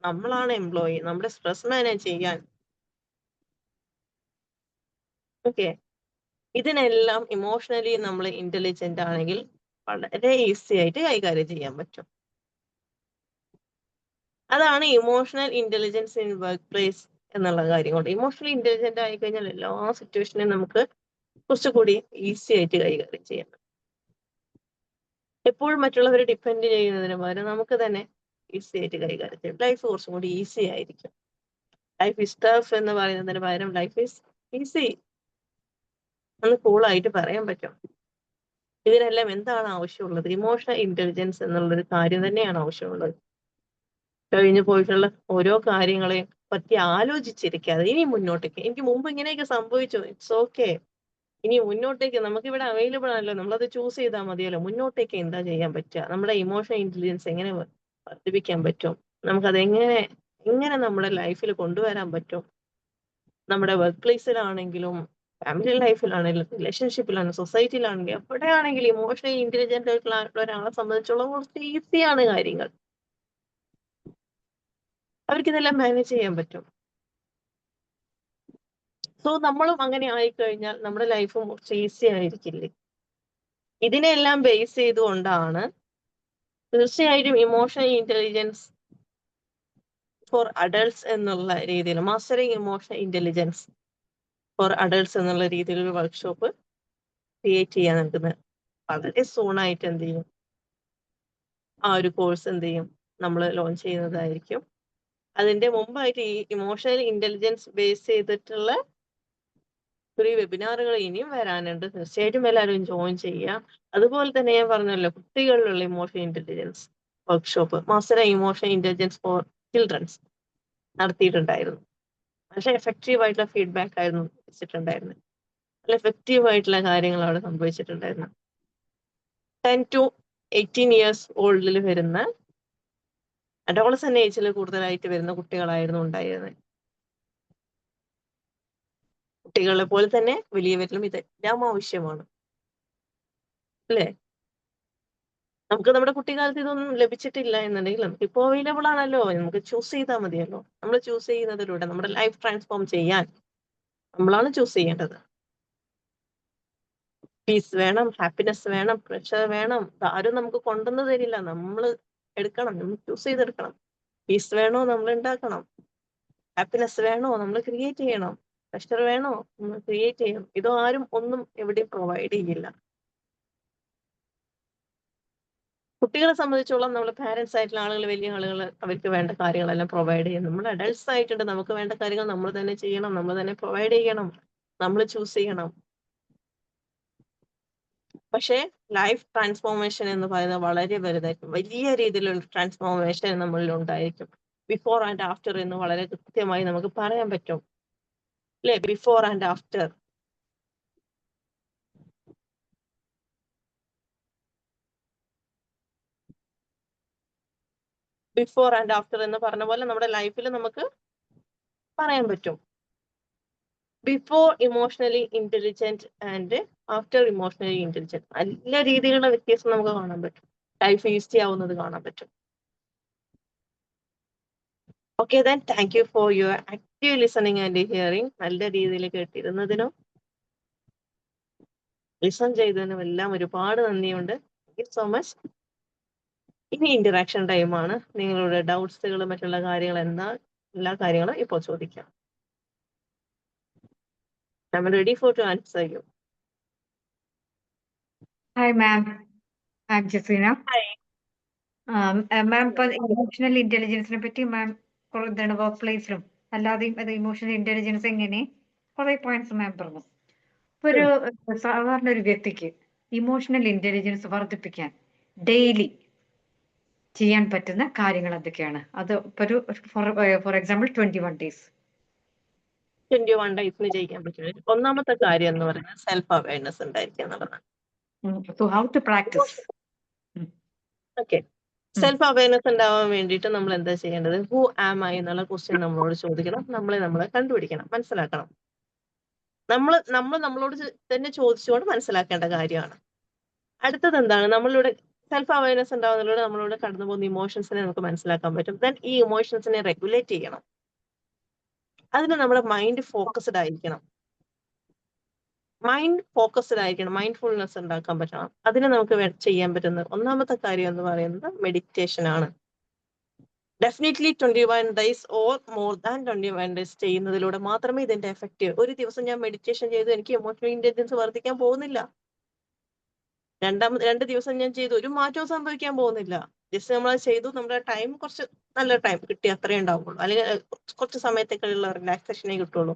നമ്മളാണ് എംപ്ലോയി, നമ്മുടെ സ്ട്രെസ് മാനേജ് ചെയ്യാൻ, ഓക്കെ, ഇതിനെല്ലാം ഇമോഷണലി നമ്മൾ ഇന്റലിജന്റ് ആണെങ്കിൽ വളരെ ഈസി ആയിട്ട് കൈകാര്യം ചെയ്യാൻ പറ്റും. അതാണ് emotional intelligence in workplace എന്നുള്ള കാര്യം കൊണ്ട്. ഇമോഷണലി ഇന്റലിജന്റ് ആയി കഴിഞ്ഞാൽ എല്ലാ സിറ്റുവേഷനെയും നമുക്ക് കുറച്ചുകൂടി ഈസി ആയിട്ട് കൈകാര്യം ചെയ്യാം. എപ്പോഴും മറ്റുള്ളവരെ ഡിപ്പെൻഡ് ചെയ്യുന്നതിന് പകരം നമുക്ക് തന്നെ ഈസി ആയിട്ട് കൈകാര്യം ചെയ്യാം. ലൈഫ് കുറച്ചും കൂടി ഈസി ആയിരിക്കും. ലൈഫ് ഇസ് ടഫ് എന്ന് പറയുന്നതിന് പകരം ലൈഫ് ഈസ് ഈസി എന്ന് കൂളായിട്ട് പറയാൻ പറ്റും. ഇതിനെല്ലാം എന്താണ് ആവശ്യമുള്ളത്? ഇമോഷണൽ ഇന്റലിജൻസ് എന്നുള്ളൊരു കാര്യം തന്നെയാണ് ആവശ്യമുള്ളത്. കഴിഞ്ഞു പോയിട്ടുള്ള ഓരോ കാര്യങ്ങളെയും പറ്റി ആലോചിച്ചിരിക്കാതെ ഇനി മുന്നോട്ടേക്ക്, എനിക്ക് മുമ്പ് ഇങ്ങനെയൊക്കെ സംഭവിച്ചു, ഇറ്റ്സ് ഓക്കെ, ഇനി മുന്നോട്ടേക്ക് നമുക്കിവിടെ അവൈലബിൾ ആണല്ലോ, നമ്മളത് ചൂസ് ചെയ്താൽ മതിയല്ലോ. മുന്നോട്ടേക്ക് എന്താ ചെയ്യാൻ പറ്റുക, നമ്മുടെ ഇമോഷണൽ ഇന്റലിജൻസ് എങ്ങനെ വർദ്ധിപ്പിക്കാൻ പറ്റും, നമുക്കത് എങ്ങനെ നമ്മുടെ ലൈഫിൽ കൊണ്ടുവരാൻ പറ്റും, നമ്മുടെ വർക്ക് പ്ലേസിലാണെങ്കിലും ഫാമിലി ലൈഫിലാണെങ്കിലും റിലേഷൻഷിപ്പിലാണെങ്കിലും സൊസൈറ്റിയിലാണെങ്കിലും എവിടെയാണെങ്കിലും ഇമോഷണലി ഇന്റലിജന്റ് ആയിട്ടുള്ള ഒരാളെ സംബന്ധിച്ചോളം കുറച്ച് ഈസിയാണ് കാര്യങ്ങൾ. അവർക്ക് ഇതെല്ലാം മാനേജ് ചെയ്യാൻ പറ്റും. സോ നമ്മളും അങ്ങനെ ആയിക്കഴിഞ്ഞാൽ നമ്മുടെ ലൈഫും കുറച്ച് ഈസി ആയിരിക്കില്ലേ? ഇതിനെല്ലാം ബേസ് ചെയ്തുകൊണ്ടാണ് തീർച്ചയായിട്ടും ഇമോഷണൽ ഇന്റലിജൻസ് ഫോർ അഡൾട്ട്സ് എന്നുള്ള രീതിയിൽ, mastering emotional intelligence for adults എന്നുള്ള രീതിയിൽ ഒരു വർക്ക്ഷോപ്പ് ക്രിയേറ്റ് ചെയ്യാൻ നിൽക്കുന്നത്. വളരെ സൂണായിട്ട് എന്ത് ചെയ്യും, ആ ഒരു കോഴ്സ് എന്ത് ചെയ്യും, നമ്മൾ ലോഞ്ച് ചെയ്യുന്നതായിരിക്കും. അതിന്റെ മുമ്പായിട്ട് ഈ ഇമോഷണൽ ഇന്റലിജൻസ് ബേസ് ചെയ്തിട്ടുള്ള ഒരു വെബിനാറുകൾ ഇനിയും വരാനുണ്ട്. തീർച്ചയായിട്ടും എല്ലാവരും ജോയിൻ ചെയ്യുക. അതുപോലെ തന്നെ ഞാൻ പറഞ്ഞല്ലോ, കുട്ടികളിലുള്ള emotional intelligence workshop, master emotional intelligence for childrens നടത്തിയിട്ടുണ്ടായിരുന്നു. പക്ഷെ എഫക്റ്റീവ് ആയിട്ടുള്ള ഫീഡ്ബാക്ക് ആയിരുന്നു വെച്ചിട്ടുണ്ടായിരുന്നത്. നല്ല എഫക്റ്റീവ് ആയിട്ടുള്ള കാര്യങ്ങൾ അവിടെ സംഭവിച്ചിട്ടുണ്ടായിരുന്നു. 10 to 18 ഇയേഴ്സ് ഓൾഡിൽ വരുന്ന, അഡോളസന്റ് ഏജിൽ കൂടുതലായിട്ട് വരുന്ന കുട്ടികളായിരുന്നു ഉണ്ടായിരുന്നത്. കുട്ടികളെ പോലെ തന്നെ വലിയവരിലും ഇതെല്ലാം ആവശ്യമാണ് അല്ലേ? നമുക്ക് നമ്മുടെ കുട്ടിക്കാലത്ത് ഇതൊന്നും ലഭിച്ചിട്ടില്ല എന്നുണ്ടെങ്കിൽ നമുക്ക് ഇപ്പോൾ അവൈലബിൾ ആണല്ലോ, നമുക്ക് ചൂസ് ചെയ്താൽ മതിയല്ലോ. നമ്മൾ ചൂസ് ചെയ്യുന്നതിലൂടെ നമ്മുടെ ലൈഫ് ട്രാൻസ്ഫോം ചെയ്യാൻ നമ്മളാണ് ചൂസ് ചെയ്യേണ്ടത്. പീസ് വേണം, ഹാപ്പിനെസ് വേണം, പ്രഷർ വേണം, ആരും നമുക്ക് കൊണ്ടുവന്ന് തരില്ല, നമ്മൾ എടുക്കണം, നമ്മൾ ചൂസ് ചെയ്തെടുക്കണം. പീസ് വേണോ നമ്മൾ ഉണ്ടാക്കണം, ഹാപ്പിനെസ് വേണോ നമ്മൾ ക്രിയേറ്റ് ചെയ്യണം, പ്രഷർ വേണോ നമ്മൾ ക്രിയേറ്റ് ചെയ്യണം. ഇതോ ആരും ഒന്നും എവിടെയും പ്രൊവൈഡ് ചെയ്യില്ല. കുട്ടികളെ സംബന്ധിച്ചോളം നമ്മൾ പാരന്റ്സ് ആയിട്ടുള്ള ആളുകൾ, വലിയ ആളുകൾ, അവർക്ക് വേണ്ട കാര്യങ്ങളെല്ലാം പ്രൊവൈഡ് ചെയ്യും. നമ്മൾ അഡൾട്ട്സ് ആയിട്ടുണ്ട്, നമുക്ക് വേണ്ട കാര്യങ്ങൾ നമ്മൾ തന്നെ ചെയ്യണം, നമ്മൾ തന്നെ പ്രൊവൈഡ് ചെയ്യണം, നമ്മൾ ചൂസ് ചെയ്യണം. പക്ഷേ ലൈഫ് ട്രാൻസ്ഫോർമേഷൻ എന്ന് പറയുന്നത് വളരെ വലുതായിരിക്കും. വലിയ രീതിയിലുള്ള ട്രാൻസ്ഫോർമേഷൻ നമ്മളിൽ ഉണ്ടായിരിക്കും. ബിഫോർ ആൻഡ് ആഫ്റ്റർ എന്ന് വളരെ കൃത്യമായി നമുക്ക് പറയാൻ പറ്റും അല്ലെ? Before and after. Before and after എന്ന് പറഞ്ഞ പോലെ നമ്മുടെ ലൈഫിൽ നമുക്ക് പറയാൻ പറ്റും. Before emotionally intelligent and after emotionally intelligent, നല്ല രീതിയിലുള്ള വ്യത്യാസം നമുക്ക് കാണാൻ പറ്റും. ലൈഫ് ഈസി ആവുന്നത് കാണാൻ പറ്റും. Okay, then thank you for your active listening and hearing. നല്ല രീതിയിൽ കേട്ടിരുന്നതിനും ലിസൺ ചെയ്തതിനും എല്ലാം ഒരുപാട് നന്ദിയുണ്ട്. Thank you so much. ഇനി ഇന്ററാക്ഷൻ ടൈമാണ്. നിങ്ങളുടെ ഡൗട്ട്സുകൾ, മറ്റുള്ള കാര്യങ്ങൾ എന്താ, എല്ലാ കാര്യങ്ങളും ഇപ്പോൾ ചോദിക്കാം. I'm ready for to answer you. Hi, ma'am. I'm Jasina. Hi. മാം ഇപ്പൊ ഇമോഷണൽ ഇന്റലിജൻസിനെ പറ്റി മാം എന്താണ് വർക്ക് പ്ലേസിലും അല്ലാതെയും അത് ഇമോഷണൽ ഇന്റലിജൻസ് എങ്ങനെ കുറെ പോയിന്റ്സ് മാം പറഞ്ഞു. ഇപ്പൊ ഒരു സാധാരണ ഒരു വ്യക്തിക്ക് ഇമോഷണൽ ഇന്റലിജൻസ് വർദ്ധിപ്പിക്കാൻ ഡെയിലി ചെയ്യാൻ പറ്റുന്ന കാര്യങ്ങൾ എന്തൊക്കെയാണ്? അത് ഇപ്പൊ ഒരു ഫോർ എക്സാമ്പിൾ 21 days. 21 ഡേയ്സിന് ചെയ്യാൻ പറ്റും. ഒന്നാമത്തെ കാര്യം എന്ന് പറയുന്നത് സെൽഫ് അവയർനെസ് ഉണ്ടായിരിക്കുക എന്നുള്ളതാണ്. So how to practice? Okay, self awareness ഉണ്ടാവാൻ വേണ്ടിയിട്ട് നമ്മൾ എന്താ ചെയ്യേണ്ടത്? ഹു ആം ഐ എന്നുള്ള ക്വസ്റ്റ്യൻ നമ്മളോട് ചോദിക്കണം. നമ്മളെ കണ്ടുപിടിക്കണം, മനസ്സിലാക്കണം. നമ്മൾ നമ്മളോട് തന്നെ ചോദിച്ചുകൊണ്ട് മനസ്സിലാക്കേണ്ട കാര്യമാണ്. അടുത്തത് എന്താണ്? നമ്മളുടെ സെൽഫ് അവയർനെസ് ഉണ്ടാവുന്നതിലൂടെ നമ്മളോട് കടന്നു പോകുന്ന ഇമോഷൻസിനെ നമുക്ക് മനസ്സിലാക്കാൻ പറ്റും. ദെൻ ഈ ഇമോഷൻസിനെ റെഗുലേറ്റ് ചെയ്യണം. അതിന് നമ്മുടെ മൈൻഡ് ഫോക്കസ്ഡ് ആയിരിക്കണം. മൈൻഡ്ഫുൾനെസ് ഉണ്ടാക്കാൻ പറ്റണം. അതിന് നമുക്ക് ചെയ്യാൻ പറ്റുന്ന ഒന്നാമത്തെ കാര്യം എന്ന് പറയുന്നത് മെഡിറ്റേഷൻ ആണ്. Definitely 21 days or more than 21 days ചെയ്യുന്നതിലൂടെ മാത്രമേ ഇതിന്റെ എഫക്റ്റ്. ഒരു ദിവസം ഞാൻ മെഡിറ്റേഷൻ ചെയ്തു, എനിക്ക് ഇമോഷണൽ ഇന്റലിജൻസ് വർദ്ധിക്കാൻ പോകുന്നില്ല. 2 ദിവസം ഞാൻ ചെയ്തു, ഒരു മാറ്റവും സംഭവിക്കാൻ പോകുന്നില്ല. ജസ്റ്റ് നമ്മൾ ചെയ്തു, നമ്മുടെ ടൈം കുറച്ച് നല്ല ടൈം കിട്ടി, അത്രേ ഉണ്ടാവുള്ളൂ. അല്ലെങ്കിൽ കുറച്ച് സമയത്തേക്കുള്ള റിലാക്സേഷനേ കിട്ടുള്ളൂ.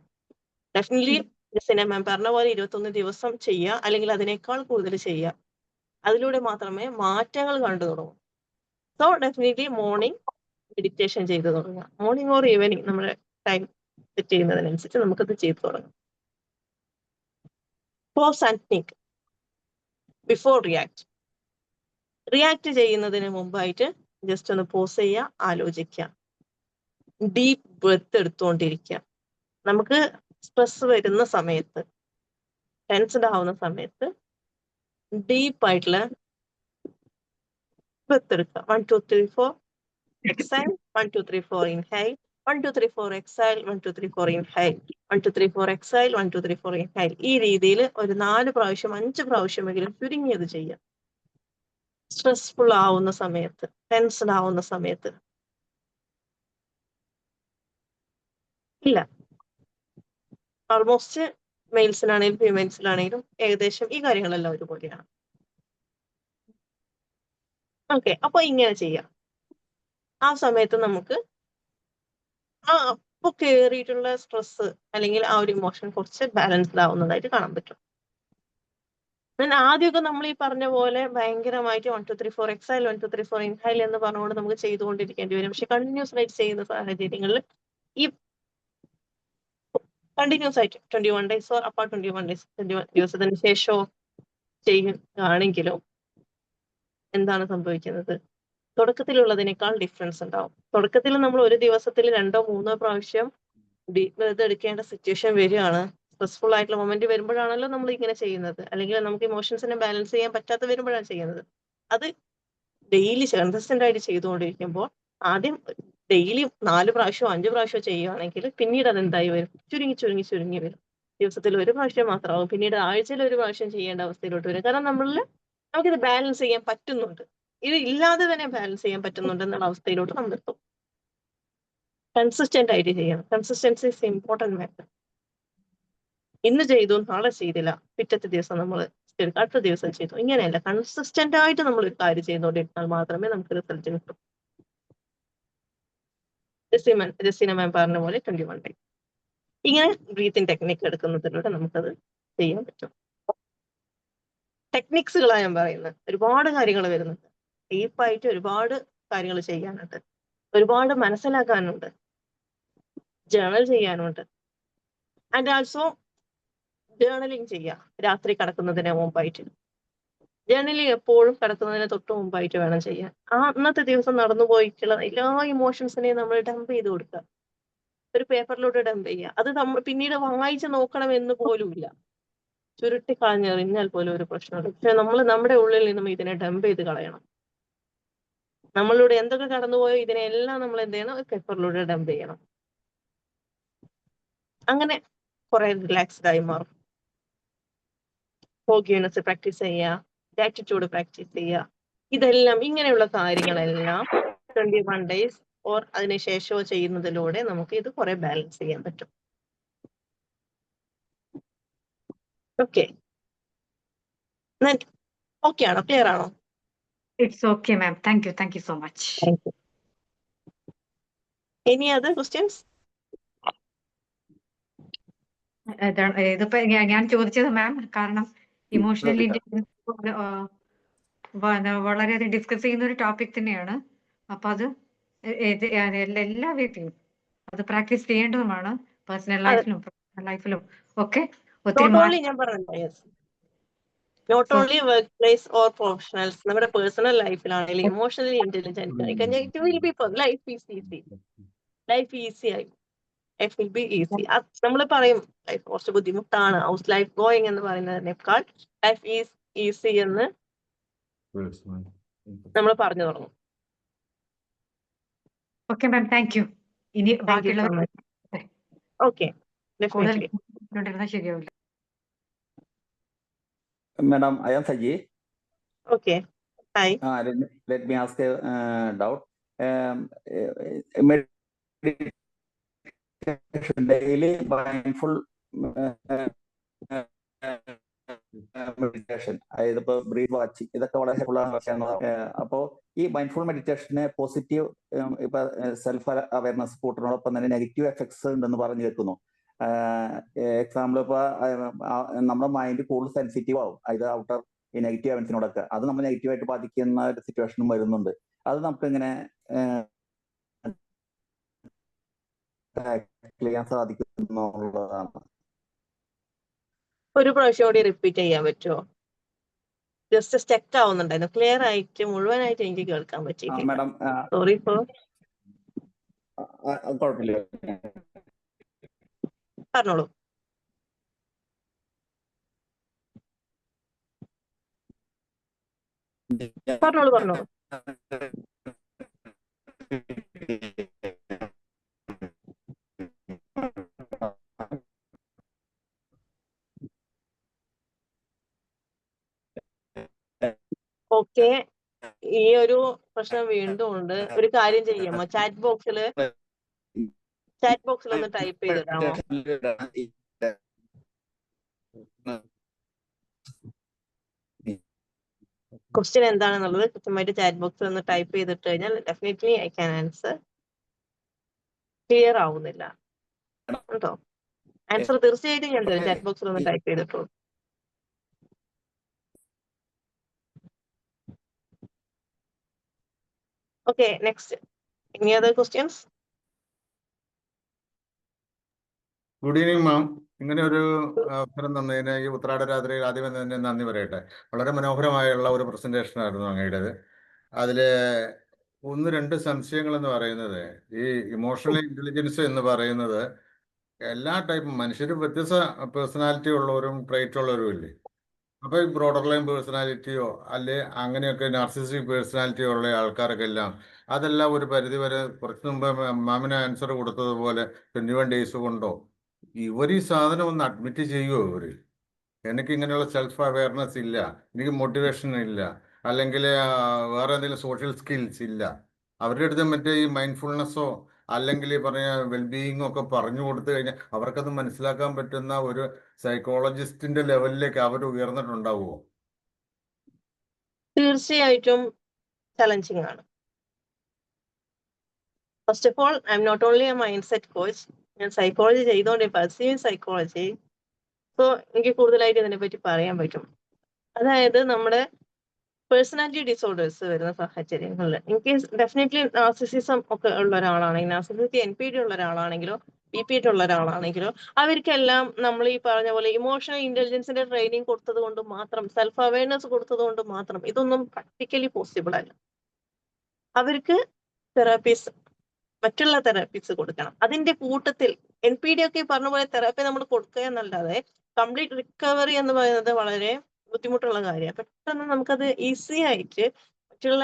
ഡെഫിനറ്റ്ലി ജസ്റ്റിന മാം പറഞ്ഞ പോലെ 21 ദിവസം ചെയ്യുക, അല്ലെങ്കിൽ അതിനേക്കാൾ കൂടുതൽ ചെയ്യുക. അതിലൂടെ മാത്രമേ മാറ്റങ്ങൾ കണ്ടു തുടങ്ങൂ. സോ ഡെഫിനറ്റ്ലി മോർണിംഗ് മെഡിറ്റേഷൻ ചെയ്തു തുടങ്ങുക. മോർണിംഗ് ഓർ ഈവനിങ് നമ്മുടെ ടൈം സെറ്റ് ചെയ്യുന്നതിനനുസരിച്ച് നമുക്കത് ചെയ്തു തുടങ്ങാം. Pause and think before react ചെയ്യുന്നതിന് മുമ്പായിട്ട് ജസ്റ്റ് ഒന്ന് പോസ് ചെയ്യുക, ആലോചിക്കുക. ഡീപ്പ് ബ്രെത്ത് എടുത്തുകൊണ്ടിരിക്കുക. നമുക്ക് സ്ട്രെസ് വരുന്ന സമയത്ത്, ടെൻസ്ഡ് ആവുന്ന സമയത്ത് ഡീപ്പായിട്ടുള്ള ബ്രെത്ത് എടുക്കുക. 1 2 3 4 exile, 1 2 3 4 inhale, 1 2 3 4 exile, 1 2 3 4 inhale, 1 2 3 4 exile, 1 2 3 4 inhale. ഈ രീതിയിൽ ഒരു 4 പ്രാവശ്യം 5 പ്രാവശ്യമെങ്കിലും ചുരുങ്ങിയത് ചെയ്യാം. സ്ട്രെസ്ഫുൾ ആവുന്ന സമയത്ത്, ടെൻസ്ഡ് ആവുന്ന സമയത്ത്. ഇല്ല, ഓൾമോസ്റ്റ് മെയിൽസിലാണെങ്കിലും ഫീമെയിൽസിലാണെങ്കിലും ഏകദേശം ഈ കാര്യങ്ങളെല്ലാം ഒരുപോലെയാണ്. ഓക്കെ, അപ്പൊ ഇങ്ങനെ ചെയ്യാം. ആ സമയത്ത് നമുക്ക് അപ്പൊ കേറിയിട്ടുള്ള സ്ട്രെസ് അല്ലെങ്കിൽ ആ ഒരു ഇമോഷൻ കുറച്ച് ബാലൻസ്ഡ് ആവുന്നതായിട്ട് കാണാൻ പറ്റും. ആദ്യമൊക്കെ നമ്മൾ ഈ പറഞ്ഞ പോലെ ഭയങ്കരമായിട്ട് 1 2 3 4 എക്സൈൽ, 1 2 3 4 ഇൻഹൈൽ എന്ന് പറഞ്ഞുകൊണ്ട് നമുക്ക് ചെയ്തുകൊണ്ടിരിക്കേണ്ടി വരും. പക്ഷെ കണ്ടിന്യൂസ് ആയിട്ട് ചെയ്യുന്ന സാഹചര്യങ്ങളിൽ ഈ കണ്ടിന്യൂസ് ആയിട്ട് 21 days ഓർ അപ്പാ 21 ദിവസത്തിന് ശേഷമോ ചെയ്യുകയാണെങ്കിലും എന്താണ് സംഭവിക്കുന്നത്? തുടക്കത്തിലുള്ളതിനേക്കാൾ ഡിഫറൻസ് ഉണ്ടാവും. തുടക്കത്തിൽ നമ്മൾ ഒരു ദിവസത്തിൽ 2 3 പ്രാവശ്യം ഇത് എടുക്കേണ്ട സിറ്റുവേഷൻ വരികയാണ്. സ്ട്രെസ്ഫുൾ ആയിട്ടുള്ള മൊമെന്റ് വരുമ്പോഴാണല്ലോ നമ്മൾ ഇങ്ങനെ ചെയ്യുന്നത്. അല്ലെങ്കിൽ നമുക്ക് ഇമോഷൻസിനെ ബാലൻസ് ചെയ്യാൻ പറ്റാത്ത വരുമ്പോഴാണ് ചെയ്യുന്നത്. അത് ഡെയിലി കൺസിസ്റ്റന്റ് ആയിട്ട് ചെയ്തുകൊണ്ടിരിക്കുമ്പോൾ ആദ്യം ഡെയിലി 4 പ്രാവശ്യമോ 5 പ്രാവശ്യമോ ചെയ്യുകയാണെങ്കിൽ പിന്നീട് അതെന്തായി വരും? ചുരുങ്ങി വരും. ദിവസത്തിൽ ഒരു പ്രാവശ്യം മാത്രമാകും. പിന്നീട് ആഴ്ചയിൽ ഒരു പ്രാവശ്യം ചെയ്യേണ്ട അവസ്ഥയിലോട്ട് വരും. കാരണം നമുക്കിത് ബാലൻസ് ചെയ്യാൻ പറ്റുന്നുണ്ട്. ഇത് ഇല്ലാതെ തന്നെ ബാലൻസ് ചെയ്യാൻ പറ്റുന്നുണ്ട് എന്നുള്ള അവസ്ഥയിലോട്ട് നമ്മൾ എത്തും. കൺസിസ്റ്റന്റ് ആയിട്ട് ചെയ്യണം. Consistency is important matter. ഇന്ന് ചെയ്തു, നാളെ ചെയ്തില്ല, പിറ്റത്തെ ദിവസം നമ്മൾ അടുത്ത ദിവസം ചെയ്തു, ഇങ്ങനെയല്ല. കൺസിസ്റ്റന്റ് ആയിട്ട് നമ്മൾ ഒരു കാര്യം ചെയ്തുകൊണ്ടിരുന്നാൽ മാത്രമേ നമുക്ക് റിസൾട്ട് കിട്ടൂ. ജസ്റ്റിന മാം പറഞ്ഞ പോലെ 21 days ഇങ്ങനെ ബ്രീത്തിങ് ടെക്നിക്ക് എടുക്കുന്നതിലൂടെ നമുക്കത് ചെയ്യാൻ പറ്റും. ടെക്നിക്സുകളാണ് ഞാൻ പറയുന്നത്. ഒരുപാട് കാര്യങ്ങൾ വരുന്നുണ്ട്. ഡീപ്പായിട്ട് ഒരുപാട് കാര്യങ്ങൾ ചെയ്യാനുണ്ട്, ഒരുപാട് മനസ്സിലാക്കാനുണ്ട്, ജേണൽ ചെയ്യാനുണ്ട്. ആൻഡ് ആൾസോ ജേണലിങ് ചെയ്യാം രാത്രി കിടക്കുന്നതിന് മുമ്പായിട്ട്. ജേണലിങ് എപ്പോഴും കിടക്കുന്നതിന് തൊട്ട് മുമ്പായിട്ട് വേണം ചെയ്യാൻ. അന്നത്തെ ദിവസം നടന്നു പോയിട്ടുള്ള എല്ലാ ഇമോഷൻസിനെയും നമ്മൾ ഡംപ് ചെയ്ത് കൊടുക്കുക. ഒരു പേപ്പറിലൂടെ ഡംപ് ചെയ്യുക. അത് നമ്മൾ പിന്നീട് വായിച്ച് നോക്കണം എന്ന് പോലും ഇല്ല. ചുരുട്ടി കളഞ്ഞെറിഞ്ഞാൽ പോലും ഒരു പ്രശ്നമുണ്ട്. പക്ഷെ നമ്മൾ നമ്മുടെ ഉള്ളിൽ നിന്നും ഇതിനെ ഡംപ് ചെയ്ത് കളയണം. നമ്മളിലൂടെ എന്തൊക്കെ കടന്നുപോയോ ഇതിനെല്ലാം നമ്മൾ എന്ത് ചെയ്യണം? പേപ്പറിലൂടെ ഡംപ് ചെയ്യണം. അങ്ങനെ കുറെ റിലാക്സ്ഡ് ആയി മാറും. ഫോർഗിവ്നെസ് പ്രാക്ടീസ് ചെയ്യുക, ഗ്രാറ്റിറ്റ്യൂഡ് പ്രാക്ടീസ് ചെയ്യുക. ഇതെല്ലാം ഇങ്ങനെയുള്ള കാര്യങ്ങളെല്ലാം 21 days ഓർ അതിനുശേഷമോ ചെയ്യുന്നതിലൂടെ നമുക്ക് ഇത് കുറെ ബാലൻസ് ചെയ്യാൻ പറ്റും. ഓക്കെ, ഓക്കെ ആണോ? ക്ലിയർ ആണോ? It's okay, ma'am. Thank you so much. Thank you. Any other questions? ഇതിപ്പോ ഞാൻ ചോദിച്ചത് മാം കാരണം ഇമോഷണൽ ഇന്റലിജൻസ് വളരെയധികം ഡിസ്കസ് ചെയ്യുന്ന ഒരു ടോപ്പിക് തന്നെയാണ്. അപ്പൊ അത് എല്ലാ വീട്ടിലും അത് പ്രാക്ടീസ് ചെയ്യേണ്ടതുമാണ്. പേഴ്സണൽ ലൈഫിലും പ്രൊഫഷണൽ ലൈഫിലും ഒക്കെ ഒത്തിരി നോട്ട് ഓൺലി ഞാൻ പറഞ്ഞല്ലോ, yes, not only work place or professionals, നമ്മുടെ പേഴ്സണൽ ലൈഫിലാണെങ്കിലും ഇമോഷണലി ഇന്റലിജന്റ് ആയി കഴിഞ്ഞാൽ it will be life is easy. Life easy ആയി, ലൈഫ് വിൽ ബി ഈസി. നമ്മൾ പറയും ലൈഫ് കുറച്ച് ബുദ്ധിമുട്ടാണ്, ഹൗസ് ലൈഫ് ഗോയിങ് എന്ന് പറയുന്നതിനേക്കാൾ ലൈഫ് ഈസ് ഈസി എന്ന് നമ്മൾ പറഞ്ഞു തുടങ്ങും. Okay ma'am, thank you. ഇനി ബാക്കിയുള്ളവർ ഓക്കെ, ഡെഫിനറ്റ്ലി ശരിയാവില്ല. Madam, I am Saji. Okay, hi. Let me ask a doubt. Daily mindful meditation, അതായത് ഇപ്പോൾ ബ്രീത്ത് വാച്ചിങ്, ഇതൊക്കെ വളരെ ഹെൽപ്ഫുള്ളാണ്. അപ്പോൾ ഈ മൈൻഡ്ഫുൾ മെഡിറ്റേഷന് പോസിറ്റീവ് ഇപ്പൊ സെൽഫ് അവയർനെസ് കൂട്ടുന്നതോടൊപ്പം തന്നെ നെഗറ്റീവ് എഫക്ട്സ് ഉണ്ടെന്ന് പറഞ്ഞു കേൾക്കുന്നു. എക്സാമ്പിൾ ഇപ്പൊ നമ്മുടെ മൈൻഡ് കൂടുതൽ സെൻസിറ്റീവ് ആവും, ഇത് ഔട്ടർ ഈ നെഗറ്റീവ് എവൻസിനോടൊക്കെ. അത് നമ്മൾ നെഗറ്റീവായിട്ട് ബാധിക്കുന്ന ഒരു സിറ്റുവേഷനും വരുന്നുണ്ട്. അത് നമുക്ക് ഇങ്ങനെ ചെയ്യാൻ സാധിക്കുന്നുള്ളതാണ്. ഒരു പ്രാവശ്യം കൂടി റിപ്പീറ്റ് ചെയ്യാൻ പറ്റുമോ? ജസ്റ്റ് സ്റ്റക്ക് ആവുന്നുണ്ടായിരുന്നു, ക്ലിയർ ആയിട്ട് മുഴുവനായിട്ട് എനിക്ക് കേൾക്കാൻ പറ്റിയിട്ടില്ല. Madam sorry for. കുഴപ്പമില്ല, പറഞ്ഞോളൂ. പറഞ്ഞോളൂ. ഓക്കെ, ഈ ഒരു പ്രശ്നം വീണ്ടും ഉണ്ട്. ഒരു കാര്യം ചെയ്യാമോ, ചാറ്റ് ബോക്സിൽ ഒന്ന് ടൈപ്പ് ചെയ്തിടാമോ? ക്വസ്റ്റ്യൻ എന്താണെന്നുള്ളത് കൃത്യമായിട്ട് ചാറ്റ് ബോക്സിൽ ഒന്ന് ടൈപ്പ് ചെയ്തിട്ട് കഴിഞ്ഞാൽ definitely I can answer. Clear ആവുന്നില്ല കേട്ടോ. ആൻസർ തീർച്ചയായിട്ടും ഞാൻ തരും, ചാറ്റ് ബോക്സിൽ ഒന്ന് ടൈപ്പ് ചെയ്തിട്ടുള്ളൂ. Okay, next. Any other questions? Good evening മാം. ഇങ്ങനെ ഒരു അവസരം തന്നതിന് ഈ ഉത്രാട രാത്രിയിൽ ആദ്യമേ തന്നെ നന്ദി പറയട്ടെ. വളരെ മനോഹരമായുള്ള ഒരു പ്രസന്റേഷൻ ആയിരുന്നു അങ്ങയുടേത്. അതിൽ 1-2 സംശയങ്ങൾ എന്ന് പറയുന്നത്, ഈ ഇമോഷണൽ ഇന്റലിജൻസ് എന്ന് പറയുന്നത് എല്ലാ ടൈപ്പും മനുഷ്യർ വ്യത്യസ്ത പേഴ്സണാലിറ്റി ഉള്ളവരും ട്രൈറ്റ് ഉള്ളവരും ഇല്ലേ? അപ്പോൾ ഈ ബ്രോഡർ ലൈൻ പേഴ്സണാലിറ്റിയോ അല്ലെ അങ്ങനെയൊക്കെ നാർസിസ്റ്റിക് പേഴ്സണാലിറ്റി ഉള്ള ആൾക്കാരൊക്കെ എല്ലാം അതെല്ലാം ഒരു പരിധി വരെ കുറച്ച് മുമ്പ് മാമിന് ആൻസർ കൊടുത്തതുപോലെ 21 ഡേയ്സ് കൊണ്ടോ ഇവർ ഈ സാധനം ഒന്ന് അഡ്മിറ്റ് ചെയ്യുമോ? എനിക്ക് ഇങ്ങനെയുള്ള സെൽഫ് അവയർനെസ് ഇല്ല, എനിക്ക് മോട്ടിവേഷൻ ഇല്ല, അല്ലെങ്കിൽ വേറെ എന്തെങ്കിലും സോഷ്യൽ സ്കിൽസ് ഇല്ല, അവരുടെ അടുത്ത് മറ്റേ ഈ മൈൻഡ്ഫുൾനെസ്സോ അല്ലെങ്കിൽ ഈ പറഞ്ഞ വെൽബീയിങ്ങോ ഒക്കെ പറഞ്ഞു കൊടുത്തു കഴിഞ്ഞാൽ അവർക്കത് മനസ്സിലാക്കാൻ പറ്റുന്ന ഒരു സൈക്കോളജിസ്റ്റിന്റെ ലെവലിലേക്ക് അവർ ഉയർന്നിട്ടുണ്ടാവുമോ? തീർച്ചയായിട്ടും ചലഞ്ചിങ് ആണ്. First of all, I am not only a mind set coach, ഞാൻ സൈക്കോളജി ചെയ്തുകൊണ്ട് പർസീവിങ് സൈക്കോളജി. സോ എനിക്ക് കൂടുതലായിട്ട് ഇതിനെ പറ്റി പറയാൻ പറ്റും. അതായത് നമ്മുടെ പേഴ്സണാലിറ്റി ഡിസോർഡേഴ്സ് വരുന്ന സാഹചര്യങ്ങളിൽ എനിക്ക് ഡെഫിനറ്റ്ലി നാർസിസിസം ഒക്കെ ഉള്ള ഒരാളാണെങ്കിൽ, നാർസിസിറ്റി NPD ഉള്ള ഒരാളാണെങ്കിലോ BPD ഉള്ള ഒരാളാണെങ്കിലോ അവർക്കെല്ലാം നമ്മൾ ഈ പറഞ്ഞ പോലെ ഇമോഷണൽ ഇന്റലിജൻസിന്റെ ട്രെയിനിങ് കൊടുത്തത് കൊണ്ട് മാത്രം, സെൽഫ് അവയർനെസ് കൊടുത്തത് കൊണ്ട് മാത്രം ഇതൊന്നും പ്രാക്ടിക്കലി പോസിബിൾ അല്ല. അവർക്ക് തെറാപ്പീസ്, മറ്റുള്ള തെറാപ്പീസ് കൊടുക്കണം. അതിന്റെ കൂട്ടത്തിൽ NPD ഒക്കെ പറഞ്ഞ പോലെ തെറാപ്പി നമ്മൾ കൊടുക്കുക എന്നല്ലാതെ കംപ്ലീറ്റ് റിക്കവറി എന്ന് പറയുന്നത് വളരെ ബുദ്ധിമുട്ടുള്ള കാര്യമാണ്. പെട്ടെന്ന് നമുക്കത് ഈസി ആയിട്ട് മറ്റുള്ള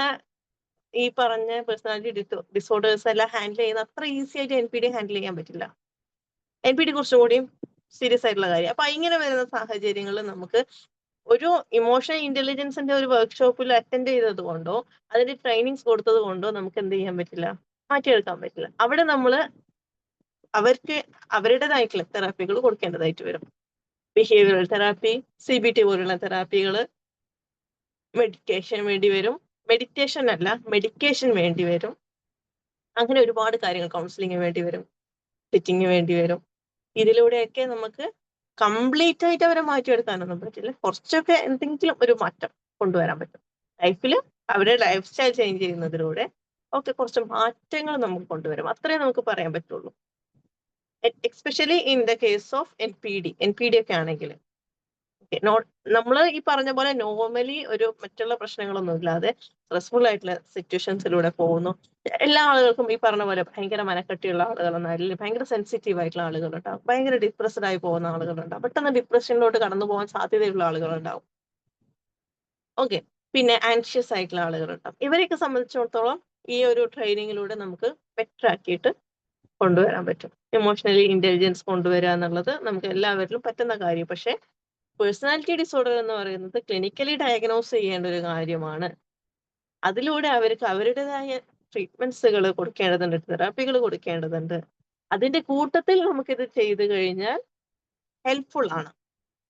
ഈ പറഞ്ഞ പേഴ്സണാലിറ്റി ഡിസോർഡേഴ്സ് എല്ലാം ഹാൻഡിൽ ചെയ്യുന്ന അത്ര ഈസി ആയിട്ട് NPD ഹാൻഡിൽ ചെയ്യാൻ പറ്റില്ല. NPD കുറച്ചും കൂടി സീരിയസ് ആയിട്ടുള്ള കാര്യം. അപ്പൊ ഇങ്ങനെ വരുന്ന സാഹചര്യങ്ങളിൽ നമുക്ക് ഒരു ഇമോഷണൽ ഇന്റലിജൻസിന്റെ ഒരു വർക്ക്ഷോപ്പിൽ അറ്റൻഡ് ചെയ്തത് കൊണ്ടോ അതിന്റെ ട്രെയിനിങ്സ് കൊടുത്തത് കൊണ്ടോ നമുക്ക് എന്ത് ചെയ്യാൻ പറ്റില്ല, മാറ്റിയെടുക്കാൻ പറ്റില്ല. അവിടെ നമ്മൾ അവർക്ക് അവരുടേതായിട്ടുള്ള തെറാപ്പികൾ കൊടുക്കേണ്ടതായിട്ട് വരും. ബിഹേവിയറൽ തെറാപ്പി, CBT പോലുള്ള തെറാപ്പികൾ, മെഡിക്കേഷൻ വേണ്ടി വരും. മെഡിക്കേഷൻ വേണ്ടി വരും. അങ്ങനെ ഒരുപാട് കാര്യങ്ങൾ, കൗൺസിലിംഗ് വേണ്ടി വരും, സ്റ്റിച്ചിങ് വേണ്ടി വരും. ഇതിലൂടെയൊക്കെ നമുക്ക് കംപ്ലീറ്റ് ആയിട്ട് അവരെ മാറ്റിയെടുക്കാനൊന്നും പറ്റില്ല. കുറച്ചൊക്കെ എന്തെങ്കിലും ഒരു മാറ്റം കൊണ്ടുവരാൻ പറ്റും ലൈഫിൽ. അവരുടെ ലൈഫ് സ്റ്റൈൽ ചേഞ്ച് ചെയ്യുന്നതിലൂടെ ഒക്കെ കുറച്ച് മാറ്റങ്ങൾ നമുക്ക് കൊണ്ടുവരും. അത്രേ നമുക്ക് പറയാൻ പറ്റുള്ളൂ. Especially in the case of NPD ഒക്കെ ആണെങ്കിൽ നമ്മൾ ഈ പറഞ്ഞ പോലെ നോർമലി ഒരു മറ്റുള്ള പ്രശ്നങ്ങളൊന്നും ഇല്ലാതെ സ്ട്രെസ്ഫുൾ ആയിട്ടുള്ള സിറ്റുവേഷൻസിലൂടെ പോകുന്നു. എല്ലാ ആളുകൾക്കും ഈ പറഞ്ഞ പോലെ ഭയങ്കര മനക്കെട്ടിയുള്ള ആളുകളൊന്നും അല്ലെങ്കിൽ ഭയങ്കര സെൻസിറ്റീവ് ആയിട്ടുള്ള ആളുകളുണ്ടാവും, ഭയങ്കര ഡിപ്രസ്ഡ് ആയി പോകുന്ന ആളുകളുണ്ടാവും, പെട്ടെന്ന് ഡിപ്രഷനിലോട്ട് കടന്നു പോകാൻ സാധ്യതയുള്ള ആളുകളുണ്ടാവും. ഓക്കെ, പിന്നെ ആൻഷ്യസ് ആയിട്ടുള്ള ആളുകളുണ്ടാവും. ഇവരെയൊക്കെ സംബന്ധിച്ചിടത്തോളം ഈ ഒരു ട്രെയിനിങ്ങിലൂടെ നമുക്ക് ബെറ്റർ ആക്കിയിട്ട് കൊണ്ടുവരാൻ പറ്റും. ഇമോഷണലി ഇന്റലിജൻസ് കൊണ്ടുവരിക എന്നുള്ളത് നമുക്ക് എല്ലാവരിലും പറ്റുന്ന കാര്യം. പക്ഷെ പേഴ്സണാലിറ്റി ഡിസോർഡർ എന്ന് പറയുന്നത് ക്ലിനിക്കലി ഡയഗ്നോസ് ചെയ്യേണ്ട ഒരു കാര്യമാണ്. അതിലൂടെ അവർക്ക് അവരുടേതായ ട്രീറ്റ്മെന്റ്സുകൾ കൊടുക്കേണ്ടതുണ്ട്, തെറാപ്പികൾ കൊടുക്കേണ്ടതുണ്ട്. അതിന്റെ കൂട്ടത്തിൽ നമുക്കിത് ചെയ്തു കഴിഞ്ഞാൽ ഹെൽപ്ഫുൾ ആണ്,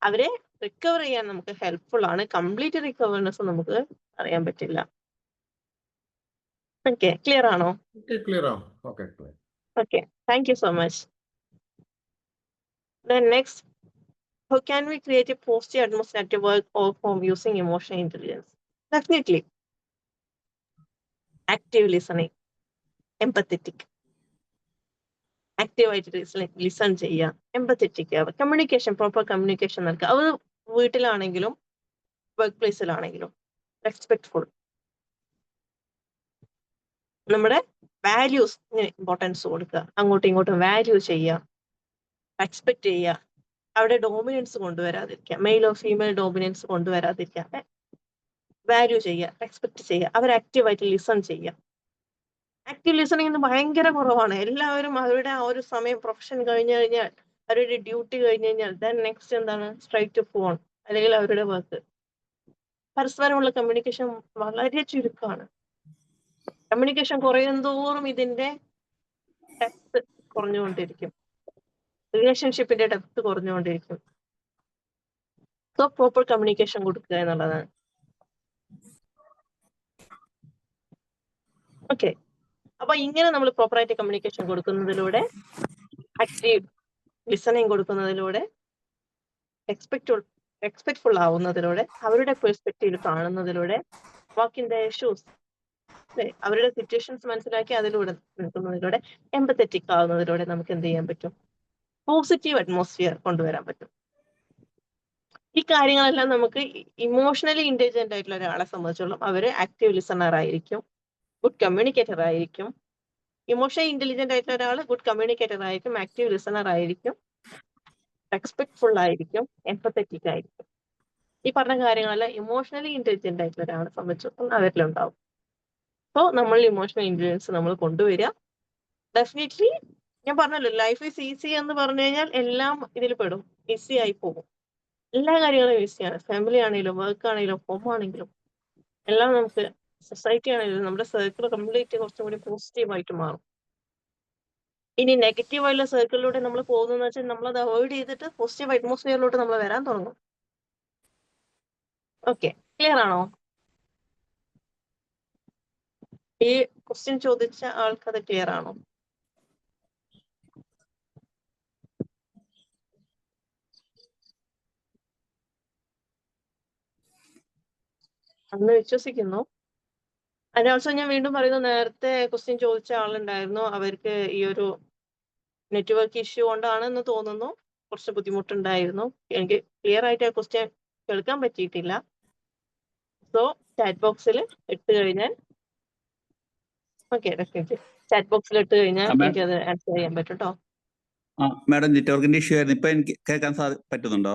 അവരെ റിക്കവർ ചെയ്യാൻ നമുക്ക് ഹെൽപ്ഫുൾ ആണ്. കംപ്ലീറ്റ് റിക്കവർനെസ് നമുക്ക് അറിയാൻ പറ്റില്ല. ഓക്കെ, ക്ലിയർ ആണോ? ക്ലിയർ ആവും. Okay, clear. Okay, thank you so much. Then next, how can we create a positive atmosphere at work or home using emotional intelligence? Definitely. Active listening, empathetic. ആക്റ്റീവായിട്ട് ലിസൺ ചെയ്യുക, എംപത്തറ്റിക് ആവുക, കമ്മ്യൂണിക്കേഷൻ, പ്രോപ്പർ കമ്മ്യൂണിക്കേഷൻ നൽകുക. അത് വീട്ടിലാണെങ്കിലും വർക്ക് പ്ലേസിലാണെങ്കിലും റെസ്പെക്ട്ഫുൾ. നമ്മുടെ വാല്യൂസിന് ഇമ്പോർട്ടൻസ് കൊടുക്കുക, അങ്ങോട്ടും ഇങ്ങോട്ടും വാല്യൂ ചെയ്യുക, എക്സ്പെക്ട് ചെയ്യുക. അവിടെ ഡോമിനൻസ് കൊണ്ടുവരാതിരിക്കുക, മെയിലോ ഫീമെയിൽ ഡോമിനൻസ് കൊണ്ടുവരാതിരിക്കുക, വാല്യൂ ചെയ്യുക, എക്സ്പെക്ട് ചെയ്യുക. അവർ ആക്റ്റീവായിട്ട് ലിസൺ ചെയ്യുക. ആക്റ്റീവ് ലിസണിങ് ഭയങ്കര കുറവാണ്. എല്ലാവരും അവരുടെ ആ ഒരു സമയം പ്രൊഫഷൻ കഴിഞ്ഞു കഴിഞ്ഞാൽ, അവരുടെ ഡ്യൂട്ടി കഴിഞ്ഞു കഴിഞ്ഞാൽ ദെൻ നെക്സ്റ്റ് എന്താണ്, സ്ട്രൈറ്റ് ടു ഫോൺ അല്ലെങ്കിൽ അവരുടെ വർക്ക്. പരസ്പരമുള്ള കമ്മ്യൂണിക്കേഷൻ വളരെ ചുരുക്കമാണ്. കമ്മ്യൂണിക്കേഷൻ കുറയുന്തോറും ഇതിന്റെ ഡെപ്ത് കുറഞ്ഞുകൊണ്ടിരിക്കും, റിലേഷൻഷിപ്പിന്റെ ഡെപ്ത് കുറഞ്ഞുകൊണ്ടിരിക്കും. സോ പ്രോപ്പർ കമ്മ്യൂണിക്കേഷൻ കൊടുക്കുക എന്നുള്ളതാണ്. ഓക്കെ, അപ്പൊ ഇങ്ങനെ നമ്മൾ പ്രോപ്പറായിട്ട് കമ്മ്യൂണിക്കേഷൻ കൊടുക്കുന്നതിലൂടെ, ആക്റ്റീവ് ലിസണിങ് കൊടുക്കുന്നതിലൂടെ, എക്സ്പെക്ട്ഫുൾ ആവുന്നതിലൂടെ, അവരുടെ പെർസ്പെക്റ്റീവ് കാണുന്നതിലൂടെ, വാക്ക് ഇൻ ദ ഷൂസ്, അവരുടെ സിറ്റുവേഷൻസ് മനസ്സിലാക്കി അതിലൂടെ നിൽക്കുന്നതിലൂടെ, എംപത്തറ്റിക് ആവുന്നതിലൂടെ നമുക്ക് എന്ത് ചെയ്യാൻ പറ്റും, പോസിറ്റീവ് അറ്റ്മോസ്ഫിയർ കൊണ്ടുവരാൻ പറ്റും. ഈ കാര്യങ്ങളെല്ലാം നമുക്ക് ഇമോഷണലി ഇന്റലിജന്റ് ആയിട്ടുള്ള ഒരാളെ സംബന്ധിച്ചോളം അവര് ആക്റ്റീവ് ലിസണർ ആയിരിക്കും, ഗുഡ് കമ്മ്യൂണിക്കേറ്റർ ആയിരിക്കും. ഇമോഷണലി ഇന്റലിജന്റ് ആയിട്ടുള്ള ഒരാൾ ഗുഡ് കമ്മ്യൂണിക്കേറ്റർ ആയിരിക്കും, ആക്റ്റീവ് ലിസണർ ആയിരിക്കും, റെസ്പെക്ട്ഫുൾ ആയിരിക്കും, എംപത്തറ്റിക് ആയിരിക്കും. ഈ പറഞ്ഞ കാര്യങ്ങളെല്ലാം ഇമോഷണലി ഇന്റലിജന്റ് ആയിട്ടുള്ള ഒരാളെ സംബന്ധിച്ചിടത്തോളം അവരിലുണ്ടാവും. അപ്പോൾ നമ്മൾ ഇമോഷണൽ ഇന്റലിജൻസ് നമ്മൾ കൊണ്ടുവരിക. ഡെഫിനറ്റ്ലി ഞാൻ പറഞ്ഞല്ലോ, ലൈഫ് ഈസ് ഈസി എന്ന് പറഞ്ഞു കഴിഞ്ഞാൽ എല്ലാം ഇതിൽ പെടും, ഈസി ആയി പോകും. എല്ലാ കാര്യങ്ങളും ഈസിയാണ്. ഫാമിലി ആണെങ്കിലും, വർക്ക് ആണെങ്കിലും, ഹോം ആണെങ്കിലും എല്ലാം നമുക്ക്, സൊസൈറ്റി ആണെങ്കിലും നമ്മുടെ സർക്കിൾ കംപ്ലീറ്റ് കുറച്ചും കൂടി പോസിറ്റീവായിട്ട് മാറും. ഇനി നെഗറ്റീവ് ആയിട്ടുള്ള സർക്കിളിലൂടെ നമ്മൾ പോകുന്നതെന്ന് വെച്ചാൽ നമ്മളത് അവോയ്ഡ് ചെയ്തിട്ട് പോസിറ്റീവ് അറ്റ്മോസ്ഫിയറിലോട്ട് നമ്മൾ വരാൻ തുടങ്ങും. ഓക്കെ, ക്ലിയർ ആണോ? ഈ ക്വസ്റ്റ്യൻ ചോദിച്ച ആൾക്കത് ക്ലിയർ ആണോ? അന്ന് വിശ്വസിക്കുന്നു. അതിന് ഓൾസോ ഞാൻ വീണ്ടും പറയുന്നു, നേരത്തെ ക്വസ്റ്റ്യൻ ചോദിച്ച ആളുണ്ടായിരുന്നു, അവർക്ക് ഈ ഒരു നെറ്റ്വർക്ക് ഇഷ്യൂ കൊണ്ടാണെന്ന് തോന്നുന്നു കുറച്ച് ബുദ്ധിമുട്ടുണ്ടായിരുന്നു. എനിക്ക് ക്ലിയർ ആയിട്ട് ആ ക്വസ്റ്റ്യൻ കേൾക്കാൻ പറ്റിയിട്ടില്ല. സോ ചാറ്റ് ബോക്സിൽ ഇട്ട് കഴിഞ്ഞാൽ, ഓക്കെ, ഡെഫിനറ്റ്ലി ചാറ്റ് ബോക്സിൽ ഇട്ട് കഴിഞ്ഞാൽ എനിക്കത് ആൻസർ ചെയ്യാൻ പറ്റും കേട്ടോ. മാഡം, നെറ്റ്വർക്കിന്റെ ഇഷ്യൂ ആയിരുന്നു. ഇപ്പൊ എനിക്ക് കേൾക്കാൻ പറ്റുന്നുണ്ടോ?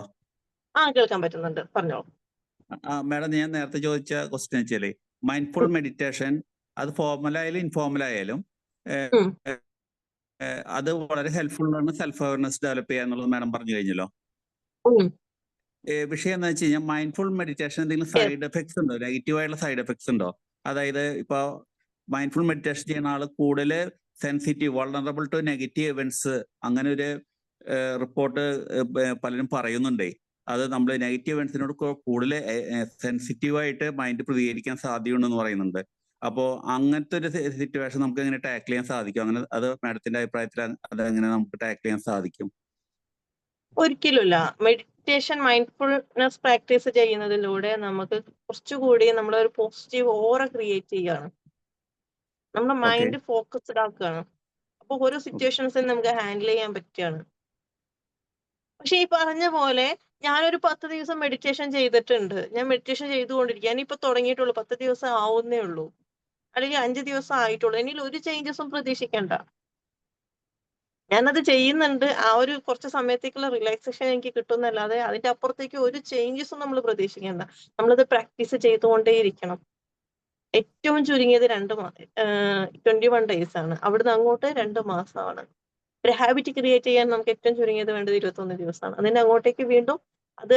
കേൾക്കാൻ പറ്റുന്നുണ്ട്, പറഞ്ഞോളൂ. മാഡം, ഞാൻ നേരത്തെ ചോദിച്ച ക്വസ്റ്റ്യൻ വെച്ചാല് മൈൻഡ്ഫുൾ മെഡിറ്റേഷൻ, അത് ഫോർമൽ ആയാലും ഇൻഫോർമൽ ആയാലും അത് വളരെ ഹെൽപ്ഫുൾ ആണ് സെൽഫ് അവയർനെസ് ഡെവലപ്പ് ചെയ്യുക എന്നുള്ളത് മാഡം പറഞ്ഞു കഴിഞ്ഞല്ലോ. വിഷയം എന്താ വെച്ച് കഴിഞ്ഞാൽ മൈൻഡ്ഫുൾ മെഡിറ്റേഷൻ എന്തെങ്കിലും സൈഡ് എഫക്ട്സ് ഉണ്ടോ, നെഗറ്റീവ് ആയിട്ടുള്ള സൈഡ് എഫക്ട്സ് ഉണ്ടോ? അതായത് ഇപ്പൊ മൈൻഡ്ഫുൾ മെഡിറ്റേഷൻ ചെയ്യുന്ന ആൾ കൂടുതൽ sensitive, vulnerable to negative events, അങ്ങനെ ഒരു റിപ്പോർട്ട് പലരും പറയുന്നുണ്ടേ. അത് നമ്മൾ നെഗറ്റീവ് ഇവന്റ്സിനോട് കൂടുതൽ സെൻസിറ്റീവായിട്ട് മൈൻഡ് പ്രതികരിക്കാൻ സാധ്യതയുണ്ടെന്ന് പറയുന്നുണ്ട്. അപ്പോൾ അങ്ങനത്തെ ഒരു സിറ്റുവേഷൻ നമുക്ക് എങ്ങനെ ടാക്കിൾ ചെയ്യാൻ സാധിക്കും? അങ്ങനെ അത് മാഡത്തിന്റെ അഭിപ്രായത്തിൽ അതെങ്ങനെ നമുക്ക് ടാക്കിൾ ചെയ്യാൻ സാധിക്കും? ഒരിക്കലുമില്ല. മെഡിറ്റേഷൻ, മൈൻഡ്ഫുൾനെസ് പ്രാക്ടീസ് ചെയ്യുന്നതിലൂടെ നമുക്ക് കുറച്ചുകൂടി നമ്മളൊരു പോസിറ്റീവ് ഓറ ക്രിയേറ്റ് ചെയ്യുകയാണ്. നമ്മുടെ ഓക്കെ മൈൻഡ് ഫോക്കസ്ഡ് ആക്കുകയാണ്. അപ്പൊ ഓരോ സിറ്റുവേഷൻസും നമുക്ക് ഹാൻഡിൽ ചെയ്യാൻ പറ്റുകയാണ്. പക്ഷെ ഈ പറഞ്ഞ പോലെ ഞാനൊരു 10 ദിവസം മെഡിറ്റേഷൻ ചെയ്തിട്ടുണ്ട്. ഞാൻ മെഡിറ്റേഷൻ ചെയ്തുകൊണ്ടിരിക്കുക. ഞാനിപ്പോ തുടങ്ങിയിട്ടുള്ളൂ. 10 ദിവസം ആവുന്നേ ഉള്ളൂ, അല്ലെങ്കിൽ 5 ദിവസം ആയിട്ടുള്ളൂ. എന്നിൽ ഒരു ചേഞ്ചസും പ്രതീക്ഷിക്കണ്ട. ഞാനത് ചെയ്യുന്നുണ്ട്. ആ ഒരു കുറച്ച് സമയത്തേക്കുള്ള റിലാക്സേഷൻ എനിക്ക് കിട്ടുന്നല്ലാതെ അതിന്റെ അപ്പുറത്തേക്ക് ഒരു ചേഞ്ചസും നമ്മൾ പ്രതീക്ഷിക്കേണ്ട. നമ്മളത് പ്രാക്ടീസ് ചെയ്തുകൊണ്ടേയിരിക്കണം. ഏറ്റവും ചുരുങ്ങിയത് 21 ഡേയ്സ് ആണ്. അവിടുന്ന് അങ്ങോട്ട് 2 മാസമാണ്. ഒരു ഹാബിറ്റ് ക്രിയേറ്റ് ചെയ്യാൻ നമുക്ക് ഏറ്റവും ചുരുങ്ങിയത് വേണ്ടത് 21 ദിവസമാണ്. അതിന്റെ അങ്ങോട്ടേക്ക് വീണ്ടും അത്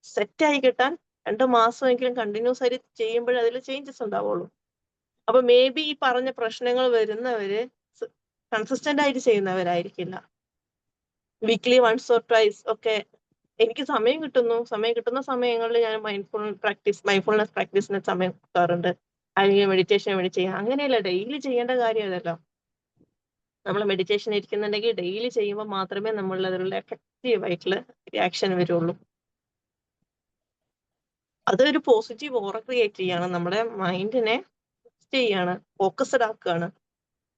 സെറ്റായി കിട്ടാൻ 2 മാസമെങ്കിലും കണ്ടിന്യൂസ് ആയിട്ട് ചെയ്യുമ്പോഴേ അതിൽ ചേഞ്ചസ് ഉണ്ടാവുള്ളൂ. അപ്പൊ മേ ബി ഈ പറഞ്ഞ പ്രശ്നങ്ങൾ വരുന്നവര് കൺസിസ്റ്റന്റ് ആയിട്ട് ചെയ്യുന്നവരായിരിക്കില്ല. വീക്ക്ലി വൺസ് ഓർ ട്വൈസ് ഒക്കെ എനിക്ക് സമയം കിട്ടുന്ന സമയങ്ങളിൽ ഞാൻ മൈൻഡ്ഫുൾനെസ് പ്രാക്ടീസിന് സമയം കൊടുക്കാറുണ്ട്. അല്ലെങ്കിൽ മെഡിറ്റേഷൻ വേണ്ടി ചെയ്യാം. അങ്ങനെയല്ല, ഡെയിലി ചെയ്യേണ്ട കാര്യമല്ലല്ലോ. നമ്മൾ മെഡിറ്റേഷൻ ഇരിക്കുന്നുണ്ടെങ്കിൽ ഡെയിലി ചെയ്യുമ്പോൾ മാത്രമേ നമ്മളിൽ അതിലുള്ള എഫക്റ്റീവ് ആയിട്ടുള്ള റിയാക്ഷൻ വരുള്ളൂ. അതൊരു പോസിറ്റീവ് ഓറ ക്രിയേറ്റ് ചെയ്യാണ്, നമ്മുടെ മൈൻഡിനെ ചെയ്യാണ്, ഫോക്കസ്ഡ് ആക്കുകയാണ്.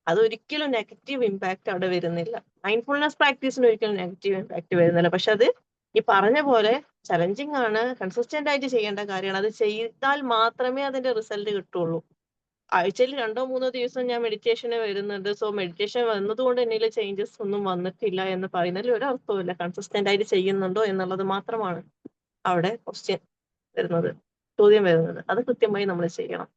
അതൊരിക്കലും നെഗറ്റീവ് ഇമ്പാക്ട് അവിടെ വരുന്നില്ല. മൈൻഡ്ഫുൾനെസ് പ്രാക്ടീസിന് ഒരിക്കലും നെഗറ്റീവ് ഇമ്പാക്ട് വരുന്നില്ല. പക്ഷെ അത് ഈ പറഞ്ഞ പോലെ ചലഞ്ചിങ് ആണ്, കൺസിസ്റ്റന്റ് ആയിട്ട് ചെയ്യേണ്ട കാര്യമാണ്. അത് ചെയ്താൽ മാത്രമേ അതിന്റെ റിസൾട്ട് കിട്ടുള്ളൂ. ആഴ്ചയിൽ 2-3 ദിവസം ഞാൻ മെഡിറ്റേഷന് വരുന്നുണ്ട്, സോ മെഡിറ്റേഷൻ വന്നതുകൊണ്ട് എന്നിൽ ചേഞ്ചസ് ഒന്നും വന്നിട്ടില്ല എന്ന് പറയുന്നതിൽ ഒരു അർത്ഥവുമില്ല. കൺസിസ്റ്റന്റ് ആയിട്ട് ചെയ്യുന്നുണ്ടോ എന്നുള്ളത് മാത്രമാണ് അവിടെ ചോദ്യം വരുന്നത്. അത് കൃത്യമായി നമ്മൾ ചെയ്യണം.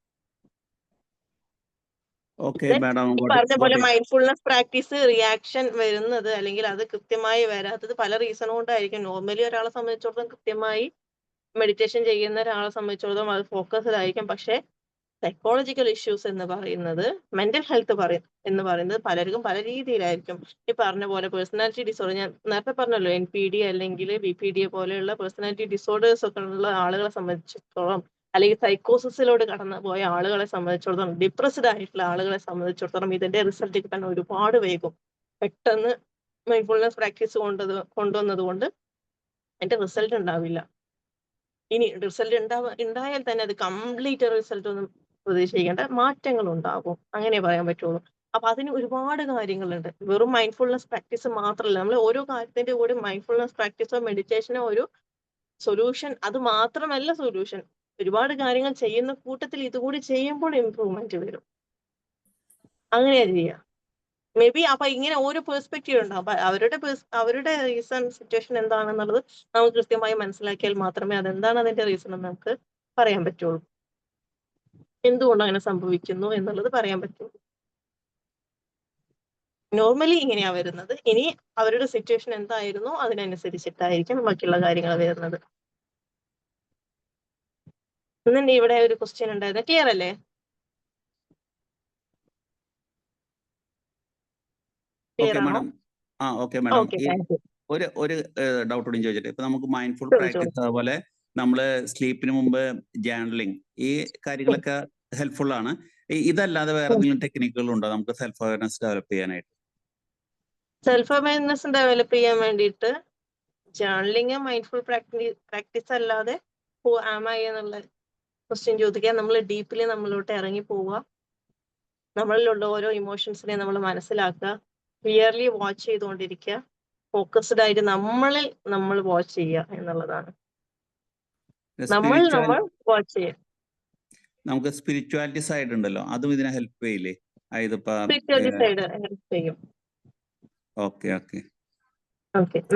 ഓക്കെ Then മാഡം ഈ പറഞ്ഞ പോലെ മൈൻഡ്ഫുൾനെസ് പ്രാക്ടീസ് റിയാക്ഷൻ വരുന്നത് അല്ലെങ്കിൽ അത് കൃത്യമായി വരാത്തത് പല റീസൺ കൊണ്ടായിരിക്കും. നോർമലി ഒരാളെ സംബന്ധിച്ചിടത്തോളം കൃത്യമായി മെഡിറ്റേഷൻ ചെയ്യുന്ന ഒരാളെ സംബന്ധിച്ചിടത്തോളം അത് ഫോക്കസ്ഡ് ആയിരിക്കും. പക്ഷെ സൈക്കോളജിക്കൽ ഇഷ്യൂസ് എന്ന് പറയുന്നത്, മെന്റൽ ഹെൽത്ത് എന്ന് പറയുന്നത് പലർക്കും പല രീതിയിലായിരിക്കും. ഈ പറഞ്ഞ പോലെ പേഴ്സണാലിറ്റി ഡിസോർഡർ, ഞാൻ നേരത്തെ പറഞ്ഞല്ലോ, NPD അല്ലെങ്കിൽ BPD പോലെയുള്ള പേഴ്സണാലിറ്റി ഡിസോർഡേഴ്സ് ഒക്കെ ഉള്ള ആളുകളെ സംബന്ധിച്ചിടത്തോളം, അല്ലെങ്കിൽ സൈക്കോസിസിലോട് കടന്നു പോയ ആളുകളെ സംബന്ധിച്ചിടത്തോളം, ഡിപ്രസ്ഡ് ആയിട്ടുള്ള ആളുകളെ സംബന്ധിച്ചിടത്തോളം ഇതിന്റെ റിസൾട്ട് കിട്ടാൻ ഒരുപാട് വൈകും. പെട്ടെന്ന് മൈൻഡ്ഫുൾനെസ് പ്രാക്ടീസ് കൊണ്ടുവന്നത് കൊണ്ട് അതിന്റെ റിസൾട്ട് ഉണ്ടാവില്ല. ഇനി റിസൾട്ട് ഉണ്ടായാൽ തന്നെ അത് കംപ്ലീറ്റ് റിസൾട്ട് ഒന്നും പ്രതീക്ഷിക്കേണ്ട, മാറ്റങ്ങൾ ഉണ്ടാകും, അങ്ങനെ പറയാൻ പറ്റുള്ളൂ. അപ്പൊ അതിന് ഒരുപാട് കാര്യങ്ങളുണ്ട്. വെറും മൈൻഡ്ഫുൾനെസ് പ്രാക്ടീസ് മാത്രമല്ല, നമ്മൾ ഓരോ കാര്യത്തിന്റെ കൂടെ മൈൻഡ്ഫുൾനെസ് പ്രാക്ടീസോ മെഡിറ്റേഷനോ ഒരു സൊല്യൂഷൻ, അത് മാത്രമല്ല സൊല്യൂഷൻ. ഒരുപാട് കാര്യങ്ങൾ ചെയ്യുന്ന കൂട്ടത്തിൽ ഇതുകൂടി ചെയ്യുമ്പോൾ ഇമ്പ്രൂവ്മെന്റ് വരും. അങ്ങനെയാ ചെയ്യുക. മേ ബി അപ്പൊ ഇങ്ങനെ ഓരോ പെർസ്പെക്റ്റീവ് ഉണ്ടാവും. അപ്പൊ അവരുടെ റീസൺ സിറ്റുവേഷൻ എന്താണെന്നുള്ളത് നമുക്ക് കൃത്യമായി മനസ്സിലാക്കിയാൽ മാത്രമേ അതെന്താണ് അതിന്റെ റീസൺ എന്ന് നമുക്ക് പറയാൻ പറ്റുള്ളൂ. എന്തുകൊണ്ട് അങ്ങനെ സംഭവിക്കുന്നു എന്നുള്ളത് പറയാൻ പറ്റുള്ളൂ. നോർമലി ഇങ്ങനെയാ വരുന്നത്. ഇനി അവരുടെ സിറ്റുവേഷൻ എന്തായിരുന്നു അതിനനുസരിച്ചിട്ടായിരിക്കും ബാക്കിയുള്ള കാര്യങ്ങൾ വരുന്നത്. ഇന്നെ ഇവിടെ ഒരു ക്വസ്റ്റ്യൻ ഉണ്ടായിരുന്നു, ക്ലിയർ അല്ലേ? ക്ലിയർ ആണോ? Okay madam. Okay, thank U. ഒരു ഡൗട്ട് കൂടി ചോദിച്ചിട്ട്, ഇപ്പൊ നമുക്ക് മൈൻഡ്ഫുൾ ചോദിച്ചോളൂ. പ്രാക്ടീസ് അതുപോലെ നമ്മള് സ്ലീപ്പിന് മുമ്പ് ജേർണലിംഗ്, ഈ കാര്യങ്ങളൊക്കെ ഹെൽപ്ഫുൾ ആണ്. ഇതല്ലാതെ വേറെ എന്തെങ്കിലും ടെക്നിക്കുകൾ ഉണ്ടോ നമുക്ക് സെൽഫ് അവയർനെസ് ഡെവലപ്പ് ചെയ്യാനായിട്ട്? സെൽഫ് അവയർനെസ് ഡെവലപ്പ് ചെയ്യാൻ വേണ്ടിയിട്ട് ജേർണലിംഗ് മൈൻഡ്ഫുൾ പ്രാക്ടീസ് അല്ലാതെ ഹു ആം ഐ എന്നുള്ള ക്വസ്റ്റ്യൻ ചോദിക്കുക. നമ്മൾ ഡീപ്പിലി നമ്മളിലോട്ട് ഇറങ്ങി പോവുക, നമ്മളിലുള്ള ഓരോ ഇമോഷൻസിനെ നമ്മൾ മനസ്സിലാക്കുക, ക്ലിയർലി വാച്ച് ചെയ്തുകൊണ്ടിരിക്കുക, ഫോക്കസ്ഡ് ആയിട്ട് നമ്മൾ വാച്ച് ചെയ്യുക എന്നുള്ളതാണ്. നമ്മൾ വാച്ച് ചെയ്യുക. നമുക്ക് സ്പിരിച്വാലിറ്റി സൈഡ് ഉണ്ടല്ലോ, അതും ഇതിനെ ഹെൽപ്പ് ചെയ്യില്ലേ? സ്പിരിച്വാലിറ്റി സൈഡ് ഹെൽപ്പ് ചെയ്യും. ഓക്കെ.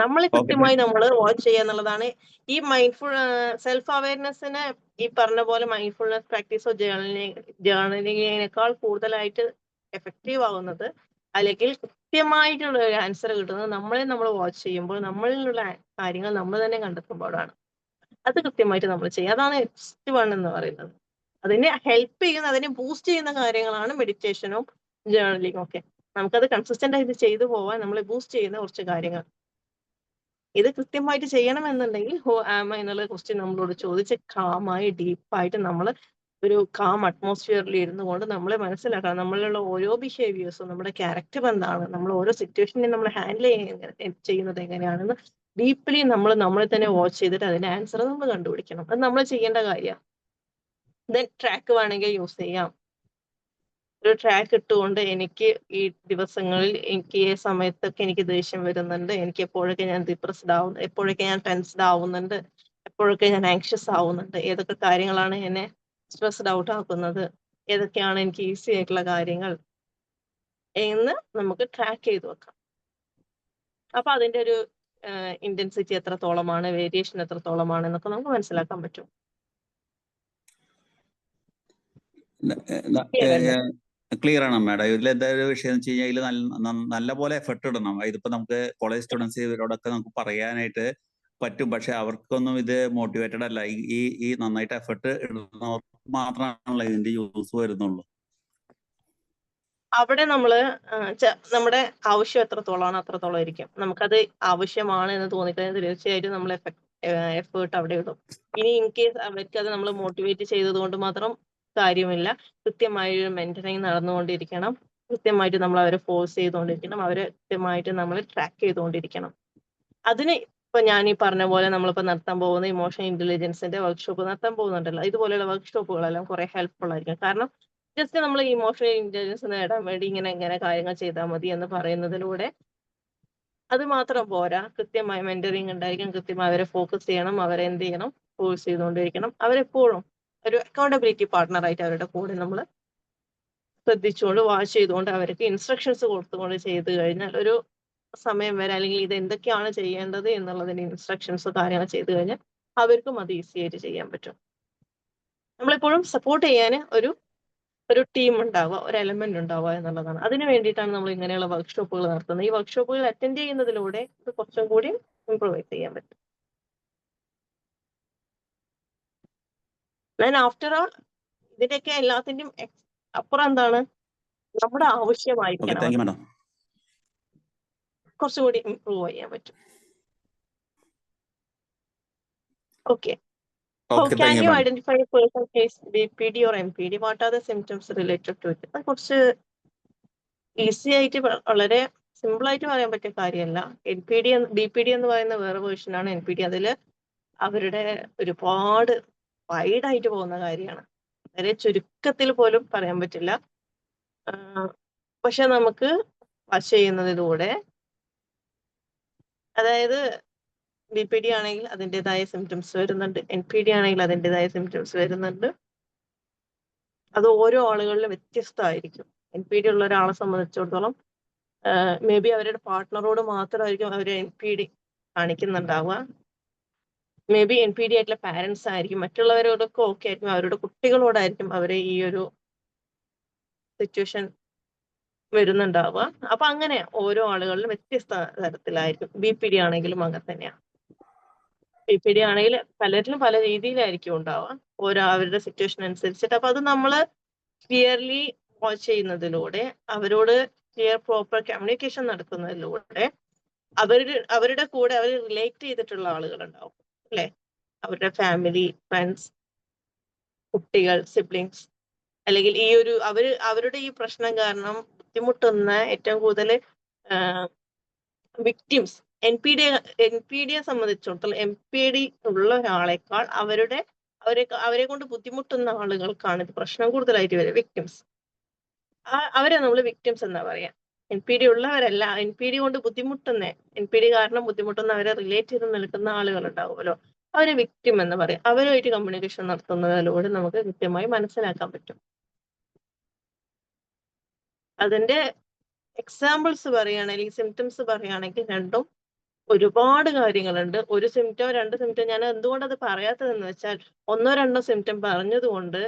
നമ്മൾ കൃത്യമായി നമ്മൾ വാച്ച് ചെയ്യുക എന്നുള്ളതാണ്. ഈ മൈൻഡ്ഫുൾ സെൽഫ് അവയർനെസ്സിന് ഈ പറഞ്ഞ പോലെ മൈൻഡ്ഫുൾനെസ് പ്രാക്ടീസോ ജേർണലിങ്ങിനേക്കാൾ കൂടുതലായിട്ട് എഫക്റ്റീവ് ആവുന്നത്, അല്ലെങ്കിൽ കൃത്യമായിട്ടുള്ള ഒരു ആൻസർ കിട്ടുന്നത് നമ്മൾ വാച്ച് ചെയ്യുമ്പോൾ, നമ്മളിലുള്ള കാര്യങ്ങൾ നമ്മൾ തന്നെ കണ്ടെത്തുമ്പോഴാണ്. അത് കൃത്യമായിട്ട് നമ്മൾ ചെയ്യുക. അതാണ് ഫസ്റ്റ് വൺ എന്ന് പറയുന്നത്. അതിനെ ഹെൽപ്പ് ചെയ്യുന്ന, അതിനെ ബൂസ്റ്റ് ചെയ്യുന്ന കാര്യങ്ങളാണ് മെഡിറ്റേഷനും ജേർണലിങ്ങും ഒക്കെ. നമുക്കത് കൺസിസ്റ്റന്റ് ആയിട്ട് ചെയ്തു പോവാൻ നമ്മളെ ബൂസ്റ്റ് ചെയ്യുന്ന കുറച്ച് കാര്യങ്ങൾ. ഇത് കൃത്യമായിട്ട് ചെയ്യണമെന്നുണ്ടെങ്കിൽ ഹു ആം ഐ എന്നുള്ള ക്വസ്റ്റ്യൻ നമ്മളോട് ചോദിച്ച് കാമായി ഡീപ്പായിട്ട് നമ്മൾ ഒരു കാം അറ്റ്മോസ്ഫിയറിൽ ഇരുന്നു കൊണ്ട് നമ്മളെ മനസ്സിലാക്കണം. നമ്മളിലുള്ള ഓരോ ബിഹേവിയേഴ്സും, നമ്മുടെ ക്യാരക്ടർ എന്താണ്, നമ്മൾ ഓരോ സിറ്റുവേഷനെ നമ്മൾ ഹാൻഡിൽ ചെയ്യുന്നത് എങ്ങനെയാണെന്ന് ഡീപ്ലി നമ്മളെ തന്നെ വാച്ച് ചെയ്തിട്ട് അതിന്റെ ആൻസർ നമ്മൾ കണ്ടുപിടിക്കണം. അത് നമ്മൾ ചെയ്യേണ്ട കാര്യമാണ്. ദെൻ ട്രാക്ക് വേണമെങ്കിൽ യൂസ് ചെയ്യാം. ഒരു ട്രാക്ക് ഇട്ടുകൊണ്ട് എനിക്ക് ഈ ദിവസങ്ങളിൽ എനിക്ക് ഈ സമയത്തൊക്കെ എനിക്ക് ദേഷ്യം വരുന്നുണ്ട്, എനിക്ക് എപ്പോഴൊക്കെ ഞാൻ ഡിപ്രസ്ഡ് ആവുന്നു, എപ്പോഴൊക്കെ ഞാൻ ടെൻസ്ഡ് ആവുന്നുണ്ട്, എപ്പോഴൊക്കെ ഞാൻ ആങ്ഷ്യസ് ആവുന്നുണ്ട്, ഏതൊക്കെ കാര്യങ്ങളാണ് എന്നെ സ്ട്രെസ്ഡ് ഔട്ട് ആക്കുന്നത്, ഏതൊക്കെയാണ് എനിക്ക് ഈസി ആയിട്ടുള്ള കാര്യങ്ങൾ എന്ന് നമുക്ക് ട്രാക്ക് ചെയ്ത് വെക്കാം. അപ്പൊ അതിന്റെ ഒരു ഇന്റൻസിറ്റി എത്രത്തോളമാണ്, വേരിയേഷൻ എത്രത്തോളമാണ് എന്നൊക്കെ നമുക്ക് മനസ്സിലാക്കാൻ പറ്റും. Clear അല്ലേ? ക്ലിയർ ആണ് മാഡം. ഇതിൽ എന്താ ഒരു വിഷയം എന്ന് വെച്ച് കഴിഞ്ഞാൽ ഇതിൽ നല്ല പോലെ എഫർട്ട് ഇടണം. ഇതിപ്പോ നമുക്ക് കോളേജ് സ്റ്റുഡൻസ് ഇവരോടൊക്കെ നമുക്ക് പറയാനായിട്ട് പറ്റും, പക്ഷെ അവർക്കൊന്നും ഇത് മോട്ടിവേറ്റഡ് അല്ല. ഈ നന്നായിട്ട് എഫർട്ട് ഇടുന്നവർക്ക് മാത്രമാണല്ലോ ഇതിന്റെ യൂസ് വരുന്നുള്ളൂ. അവിടെ നമ്മുടെ ആവശ്യം എത്രത്തോളമാണ് അത്രത്തോളം ഇരിക്കും. നമുക്കത് ആവശ്യമാണ് എന്ന് തോന്നിക്കഴിഞ്ഞാൽ തീർച്ചയായിട്ടും നമ്മൾ എഫേർട്ട് അവിടെ ഇടും. ഇനി ഇൻ കേസ് അവർക്ക് അത് നമ്മൾ മോട്ടിവേറ്റ് ചെയ്തത് കൊണ്ട് മാത്രം കാര്യമില്ല. കൃത്യമായൊരു മെന്ററിങ് നടന്നുകൊണ്ടിരിക്കണം, കൃത്യമായിട്ട് നമ്മൾ അവരെ ഫോഴ്സ് ചെയ്തുകൊണ്ടിരിക്കണം, അവരെ കൃത്യമായിട്ട് നമ്മൾ ട്രാക്ക് ചെയ്തുകൊണ്ടിരിക്കണം. അതിന് ഇപ്പൊ ഞാൻ ഈ പറഞ്ഞ പോലെ നമ്മളിപ്പോ നടത്താൻ പോകുന്ന ഇമോഷണൽ ഇന്റലിജൻസിന്റെ വർക്ക്ഷോപ്പ് നടത്താൻ പോകുന്നുണ്ടല്ലോ, ഇതുപോലെയുള്ള വർക്ക്ഷോപ്പുകളെല്ലാം കുറെ ഹെൽപ്ഫുൾ ആയിരിക്കും. കാരണം ജസ്റ്റ് നമ്മൾ ഇമോഷണൽ ഇന്റലിജൻസ് നേടാൻ വേണ്ടി ഇങ്ങനെ കാര്യങ്ങൾ ചെയ്താൽ മതി എന്ന് പറയുന്നതിലൂടെ അത് മാത്രം പോരാ. കൃത്യമായ മെന്ററിങ് ഉണ്ടായിരിക്കണം, കൃത്യമായി അവരെ ഫോക്കസ് ചെയ്യണം, അവരെ എന്ത് ചെയ്യണം, ഫോഴ്സ് ചെയ്തുകൊണ്ടിരിക്കണം. അവരെപ്പോഴും ഒരു അക്കൗണ്ടബിലിറ്റി പാർട്ട്ണറായിട്ട് അവരുടെ കൂടെ നമ്മൾ ശ്രദ്ധിച്ചുകൊണ്ട് വാച്ച് ചെയ്തുകൊണ്ട് അവർക്ക് ഇൻസ്ട്രക്ഷൻസ് കൊടുത്തുകൊണ്ട് ചെയ്തു കഴിഞ്ഞാൽ ഒരു സമയം വരെ, അല്ലെങ്കിൽ ഇത് എന്തൊക്കെയാണ് ചെയ്യേണ്ടത് എന്നുള്ളതിന്റെ ഇൻസ്ട്രക്ഷൻസ് കാര്യങ്ങൾ ചെയ്തു കഴിഞ്ഞാൽ അവർക്കും അത് ഈസി ആയിട്ട് ചെയ്യാൻ പറ്റും. നമ്മളെപ്പോഴും സപ്പോർട്ട് ചെയ്യാൻ ഒരു ടീം ഉണ്ടാവുക, ഒരു എലമെന്റ് ഉണ്ടാവുക എന്നുള്ളതാണ്. അതിന് വേണ്ടിയിട്ടാണ് നമ്മൾ ഇങ്ങനെയുള്ള വർക്ക്ഷോപ്പുകൾ നടത്തുന്നത്. ഈ വർക്ക്ഷോപ്പുകൾ അറ്റൻഡ് ചെയ്യുന്നതിലൂടെ ഇത് കുറച്ചും കൂടി ഇംപ്രൂവൈസ് ചെയ്യാൻ പറ്റും. ഞാൻ ആഫ്റ്റർ ഓൾ ഇതിന്റെയൊക്കെ എല്ലാത്തിന്റെയും അപ്പുറം എന്താണ്, നമ്മുടെ ഓക്കെ, ആവശ്യമായിരിക്കണം താങ്ക് യു മാഡം. കുറച്ചുകൂടി ഇംപ്രൂവ് ചെയ്യാൻ പറ്റും. Okay. How okay, can thank you you madam. identify a person is BPD or MPD? What are the symptoms related to it? അത് കുറച്ച് ഈസി ആയിട്ട് വളരെ സിമ്പിൾ ആയിട്ട് പറയാൻ പറ്റിയ കാര്യമല്ല. BPD എന്ന് പറയുന്ന വേറെ വേർഷനാണ് NPD. അതില് അവരുടെ ഒരുപാട് വൈഡായിട്ട് പോകുന്ന കാര്യമാണ്. വളരെ ചുരുക്കത്തിൽ പോലും പറയാൻ പറ്റില്ല. പക്ഷെ നമുക്ക് വാച്ച് ചെയ്യുന്നതിലൂടെ, അതായത് BPD ആണെങ്കിൽ അതിൻ്റെതായ സിംറ്റംസ് വരുന്നുണ്ട്, NPD ആണെങ്കിൽ അതിൻ്റെതായ സിംറ്റംസ് വരുന്നുണ്ട്. അത് ഓരോ ആളുകളിലും വ്യത്യസ്തമായിരിക്കും. NPD ഉള്ള ഒരാളെ സംബന്ധിച്ചിടത്തോളം മേ ബി അവരുടെ പാർട്ട്ണറോട് മാത്രമായിരിക്കും അവർ NPD കാണിക്കുന്നുണ്ടാവുക. മേ ബി NPD ആയിട്ടുള്ള പാരന്റ്സ് ആയിരിക്കും, മറ്റുള്ളവരോടൊക്കെ ഓക്കെ ആയിരിക്കും, അവരുടെ കുട്ടികളോടായിരിക്കും അവരെ ഈ ഒരു സിറ്റുവേഷൻ വരുന്നുണ്ടാവുക. അപ്പൊ അങ്ങനെ ഓരോ ആളുകളിലും വ്യത്യസ്ത തരത്തിലായിരിക്കും. BPD ആണെങ്കിലും അങ്ങനെ തന്നെയാണ്. BPD ആണെങ്കിൽ പലരിലും പല രീതിയിലായിരിക്കും ഉണ്ടാവുക, ഓരോ അവരുടെ സിറ്റുവേഷൻ അനുസരിച്ചിട്ട്. അപ്പൊ അത് നമ്മള് ക്ലിയർലി വാച്ച് ചെയ്യുന്നതിലൂടെ, അവരോട് ക്ലിയർ പ്രോപ്പർ കമ്മ്യൂണിക്കേഷൻ നടത്തുന്നതിലൂടെ അവരുടെ കൂടെ അവർ റിലേറ്റ് ചെയ്തിട്ടുള്ള ആളുകൾ ഉണ്ടാവും അല്ലെ, അവരുടെ ഫാമിലി, ഫ്രണ്ട്സ്, കുട്ടികൾ, സിബ്ലിങ്സ്, അല്ലെങ്കിൽ ഈ ഒരു അവരുടെ ഈ പ്രശ്നം കാരണം ബുദ്ധിമുട്ടുന്ന ഏറ്റവും കൂടുതൽ വിക്ടിംസ്, NPDയെ സംബന്ധിച്ചിടത്തോളം MPD ഉള്ള ഒരാളെക്കാൾ അവരെ കൊണ്ട് ബുദ്ധിമുട്ടുന്ന ആളുകൾക്കാണ് ഇത് പ്രശ്നം കൂടുതലായിട്ട് വരിക, വിക്ടിംസ്. അവരെ നമ്മൾ വിക്ടിംസ് എന്നാ പറയാ. NPD ഉള്ളവരല്ല, NPD കൊണ്ട് NPD കാരണം ബുദ്ധിമുട്ടുന്ന, അവരെ റിലേറ്റ് ചെയ്ത് നിൽക്കുന്ന ആളുകൾ ഉണ്ടാവുമല്ലോ, അവരെ വിക്ടിം എന്ന് പറയാം. അവരുമായിട്ട് കമ്മ്യൂണിക്കേഷൻ നടത്തുന്നതിലൂടെ നമുക്ക് കൃത്യമായി മനസ്സിലാക്കാൻ പറ്റും. അതിന്റെ എക്സാമ്പിൾസ് പറയുകയാണെങ്കിൽ, സിംറ്റംസ് പറയുകയാണെങ്കിൽ രണ്ടും ഒരുപാട് കാര്യങ്ങളുണ്ട്. ഒരു സിംറ്റം 2 സിംറ്റം, ഞാൻ എന്തുകൊണ്ടത് പറയാത്തതെന്ന് വെച്ചാൽ 1-2 സിംറ്റം പറഞ്ഞതുകൊണ്ട്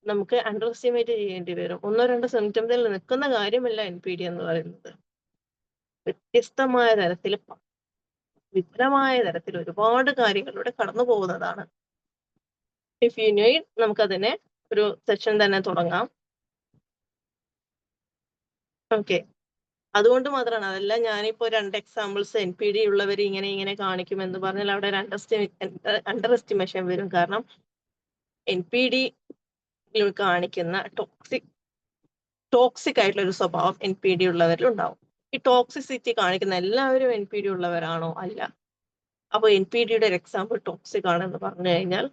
നമുക്ക് അണ്ടർ എസ്റ്റിമേറ്റ് ചെയ്യേണ്ടി വരും. 1-2 സിംറ്റംസിൽ നിൽക്കുന്ന കാര്യമല്ല NPD എന്ന് പറയുന്നത്. വ്യത്യസ്തമായ തരത്തിൽ, വിപുലമായ തരത്തിൽ ഒരുപാട് കാര്യങ്ങളിലൂടെ കടന്നു പോകുന്നതാണ്. ഇഫ് യു നീഡ്, നമുക്കതിനെ ഒരു സെഷൻ തന്നെ തുടങ്ങാം. ഓക്കെ, അതുകൊണ്ട് മാത്രമാണ്, അതല്ല ഞാനിപ്പോ 2 എക്സാമ്പിൾസ് NPD ഉള്ളവർ ഇങ്ങനെ കാണിക്കും എന്ന് പറഞ്ഞാൽ അവിടെ അണ്ടർ എസ്റ്റിമേഷൻ വരും. കാരണം NPD കാണിക്കുന്ന ടോക്സിക് ആയിട്ടുള്ള ഒരു സ്വഭാവം NPD ഉള്ളവരിൽ ഉണ്ടാവും. ഈ ടോക്സിസിറ്റി കാണിക്കുന്ന എല്ലാവരും NPD ഉള്ളവരാണോ? അല്ല. അപ്പൊ NPDയുടെ ഒരു എക്സാമ്പിൾ ടോക്സിക് ആണെന്ന് പറഞ്ഞു കഴിഞ്ഞാൽ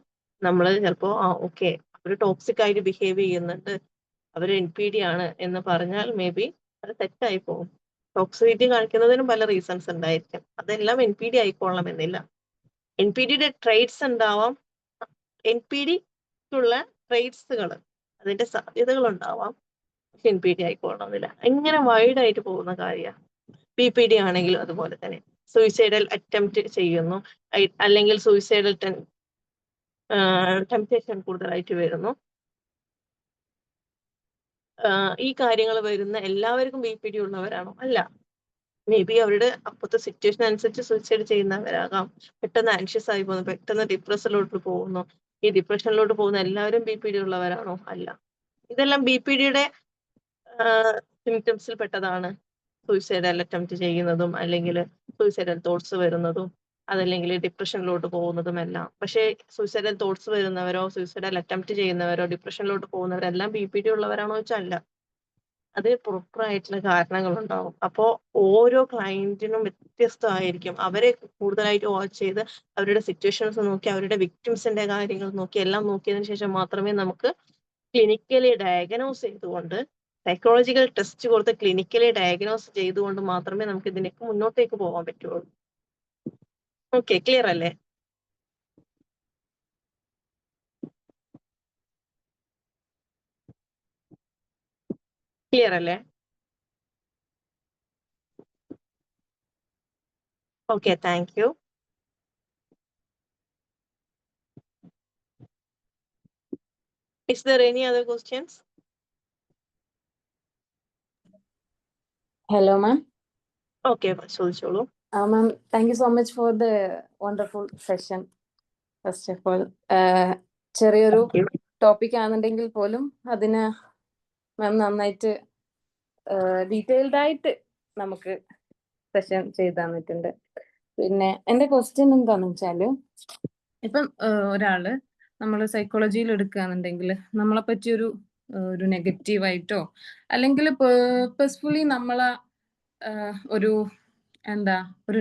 നമ്മൾ ചിലപ്പോ ഓക്കെ, അവർ ടോക്സിക് ആയിട്ട് ബിഹേവ് ചെയ്യുന്നുണ്ട്, അവർ NPD ആണ് എന്ന് പറഞ്ഞാൽ മേ ബി അത് തെറ്റായി പോകും. ടോക്സിസിറ്റി കാണിക്കുന്നതിനും പല റീസൺസ് ഉണ്ടായിരിക്കും. അതെല്ലാം NPD ആയിക്കൊള്ളണമെന്നില്ല. NPDയുടെ ട്രേറ്റ്സ് ഉണ്ടാവാം. NPDക്കുള്ള ട്രേറ്റ്സുകൾ അതിന്റെ സാധ്യതകൾ ഉണ്ടാവാം. പക്ഷെ NPD ആയിക്കൊള്ളണമെന്നില്ല. ഇങ്ങനെ വൈഡ് ആയിട്ട് പോകുന്ന കാര്യമാണ്. PPD ആണെങ്കിലും അതുപോലെ തന്നെ സൂയിസൈഡൽ അറ്റംപ്റ്റ് ചെയ്യുന്നു, അല്ലെങ്കിൽ സൂയിസൈഡൽ ടെംപ്റ്റേഷൻ കൂടുതലായിട്ട് വരുന്നു. ഈ കാര്യങ്ങൾ വരുന്ന എല്ലാവർക്കും BPD ഉള്ളവരാണോ? അല്ല. മേ ബി അവരുടെ അപ്പോഴത്തെ സിറ്റുവേഷൻ അനുസരിച്ച് സൂയിസൈഡ് ചെയ്യുന്നവരാകാം. പെട്ടെന്ന് ആൻഷ്യസ് ആയി പോകുന്നു, പെട്ടെന്ന് ഡിപ്രഷനിലോട്ട് പോകുന്നു. ഈ ഡിപ്രഷനിലോട്ട് പോകുന്ന എല്ലാവരും BPD ഉള്ളവരാണോ? അല്ല. ഇതെല്ലാം BPDയുടെ സിംറ്റംസിൽ പെട്ടതാണ്. സൂയിസൈഡൽ അറ്റംപ്റ്റ് ചെയ്യുന്നതും, അല്ലെങ്കിൽ സൂയിസൈഡൽ തോട്ട്സ് വരുന്നതും, അതല്ലെങ്കിൽ ഡിപ്രഷനിലോട്ട് പോകുന്നതും എല്ലാം. പക്ഷേ സൂയിസൈഡൽ തോട്ട്സ് വരുന്നവരോ സൂയിസൈഡൽ അറ്റംപ്റ്റ് ചെയ്യുന്നവരോ ഡിപ്രഷനിലോട്ട് പോകുന്നവരെല്ലാം BPD ഉള്ളവരാണോ വെച്ചാൽ അല്ല. അതിന് പ്രോപ്പർ ആയിട്ടുള്ള കാരണങ്ങൾ ഉണ്ടാവും. അപ്പോൾ ഓരോ ക്ലയന്റിനും വ്യത്യസ്തമായിരിക്കും. അവരെ കൂടുതലായിട്ട് വാച്ച് ചെയ്ത് അവരുടെ സിറ്റുവേഷൻസ് നോക്കി, അവരുടെ വിക്ടിംസിന്റെ കാര്യങ്ങൾ നോക്കി, എല്ലാം നോക്കിയതിനു ശേഷം മാത്രമേ നമുക്ക് ക്ലിനിക്കലി ഡയഗ്നോസ് ചെയ്തുകൊണ്ട്, സൈക്കോളജിക്കൽ ടെസ്റ്റ് കൊടുത്ത് ക്ലിനിക്കലി ഡയഗ്നോസ് ചെയ്തുകൊണ്ട് മാത്രമേ നമുക്ക് ഇതിനൊക്കെ മുന്നോട്ടേക്ക് പോകാൻ പറ്റുള്ളൂ. ഓക്കെ, ക്ലിയർ അല്ലേ? ക്ലിയർ അല്ലേ? Okay, thank U. Is there any other questions? Hello, ma'am. Okay, ചോദിച്ചോളൂ. Ma'am, thank you so much for the wonderful session. First of all, ചെറിയൊരു ടോപ്പിക് ആണെന്നുണ്ടെങ്കിൽ പോലും അതിന് മാം നന്നായിട്ട് ഡീറ്റെയിൽഡ് ആയിട്ട് നമുക്ക് സെഷൻ ചെയ്ത് തന്നിട്ടുണ്ട്. പിന്നെ എൻ്റെ ക്വസ്റ്റ്യൻ എന്താണെന്ന് വെച്ചാൽ, ഇപ്പം ഒരാള് നമ്മൾ സൈക്കോളജിയിൽ എടുക്കുകയാണെന്നുണ്ടെങ്കിൽ നമ്മളെ പറ്റി ഒരു നെഗറ്റീവായിട്ടോ അല്ലെങ്കിൽ പേഴ്സ്ഫുള്ളി നമ്മളെ ഒരു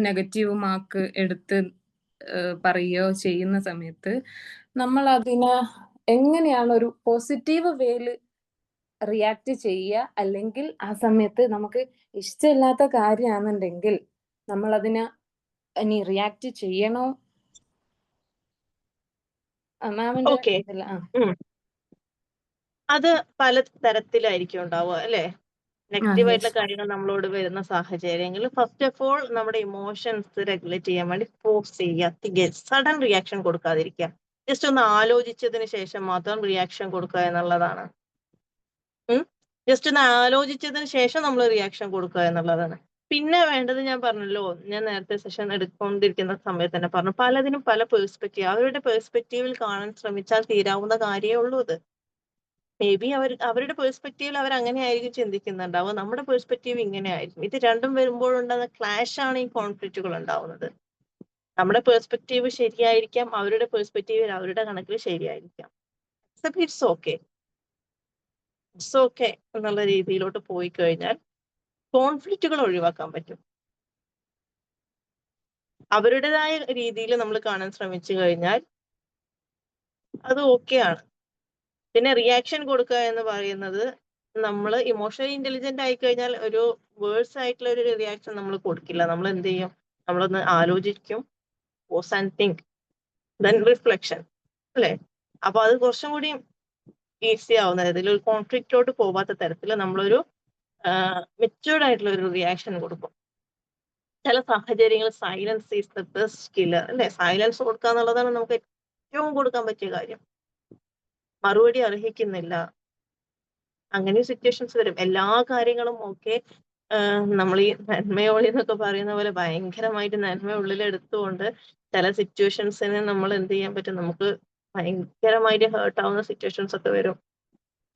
നെഗറ്റീവ് മാർക്ക് എടുത്ത് പറയുകയോ ചെയ്യുന്ന സമയത്ത് നമ്മൾ അതിനെ എങ്ങനെയാണ് ഒരു പോസിറ്റീവ് വേയിൽ റിയാക്ട് ചെയ്യുക, അല്ലെങ്കിൽ ആ സമയത്ത് നമുക്ക് ഇഷ്ടമില്ലാത്ത കാര്യമാണെന്നുണ്ടെങ്കിൽ നമ്മൾ അതിനെ ഇനി റിയാക്ട് ചെയ്യണോ? ഓക്കെ, അത് പല തരത്തിലായിരിക്കും ഉണ്ടാവുക അല്ലെ? നെഗറ്റീവ് ആയിട്ടുള്ള കാര്യങ്ങൾ നമ്മളോട് വരുന്ന സാഹചര്യങ്ങളിൽ ഫസ്റ്റ് ഓഫ് ഓൾ നമ്മുടെ ഇമോഷൻസ് റെഗുലേറ്റ് ചെയ്യാൻ വേണ്ടി ഫോഴ്സ് ചെയ്യുക, സഡൻ റിയാക്ഷൻ കൊടുക്കാതിരിക്കുക. ജസ്റ്റ് ഒന്ന് ആലോചിച്ചതിന് ശേഷം മാത്രം റിയാക്ഷൻ കൊടുക്കുക എന്നുള്ളതാണ്. ജസ്റ്റ് ഒന്ന് ആലോചിച്ചതിന് ശേഷം നമ്മൾ റിയാക്ഷൻ കൊടുക്കുക എന്നുള്ളതാണ്. പിന്നെ വേണ്ടത്, ഞാൻ പറഞ്ഞല്ലോ, ഞാൻ നേരത്തെ സെഷൻ എടുക്കൊണ്ടിരിക്കുന്ന സമയത്ത് തന്നെ പറഞ്ഞു, പലതിനും പല പേഴ്സ്പെക്റ്റീവ്. അവരുടെ പേഴ്സ്പെക്റ്റീവിൽ കാണാൻ ശ്രമിച്ചാൽ തീരാവുന്ന കാര്യമേ ഉള്ളൂ ഇത്. മേ ബി അവരുടെ പേഴ്സ്പെക്റ്റീവിൽ അവർ അങ്ങനെ ആയിരിക്കും ചിന്തിക്കുന്നുണ്ടാവുക, നമ്മുടെ പേഴ്സ്പെക്റ്റീവ് ഇങ്ങനെ ആയിരിക്കും. ഇത് രണ്ടും വരുമ്പോഴുണ്ടാകുന്ന ക്ലാഷ് ആണ് ഈ കോൺഫ്ലിക്റ്റുകൾ ഉണ്ടാവുന്നത്. നമ്മുടെ പേഴ്സ്പെക്റ്റീവ് ശരിയായിരിക്കാം, അവരുടെ പേഴ്സ്പെക്റ്റീവിൽ അവരുടെ കണക്കിൽ ശരിയായിരിക്കാം. ഇറ്റ്സ് ഓക്കെ എന്നുള്ള രീതിയിലോട്ട് പോയി കഴിഞ്ഞാൽ കോൺഫ്ലിക്റ്റുകൾ ഒഴിവാക്കാൻ പറ്റും. അവരുടേതായ രീതിയിൽ നമ്മൾ കാണാൻ ശ്രമിച്ചു കഴിഞ്ഞാൽ അത് ഓക്കെയാണ്. പിന്നെ റിയാക്ഷൻ കൊടുക്കുക എന്ന് പറയുന്നത്, നമ്മൾ ഇമോഷണലി ഇന്റലിജന്റ് ആയി കഴിഞ്ഞാൽ ഒരു വേഴ്സ് ആയിട്ടുള്ള ഒരു റിയാക്ഷൻ നമ്മൾ കൊടുക്കില്ല. നമ്മൾ എന്ത് ചെയ്യും? നമ്മളൊന്ന് ആലോചിക്കും, pause and think, then reflection അല്ലെ? അപ്പൊ അത് കുറച്ചും കൂടി ഈസി ആവുന്ന തരത്തിൽ, ഒരു കോൺഫ്ലിക്റ്റിലോട്ട് പോവാത്ത തരത്തിൽ നമ്മളൊരു മെച്യൂർഡ് ആയിട്ടുള്ള ഒരു റിയാക്ഷൻ കൊടുക്കും. ചില സാഹചര്യങ്ങൾ silence is the best killer അല്ലെ? സൈലൻസ് കൊടുക്കുക എന്നുള്ളതാണ് നമുക്ക് ഏറ്റവും കൊടുക്കാൻ പറ്റിയ കാര്യം. മറുപടി അർഹിക്കുന്നില്ല, അങ്ങനെ സിറ്റുവേഷൻസ് വരും. എല്ലാ കാര്യങ്ങളും ഓക്കെ, നമ്മൾ ഈ നന്മയോളി എന്നൊക്കെ പറയുന്ന പോലെ ഭയങ്കരമായിട്ട് നന്മ ഉള്ളിൽ എടുത്തുകൊണ്ട് ചില സിറ്റുവേഷൻസിന് നമ്മൾ എന്ത് ചെയ്യാൻ പറ്റും, നമുക്ക് ഭയങ്കരമായിട്ട് ഹേർട്ട് ആവുന്ന സിറ്റുവേഷൻസ് ഒക്കെ വരും.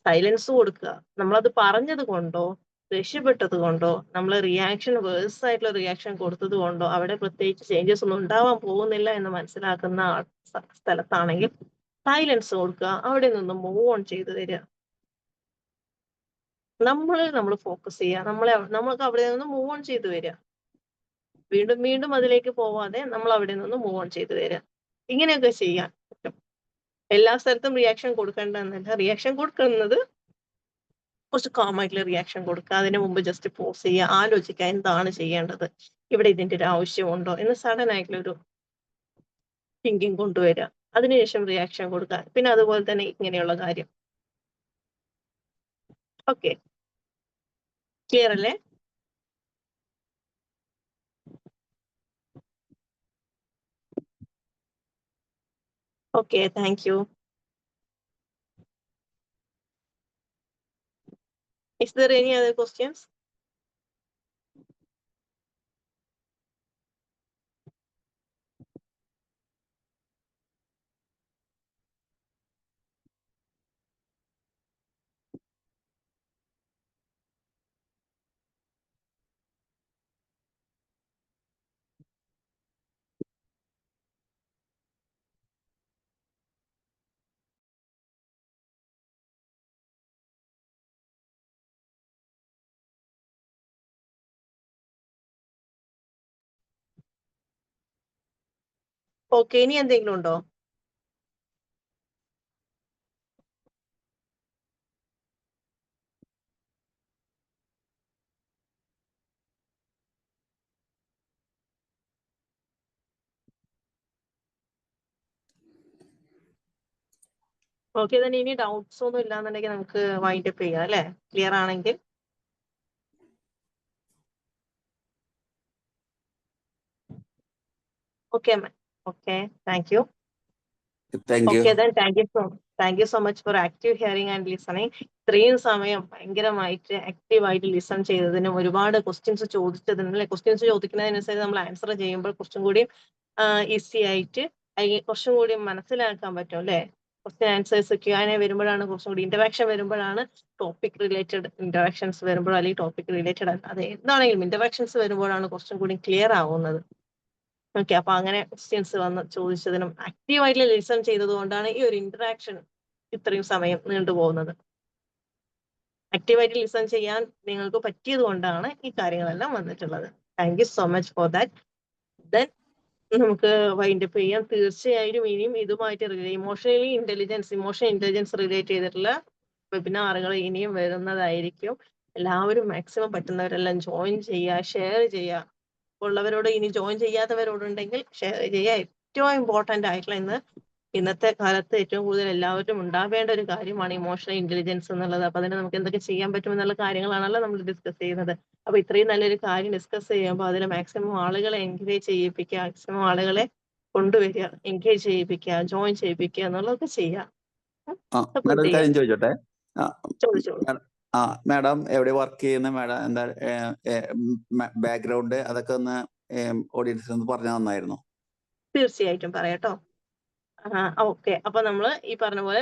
സൈലൻസ് കൊടുക്കുക. നമ്മളത് പറഞ്ഞത് കൊണ്ടോ രക്ഷപ്പെട്ടത് കൊണ്ടോ നമ്മൾ റിയാക്ഷൻ വേഴ്സ് ആയിട്ടുള്ള റിയാക്ഷൻ കൊടുത്തത് കൊണ്ടോ അവിടെ പ്രത്യേകിച്ച് ചേഞ്ചസ് ഒന്നും ഉണ്ടാവാൻ പോകുന്നില്ല എന്ന് മനസ്സിലാക്കുന്ന സ്ഥലത്താണെങ്കിൽ സൈലൻസ് കൊടുക്കുക, അവിടെ നിന്ന് മൂവ് ഓൺ ചെയ്ത് തരിക. നമ്മൾ ഫോക്കസ് ചെയ്യുക, നമ്മൾക്ക് അവിടെ നിന്ന് മൂവ് ഓൺ ചെയ്ത് വരിക. വീണ്ടും വീണ്ടും അതിലേക്ക് പോവാതെ നമ്മൾ അവിടെ നിന്ന് മൂവ് ഓൺ ചെയ്ത് വരിക. ഇങ്ങനെയൊക്കെ ചെയ്യാൻ പറ്റും. എല്ലാ സ്ഥലത്തും റിയാക്ഷൻ കൊടുക്കേണ്ടതെന്നല്ല, റിയാക്ഷൻ കൊടുക്കുന്നത് കുറച്ച് കാമായിട്ടുള്ള റിയാക്ഷൻ കൊടുക്കുക. അതിന് മുമ്പ് ജസ്റ്റ് പോസ് ചെയ്യുക, ആലോചിക്കുക എന്താണ് ചെയ്യേണ്ടത്, ഇവിടെ ഇതിന്റെ ഒരു ആവശ്യമുണ്ടോ എന്ന് സഡൻ ആയിട്ടുള്ള ഒരു തിങ്കിങ് കൊണ്ടുവരിക. അതിനുശേഷം റിയാക്ഷൻ കൊടുക്കുക. പിന്നെ അതുപോലെ തന്നെ ഇങ്ങനെയുള്ള കാര്യം. ഓക്കെ, ക്ലിയർ അല്ലേ? Okay, thank U. Is there any other questions? Okay, ഇനി എന്തെങ്കിലും ഉണ്ടോ? ഓക്കെ, then ഇനി ഡൗട്ട്സ് ഒന്നും ഇല്ലാന്നുണ്ടെങ്കിൽ നമുക്ക് വൈൻഡ് അപ്പ് ചെയ്യാം അല്ലേ? ക്ലിയർ ആണെങ്കിൽ. Okay ma'am. Okay, thank U. Thank you. Okay, then thank you so much for active hearing and listening. ഇത്രയും സമയം ഭയങ്കരമായിട്ട് ആക്റ്റീവായിട്ട് ലിസൺ ചെയ്തതിനും ഒരുപാട് ക്വസ്റ്റ്യൻസ് ചോദിച്ചതിനും അല്ലെ, ക്വസ്റ്റ്യൻസ് ചോദിക്കുന്നതിനനുസരിച്ച് നമ്മൾ ആൻസർ ചെയ്യുമ്പോൾ കുറച്ചും കൂടി ഈസി ആയിട്ട് അല്ലെങ്കിൽ കുറച്ചും കൂടി മനസ്സിലാക്കാൻ പറ്റും അല്ലെ. ക്വസ്റ്റ്യൻ ആൻസേഴ്സ് Q&A വരുമ്പോഴാണ് കുറച്ചും കൂടി ഇന്ററാക്ഷൻ വരുമ്പോഴാണ് ടോപ്പിക് റിലേറ്റഡ് ഇന്ററാക്ഷൻസ് വരുമ്പോഴോ അല്ലെങ്കിൽ ടോപ്പിക് റിലേറ്റഡ് അല്ലാതെ എന്താണെങ്കിലും ഇന്ററാക്ഷൻസ് വരുമ്പോഴാണ് കുറച്ചും കൂടി ക്ലിയർ ആവുന്നത്. ഓക്കെ, അപ്പൊ അങ്ങനെ ക്വസ്റ്റ്യൻസ് വന്ന് ചോദിച്ചതിനും ആക്റ്റീവായിട്ട് ലിസൺ ചെയ്തത് കൊണ്ടാണ് ഈ ഒരു ഇന്ററാക്ഷൻ ഇത്രയും സമയം നീണ്ടുപോകുന്നത്. ആക്റ്റീവായിട്ട് ലിസൺ ചെയ്യാൻ നിങ്ങൾക്ക് പറ്റിയത് കൊണ്ടാണ് ഈ കാര്യങ്ങളെല്ലാം വന്നിട്ടുള്ളത്. Thank you so much for that. Then നമുക്ക് വൈൻഡ് അപ്പ് ചെയ്യാം. തീർച്ചയായും ഇനിയും ഇതുമായിട്ട് ഇമോഷൻ ഇന്റലിജൻസ് റിലേറ്റ് ചെയ്തിട്ടുള്ള വെബിനാറുകൾ ഇനിയും വരുന്നതായിരിക്കും. എല്ലാവരും മാക്സിമം പറ്റുന്നവരെല്ലാം ജോയിൻ ചെയ്യുക, ഷെയർ ചെയ്യുക. ഉള്ളവരോട് ഇനി ജോയിൻ ചെയ്യാത്തവരോടുണ്ടെങ്കിൽ ഷെയർ ചെയ്യുക. ഏറ്റവും ഇമ്പോർട്ടന്റ് ആയിട്ടുള്ള ഇന്നത്തെ കാലത്ത് ഏറ്റവും കൂടുതൽ എല്ലാവരും ഉണ്ടാവേണ്ട ഒരു കാര്യമാണ് ഇമോഷണൽ ഇന്റലിജൻസ് എന്നുള്ളത്. അപ്പൊ അതിന് നമുക്ക് എന്തൊക്കെ ചെയ്യാൻ പറ്റും എന്നുള്ള കാര്യങ്ങളാണല്ലോ നമ്മൾ ഡിസ്കസ് ചെയ്യുന്നത്. അപ്പൊ ഇത്രയും നല്ലൊരു കാര്യം ഡിസ്കസ് ചെയ്യുമ്പോൾ അതിൽ മാക്സിമം ആളുകളെ എൻകറേജ് ചെയ്യിപ്പിക്കുക, മാക്സിമം ആളുകളെ കൊണ്ടുവരിക, എൻകറേജ് ചെയ്യിപ്പിക്കുക, ജോയിൻ ചെയ്യിപ്പിക്കുക എന്നുള്ളതൊക്കെ ചെയ്യുക. മാഡം ഒരു കാര്യം ചോദിച്ചോട്ടെ? ചോദിച്ചോളൂ. മാഡം എവിടെ വർക്ക് ചെയ്യുന്ന, മാഡം എന്താ ബാക്ക്ഗ്രൗണ്ട്, അതൊക്കെ ഒന്ന് ഓഡിയൻസിന് ഒന്ന് പറഞ്ഞാൽ നന്നായിരുന്നു. തീർച്ചയായിട്ടും പറയാട്ടോ. ഓക്കെ, അപ്പൊ നമ്മള് ഈ പറഞ്ഞ പോലെ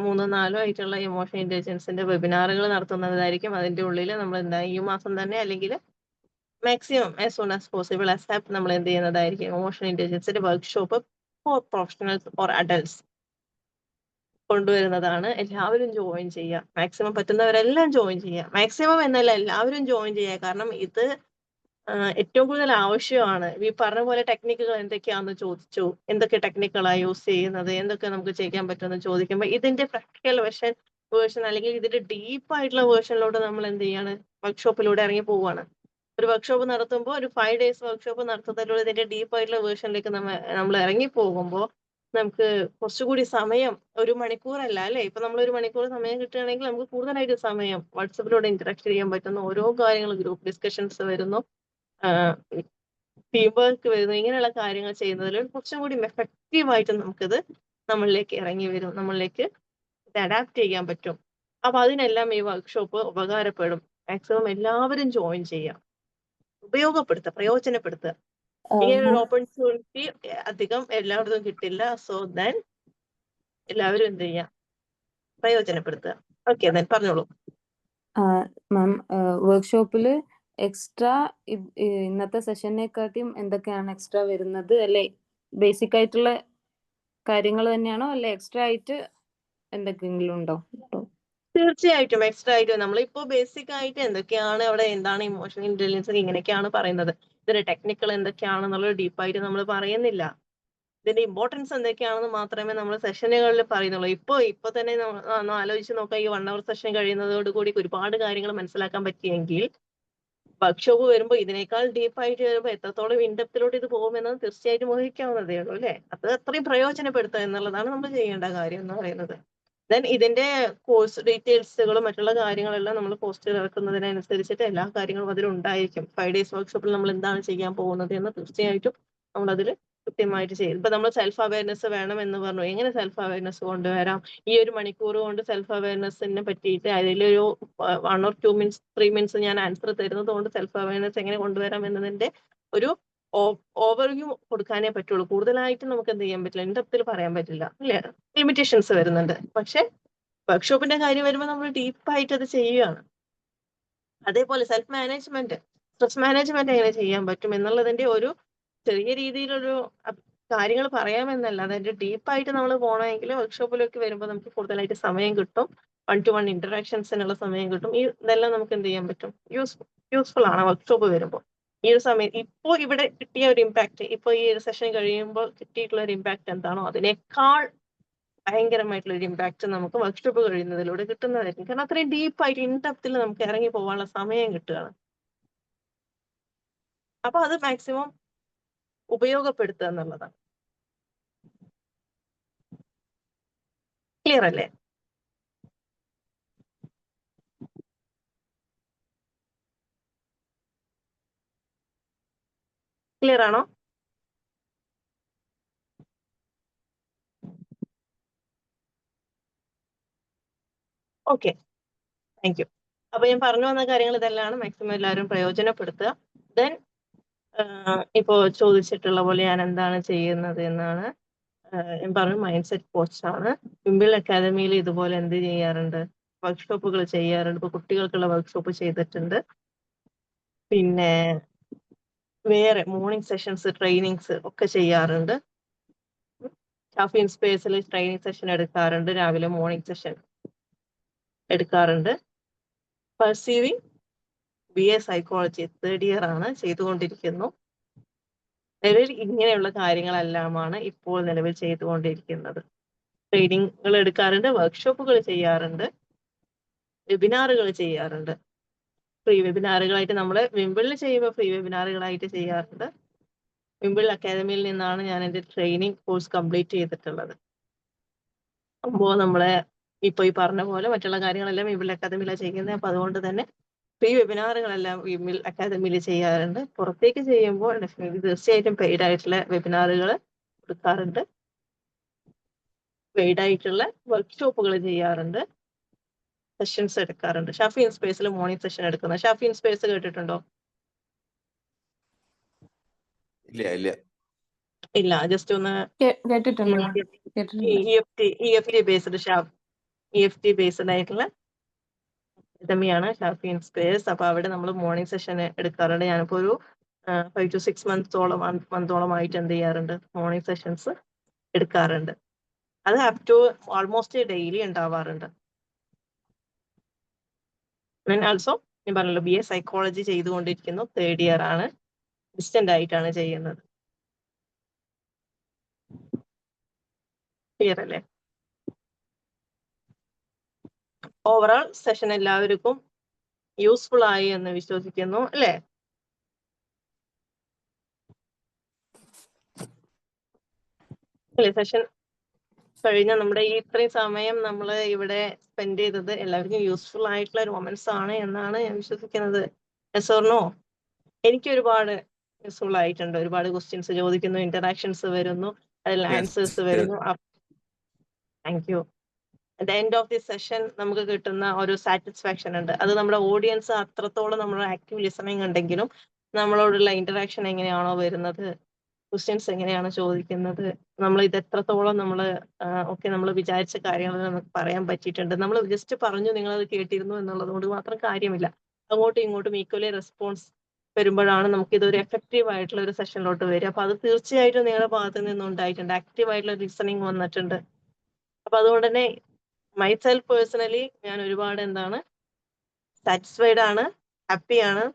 3-4 ആയിട്ടുള്ള ഇമോഷൻ ഇന്റലിജൻസിന്റെ വെബിനാറുകൾ നടത്തുന്നതായിരിക്കും. അതിന്റെ ഉള്ളിൽ നമ്മൾ ഈ മാസം തന്നെ അല്ലെങ്കിൽ maximum as soon as possible നമ്മൾ എന്ത് ചെയ്യുന്നതായിരിക്കും, ഇമോഷൻ ഇന്റലിജൻസിന്റെ workshop for professionals or adults കൊണ്ടുവരുന്നതാണ്. എല്ലാവരും ജോയിൻ ചെയ്യുക, മാക്സിമം പറ്റുന്നവരെല്ലാം ജോയിൻ ചെയ്യുക. മാക്സിമം എന്നല്ല, എല്ലാവരും ജോയിൻ ചെയ്യുക. കാരണം ഇത് ഏറ്റവും കൂടുതൽ ആവശ്യമാണ്. ഈ പറഞ്ഞ പോലെ ടെക്നിക്കുകൾ എന്തൊക്കെയാണെന്ന് ചോദിച്ചു, എന്തൊക്കെ ടെക്നിക്കുകളാണ് യൂസ് ചെയ്യുന്നത്, എന്തൊക്കെ നമുക്ക് ചെയ്യാൻ പറ്റുമെന്ന് ചോദിക്കുമ്പോൾ ഇതിന്റെ പ്രാക്ടിക്കൽ വേർഷൻ അല്ലെങ്കിൽ ഇതിന്റെ ഡീപ്പ് ആയിട്ടുള്ള വേർഷനിലോട്ട് നമ്മൾ എന്ത് ചെയ്യാണ്, വർക്ക്ഷോപ്പിലൂടെ ഇറങ്ങി പോവുകയാണ്. ഒരു വർക്ക്ഷോപ്പ് നടത്തുമ്പോൾ ഒരു 5 days വർക്ക്ഷോപ്പ് നടത്തുന്നതിലൂടെ ഇതിന്റെ ഡീപ്പ് ആയിട്ടുള്ള വേർഷനിലേക്ക് നമ്മൾ ഇറങ്ങി പോകുമ്പോൾ നമുക്ക് കുറച്ചുകൂടി സമയം, 1 മണിക്കൂറല്ല അല്ലെ, ഇപ്പൊ നമ്മൾ 1 മണിക്കൂർ സമയം കിട്ടുകയാണെങ്കിൽ നമുക്ക് കൂടുതലായിട്ട് സമയം വാട്സപ്പിലൂടെ ഇന്ററാക്ട് ചെയ്യാൻ പറ്റുന്നു. ഓരോ കാര്യങ്ങൾ, ഗ്രൂപ്പ് ഡിസ്കഷൻസ് വരുന്നു, ടീം വർക്ക് വരുന്നു. ഇങ്ങനെയുള്ള കാര്യങ്ങൾ ചെയ്യുന്നതിൽ കുറച്ചും കൂടി എഫക്റ്റീവായിട്ട് നമുക്കിത് നമ്മളിലേക്ക് ഇറങ്ങി വരും, നമ്മളിലേക്ക് ഇത് അഡാപ്റ്റ് ചെയ്യാൻ പറ്റും. അപ്പൊ അതിനെല്ലാം ഈ വർക്ക്ഷോപ്പ് ഉപകാരപ്പെടും. മാക്സിമം എല്ലാവരും ജോയിൻ ചെയ്യാം, ഉപയോഗപ്പെടുത്തുക, പ്രയോജനപ്പെടുത്തുക. ഇങ്ങനെ ഒരു ഓപ്പർച്യൂണിറ്റി അധികം എല്ലായിടത്തും കിട്ടില്ല. സോ ദെൻ എല്ലാവരും എന്ത് ചെയ്യാം, പ്രയോജനപ്പെടുത്തുക. ഓക്കെ, ദെൻ പറഞ്ഞോളൂ. മാം, വർക്ക്ഷോപ്പില് എക്സ്ട്രാ ഇന്നത്തെ സെഷനെക്കാട്ടിയും എന്തൊക്കെയാണ് എക്സ്ട്രാ വരുന്നത്? അല്ലെ ബേസിക് ആയിട്ടുള്ള കാര്യങ്ങൾ തന്നെയാണോ, അല്ലെ എക്സ്ട്രാ ആയിട്ട് എന്തൊക്കെയെങ്കിലും ഉണ്ടോ? തീർച്ചയായിട്ടും എക്സ്ട്രാ ആയിട്ട് നമ്മളിപ്പോ ബേസിക് ആയിട്ട് എന്തൊക്കെയാണ് അവിടെ, എന്താണ് ഇമോഷണൽ ഇന്റലിജൻസ്, ഇങ്ങനെയൊക്കെയാണ് പറയുന്നത്. ഇതിന്റെ ടെക്നിക്കൽ എന്തൊക്കെയാണെന്നുള്ളത് ഡീപ്പായിട്ട് നമ്മൾ പറയുന്നില്ല. ഇതിന്റെ ഇമ്പോർട്ടൻസ് എന്തൊക്കെയാണെന്ന് മാത്രമേ നമ്മൾ സെഷനുകളിൽ പറയുന്നുള്ളൂ. ഇപ്പൊ തന്നെ ഒന്ന് ആലോചിച്ച് നോക്കാം, ഈ 1 hour സെഷൻ കഴിയുന്നതോടുകൂടി ഒരുപാട് കാര്യങ്ങൾ മനസ്സിലാക്കാൻ പറ്റിയെങ്കിൽ വർക്ക്ഷോപ്പ് വരുമ്പോൾ ഇതിനേക്കാൾ ഡീപ്പായിട്ട് വരുമ്പോൾ എത്രത്തോളം ഇൻഡെപ്തിലോട്ട് ഇത് പോകുമെന്നത് തീർച്ചയായിട്ടും ഊഹിക്കാവുന്നതേ ഉള്ളൂ അല്ലെ. അത് അത്രയും പ്രയോജനപ്പെടുത്തുക എന്നുള്ളതാണ് നമ്മൾ ചെയ്യേണ്ട കാര്യം എന്ന് പറയുന്നത്. ദെൻ ഇതിന്റെ കോഴ്സ് ഡീറ്റെയിൽസുകളും മറ്റുള്ള കാര്യങ്ങളെല്ലാം നമ്മൾ പോസ്റ്റിൽ ഇറക്കുന്നതിനനുസരിച്ചിട്ട് എല്ലാ കാര്യങ്ങളും അതിലുണ്ടായിരിക്കും. 5 days വർക്ക്ഷോപ്പിൽ നമ്മൾ എന്താണ് ചെയ്യാൻ പോകുന്നത് എന്ന് തീർച്ചയായിട്ടും നമ്മൾ അതിൽ കൃത്യമായിട്ട് ചെയ്യും. ഇപ്പൊ നമ്മൾ സെൽഫ് അവയർനെസ് വേണം എന്ന് പറഞ്ഞു. എങ്ങനെ സെൽഫ് അവയർനെസ് കൊണ്ടുവരാം? ഈ 1 മണിക്കൂർ കൊണ്ട് സെൽഫ് അവയർനെസ്സിനെ പറ്റിയിട്ട് അതിലൊരു 1 or 2 minutes 3 minutes ഞാൻ ആൻസർ തരുന്നത് കൊണ്ട് സെൽഫ് അവയർനെസ് എങ്ങനെ കൊണ്ടുവരാം എന്നതിന്റെ ഒരു ഓവർവ്യൂ കൊടുക്കാനേ പറ്റുള്ളൂ. കൂടുതലായിട്ട് നമുക്ക് എന്ത് ചെയ്യാൻ പറ്റില്ല, ഇൻഡെപ്തിൽ പറയാൻ പറ്റില്ല അല്ലേ, ലിമിറ്റേഷൻസ് വരുന്നുണ്ട്. പക്ഷെ വർക്ക്ഷോപ്പിന്റെ കാര്യം വരുമ്പോൾ നമ്മൾ ഡീപ്പായിട്ട് അത് ചെയ്യുകയാണ്. അതേപോലെ സെൽഫ് മാനേജ്മെന്റ്, സ്ട്രെസ് മാനേജ്മെന്റ് എങ്ങനെ ചെയ്യാൻ പറ്റും എന്നുള്ളതിന്റെ ഒരു ചെറിയ രീതിയിലൊരു കാര്യങ്ങൾ പറയാമെന്നല്ല, അതിന്റെ ഡീപ്പായിട്ട് നമ്മൾ പോകണമെങ്കിൽ വർക്ക്ഷോപ്പിലേക്ക് വരുമ്പോൾ നമുക്ക് കൂടുതലായിട്ട് സമയം കിട്ടും. 1-to-1 ഇന്ററാക്ഷൻസിനുള്ള സമയം കിട്ടും. ഇതെല്ലാം നമുക്ക് എന്ത് ചെയ്യാൻ പറ്റും, യൂസ്ഫുൾ ആണ് വർക്ക്ഷോപ്പ് വരുമ്പോൾ. ഈ ഒരു സമയം ഇപ്പോൾ ഇവിടെ കിട്ടിയ ഒരു ഇമ്പാക്ട്, ഇപ്പോൾ ഈ ഒരു സെഷൻ കഴിയുമ്പോൾ കിട്ടിയിട്ടുള്ള ഒരു ഇമ്പാക്ട് എന്താണോ അതിനേക്കാൾ ഭയങ്കരമായിട്ടുള്ള ഒരു ഇമ്പാക്ട് നമുക്ക് വർക്ക്ഷോപ്പ് കഴിയുന്നതിലൂടെ കിട്ടുന്നതായിരിക്കും. കാരണം അത്രയും ഡീപ്പായിട്ട് ഇൻഡെപ്തിൽ നമുക്ക് ഇറങ്ങി പോകാനുള്ള സമയം കിട്ടുകയാണ്. അപ്പൊ അത് മാക്സിമം ഉപയോഗപ്പെടുത്തുക എന്നുള്ളതാണ്. ക്ലിയർ അല്ലേ? ക്ലിയർ ആണോ? Okay, thank U. അപ്പൊ ഞാൻ പറഞ്ഞു വന്ന കാര്യങ്ങൾ ഇതെല്ലാം മാക്സിമം എല്ലാവരും പ്രയോജനപ്പെടുത്തുക. ദെൻ ഇപ്പോ ചോദിച്ചിട്ടുള്ള പോലെ ഞാൻ എന്താണ് ചെയ്യുന്നത് എന്നാണ് ഞാൻ പറഞ്ഞു. Mind set കോച്ചാണ്. വിംബിൾ അക്കാദമിയിൽ ഇതുപോലെ എന്ത് ചെയ്യാറുണ്ട്, വർക്ക്ഷോപ്പുകൾ ചെയ്യാറുണ്ട്. ഇപ്പൊ കുട്ടികൾക്കുള്ള വർക്ക്ഷോപ്പ് ചെയ്തിട്ടുണ്ട്. പിന്നെ വേറെ മോർണിംഗ് സെഷൻസ്, ട്രെയിനിങ്സ് ഒക്കെ ചെയ്യാറുണ്ട്. ഷാഫി ഇൻസ്പേസിൽ ട്രെയിനിങ് സെഷൻ എടുക്കാറുണ്ട്, രാവിലെ മോർണിംഗ് സെഷൻ എടുക്കാറുണ്ട്. Perceiving BA psychology 3rd year ആണ്, ചെയ്തുകൊണ്ടിരിക്കുന്നു. നിലവിൽ ഇങ്ങനെയുള്ള കാര്യങ്ങളെല്ലാമാണ് ഇപ്പോൾ നിലവിൽ ചെയ്തുകൊണ്ടിരിക്കുന്നത്. ട്രെയിനിങ്ങുകൾ എടുക്കാറുണ്ട്, വർക്ക്ഷോപ്പുകൾ ചെയ്യാറുണ്ട്, വെബിനാറുകൾ ചെയ്യാറുണ്ട്. ഫ്രീ വെബിനാറുകളായിട്ട് നമ്മൾ വിംബിളിൽ ചെയ്യുമ്പോൾ ഫ്രീ വെബിനാറുകളായിട്ട് ചെയ്യാറുണ്ട്. വിംബിൾ അക്കാദമിയിൽ നിന്നാണ് ഞാൻ എൻ്റെ ട്രെയിനിങ് കോഴ്സ് കംപ്ലീറ്റ് ചെയ്തിട്ടുള്ളത്. അപ്പോൾ നമ്മളെ ഇപ്പൊ ഈ പറഞ്ഞ പോലെ മറ്റുള്ള കാര്യങ്ങളെല്ലാം വിംബിൾ അക്കാദമിയിലാണ് ചെയ്യുന്നത്. അപ്പൊ അതുകൊണ്ട് തന്നെ ഫ്രീ വെബിനാറുകളെല്ലാം വിംബിൾ അക്കാദമിയിൽ ചെയ്യാറുണ്ട്. പുറത്തേക്ക് ചെയ്യുമ്പോൾ തീർച്ചയായിട്ടും പെയ്ഡ് ആയിട്ടുള്ള വെബിനാറുകൾ കൊടുക്കാറുണ്ട്, പെയ്ഡ് ആയിട്ടുള്ള വർക്ക്ഷോപ്പുകൾ ചെയ്യാറുണ്ട്, സെഷൻസ് എടുക്കാറുണ്ട്. ഷാഫി ഇൻസ്പേസിൽ മോർണിംഗ് സെഷൻ എടുക്കുന്നത്. ഷാഫി ഇൻസ്പേസ് കേട്ടിട്ടുണ്ടോ? ഇല്ല, ജസ്റ്റ് ഒന്ന് കേട്ടിട്ടുണ്ട് മാം, കേട്ടിട്ടുണ്ട്. EFT ബേസ്ഡ് ആയിട്ടുള്ള അക്കാദമിയാണ് ഷാഫി ഇൻസ്പേസ്. അപ്പൊ അവിടെ നമ്മൾ മോർണിംഗ് സെഷൻ എടുക്കാറുണ്ട്. ഞാനിപ്പോ ഒരു 5 to 6 മന്തോളമായിട്ട് എന്ത് ചെയ്യാറുണ്ട്, മോർണിംഗ് സെഷൻസ് എടുക്കാറുണ്ട്. അത് അപ് ടു ഓൾമോസ്റ്റ് ഡെയിലി ഉണ്ടാവാറുണ്ട്. ആൾസോ ഞാൻ പറഞ്ഞല്ലോ BA സൈക്കോളജി ചെയ്തുകൊണ്ടിരിക്കുന്നു, 3rd year ആണ്, ഡിസ്റ്റന്റ് ആയിട്ടാണ് ചെയ്യുന്നത്. ക്ലിയർ അല്ലേ? ഓവറോൾ സെഷൻ എല്ലാവർക്കും യൂസ്ഫുൾ ആയി എന്ന് വിശ്വസിക്കുന്നു അല്ലേ? സെഷൻ കഴിഞ്ഞ നമ്മുടെ ഈ ഇത്രയും സമയം നമ്മൾ ഇവിടെ സ്പെൻഡ് ചെയ്തത് എല്ലാവർക്കും യൂസ്ഫുൾ ആയിട്ടുള്ള ഒരു മൊമെന്റ്സ് ആണ് എന്നാണ് ഞാൻ വിശ്വസിക്കുന്നത്. Yes or no? എനിക്ക് ഒരുപാട് യൂസ്ഫുൾ ആയിട്ടുണ്ട്. ഒരുപാട് ക്വസ്റ്റ്യൻസ് ചോദിക്കുന്നു, ഇന്ററാക്ഷൻസ് വരുന്നു, അതിൽ ആൻസേഴ്സ് വരുന്നു. Thank you. At the end of the session നമുക്ക് കിട്ടുന്ന ഒരു സാറ്റിസ്ഫാക്ഷൻ ഉണ്ട്. അത് നമ്മുടെ ഓഡിയൻസ് അത്രത്തോളം നമ്മുടെ ആക്റ്റീവ് ലിസണിങ് ഉണ്ടെങ്കിലും നമ്മളോടുള്ള ഇന്ററാക്ഷൻ എങ്ങനെയാണോ വരുന്നത്, ക്വസ്റ്റ്യൻസ് എങ്ങനെയാണ് ചോദിക്കുന്നത്, നമ്മൾ ഇത് എത്രത്തോളം നമ്മൾ നമ്മൾ വിചാരിച്ച കാര്യങ്ങൾ നമുക്ക് പറയാൻ പറ്റിയിട്ടുണ്ട്. നമ്മൾ ജസ്റ്റ് പറഞ്ഞു നിങ്ങളത് കേട്ടിരുന്നു എന്നുള്ളത് കൊണ്ട് മാത്രം കാര്യമില്ല. അങ്ങോട്ടും ഇങ്ങോട്ടും ഈക്വലി റെസ്പോൺസ് വരുമ്പോഴാണ് നമുക്ക് ഇതൊരു എഫക്റ്റീവ് ആയിട്ടുള്ള ഒരു സെഷനിലോട്ട് വരിക. അപ്പൊ അത് തീർച്ചയായിട്ടും നിങ്ങളുടെ ഭാഗത്ത് നിന്നും ഉണ്ടായിട്ടുണ്ട്, ആക്റ്റീവ് ആയിട്ടുള്ള ലിസണിങ് വന്നിട്ടുണ്ട്. അപ്പൊ അതുകൊണ്ട് തന്നെ മൈസെൽഫ് പേഴ്സണലി ഞാൻ ഒരുപാട് സാറ്റിസ്ഫൈഡ് ആണ്, ഹാപ്പിയാണ്.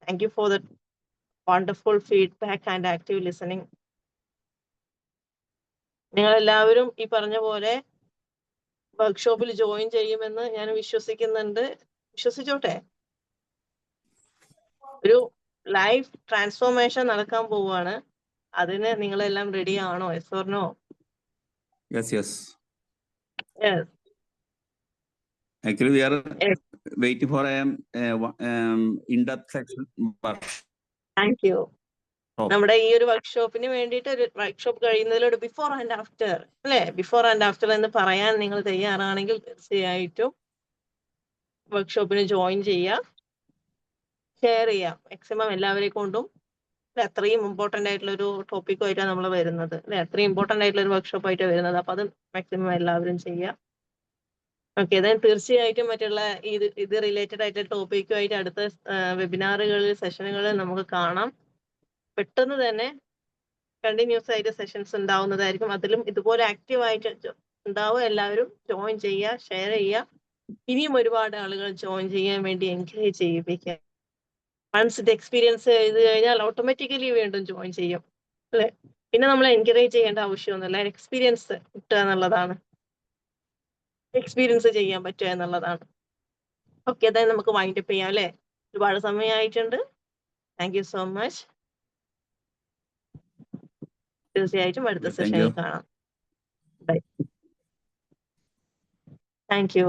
Thank you for the wonderful feedback and active listening. നിങ്ങൾ എല്ലാവരും ഈ പറഞ്ഞ പോലെ വർക്ക്ഷോപ്പിൽ ജോയിൻ ചെയ്യുമെന്ന് ഞാൻ വിശ്വസിക്കുന്നുണ്ട്. വിശ്വസിച്ചോട്ടെ. ഒരു ലൈഫ് ട്രാൻസ്ഫോർമേഷൻ നടക്കാൻ പോവുകയാണ്. അതിന് നിങ്ങളെല്ലാം റെഡി ആണോ? Yes or no? Yes, yes. Yes. Actually, we are Yes. waiting for in-depth section. Thank you. Oh. നമ്മുടെ ഈ ഒരു വർക്ക്ഷോപ്പിന് വേണ്ടിയിട്ട് ഒരു വർക്ക്ഷോപ്പ് കഴിയുന്നതിലൂടെ ബിഫോർ ആൻഡ് ആഫ്റ്റർ അല്ലെ, ബിഫോർ ആൻഡ് ആഫ്റ്റർ എന്ന് പറയാൻ നിങ്ങൾ തയ്യാറാണെങ്കിൽ തീർച്ചയായിട്ടും വർക്ക്ഷോപ്പിന് ജോയിൻ ചെയ്യുക, ഷെയർ ചെയ്യാം മാക്സിമം എല്ലാവരെ കൊണ്ടും. അത്രയും ഇമ്പോർട്ടന്റ് ആയിട്ടുള്ള ഒരു ടോപ്പിക്കുമായിട്ടാണ് നമ്മൾ വരുന്നത് അല്ലെ, അത്രയും ഇമ്പോർട്ടന്റ് ആയിട്ടുള്ള ഒരു വർക്ക്ഷോപ്പ് ആയിട്ട് വരുന്നത്. അപ്പൊ അത് മാക്സിമം എല്ലാവരും ചെയ്യാം. ഓക്കെ, then തീർച്ചയായിട്ടും മറ്റുള്ള ഇത് റിലേറ്റഡ് ആയിട്ടുള്ള ടോപ്പിക്കുമായിട്ട് അടുത്ത വെബിനാറുകളിൽ സെഷനുകളിൽ നമുക്ക് കാണാം. പെട്ടെന്ന് തന്നെ കണ്ടിന്യൂസ് ആയിട്ട് സെഷൻസ് ഉണ്ടാവുന്നതായിരിക്കും. അതിലും ഇതുപോലെ ആക്റ്റീവ് ആയിട്ട് ഉണ്ടാവും. എല്ലാവരും ജോയിൻ ചെയ്യുക, ഷെയർ ചെയ്യുക. ഇനിയും ഒരുപാട് ആളുകൾ ജോയിൻ ചെയ്യാൻ വേണ്ടി എൻകറേജ് ചെയ്യിപ്പിക്കുക. വൺസ് ഇത് എക്സ്പീരിയൻസ് ചെയ്ത് കഴിഞ്ഞാൽ ഓട്ടോമാറ്റിക്കലി വീണ്ടും ജോയിൻ ചെയ്യും അല്ലെ. പിന്നെ നമ്മൾ എൻകറേജ് ചെയ്യേണ്ട ആവശ്യമൊന്നുമില്ല. എക്സ്പീരിയൻസ് കിട്ടുക എന്നുള്ളതാണ്, എക്സ്പീരിയൻസ് ചെയ്യാൻ പറ്റുക എന്നുള്ളതാണ്. ഓക്കെ, അതായത് നമുക്ക് വൈൻഡ് അപ്പ് ചെയ്യാം അല്ലെ. ഒരുപാട് സമയമായിട്ടുണ്ട്. Thank you so much. തീർച്ചയായിട്ടും അടുത്ത Thank സെഷനിൽ you. കാണാം. ബൈ. Thank U.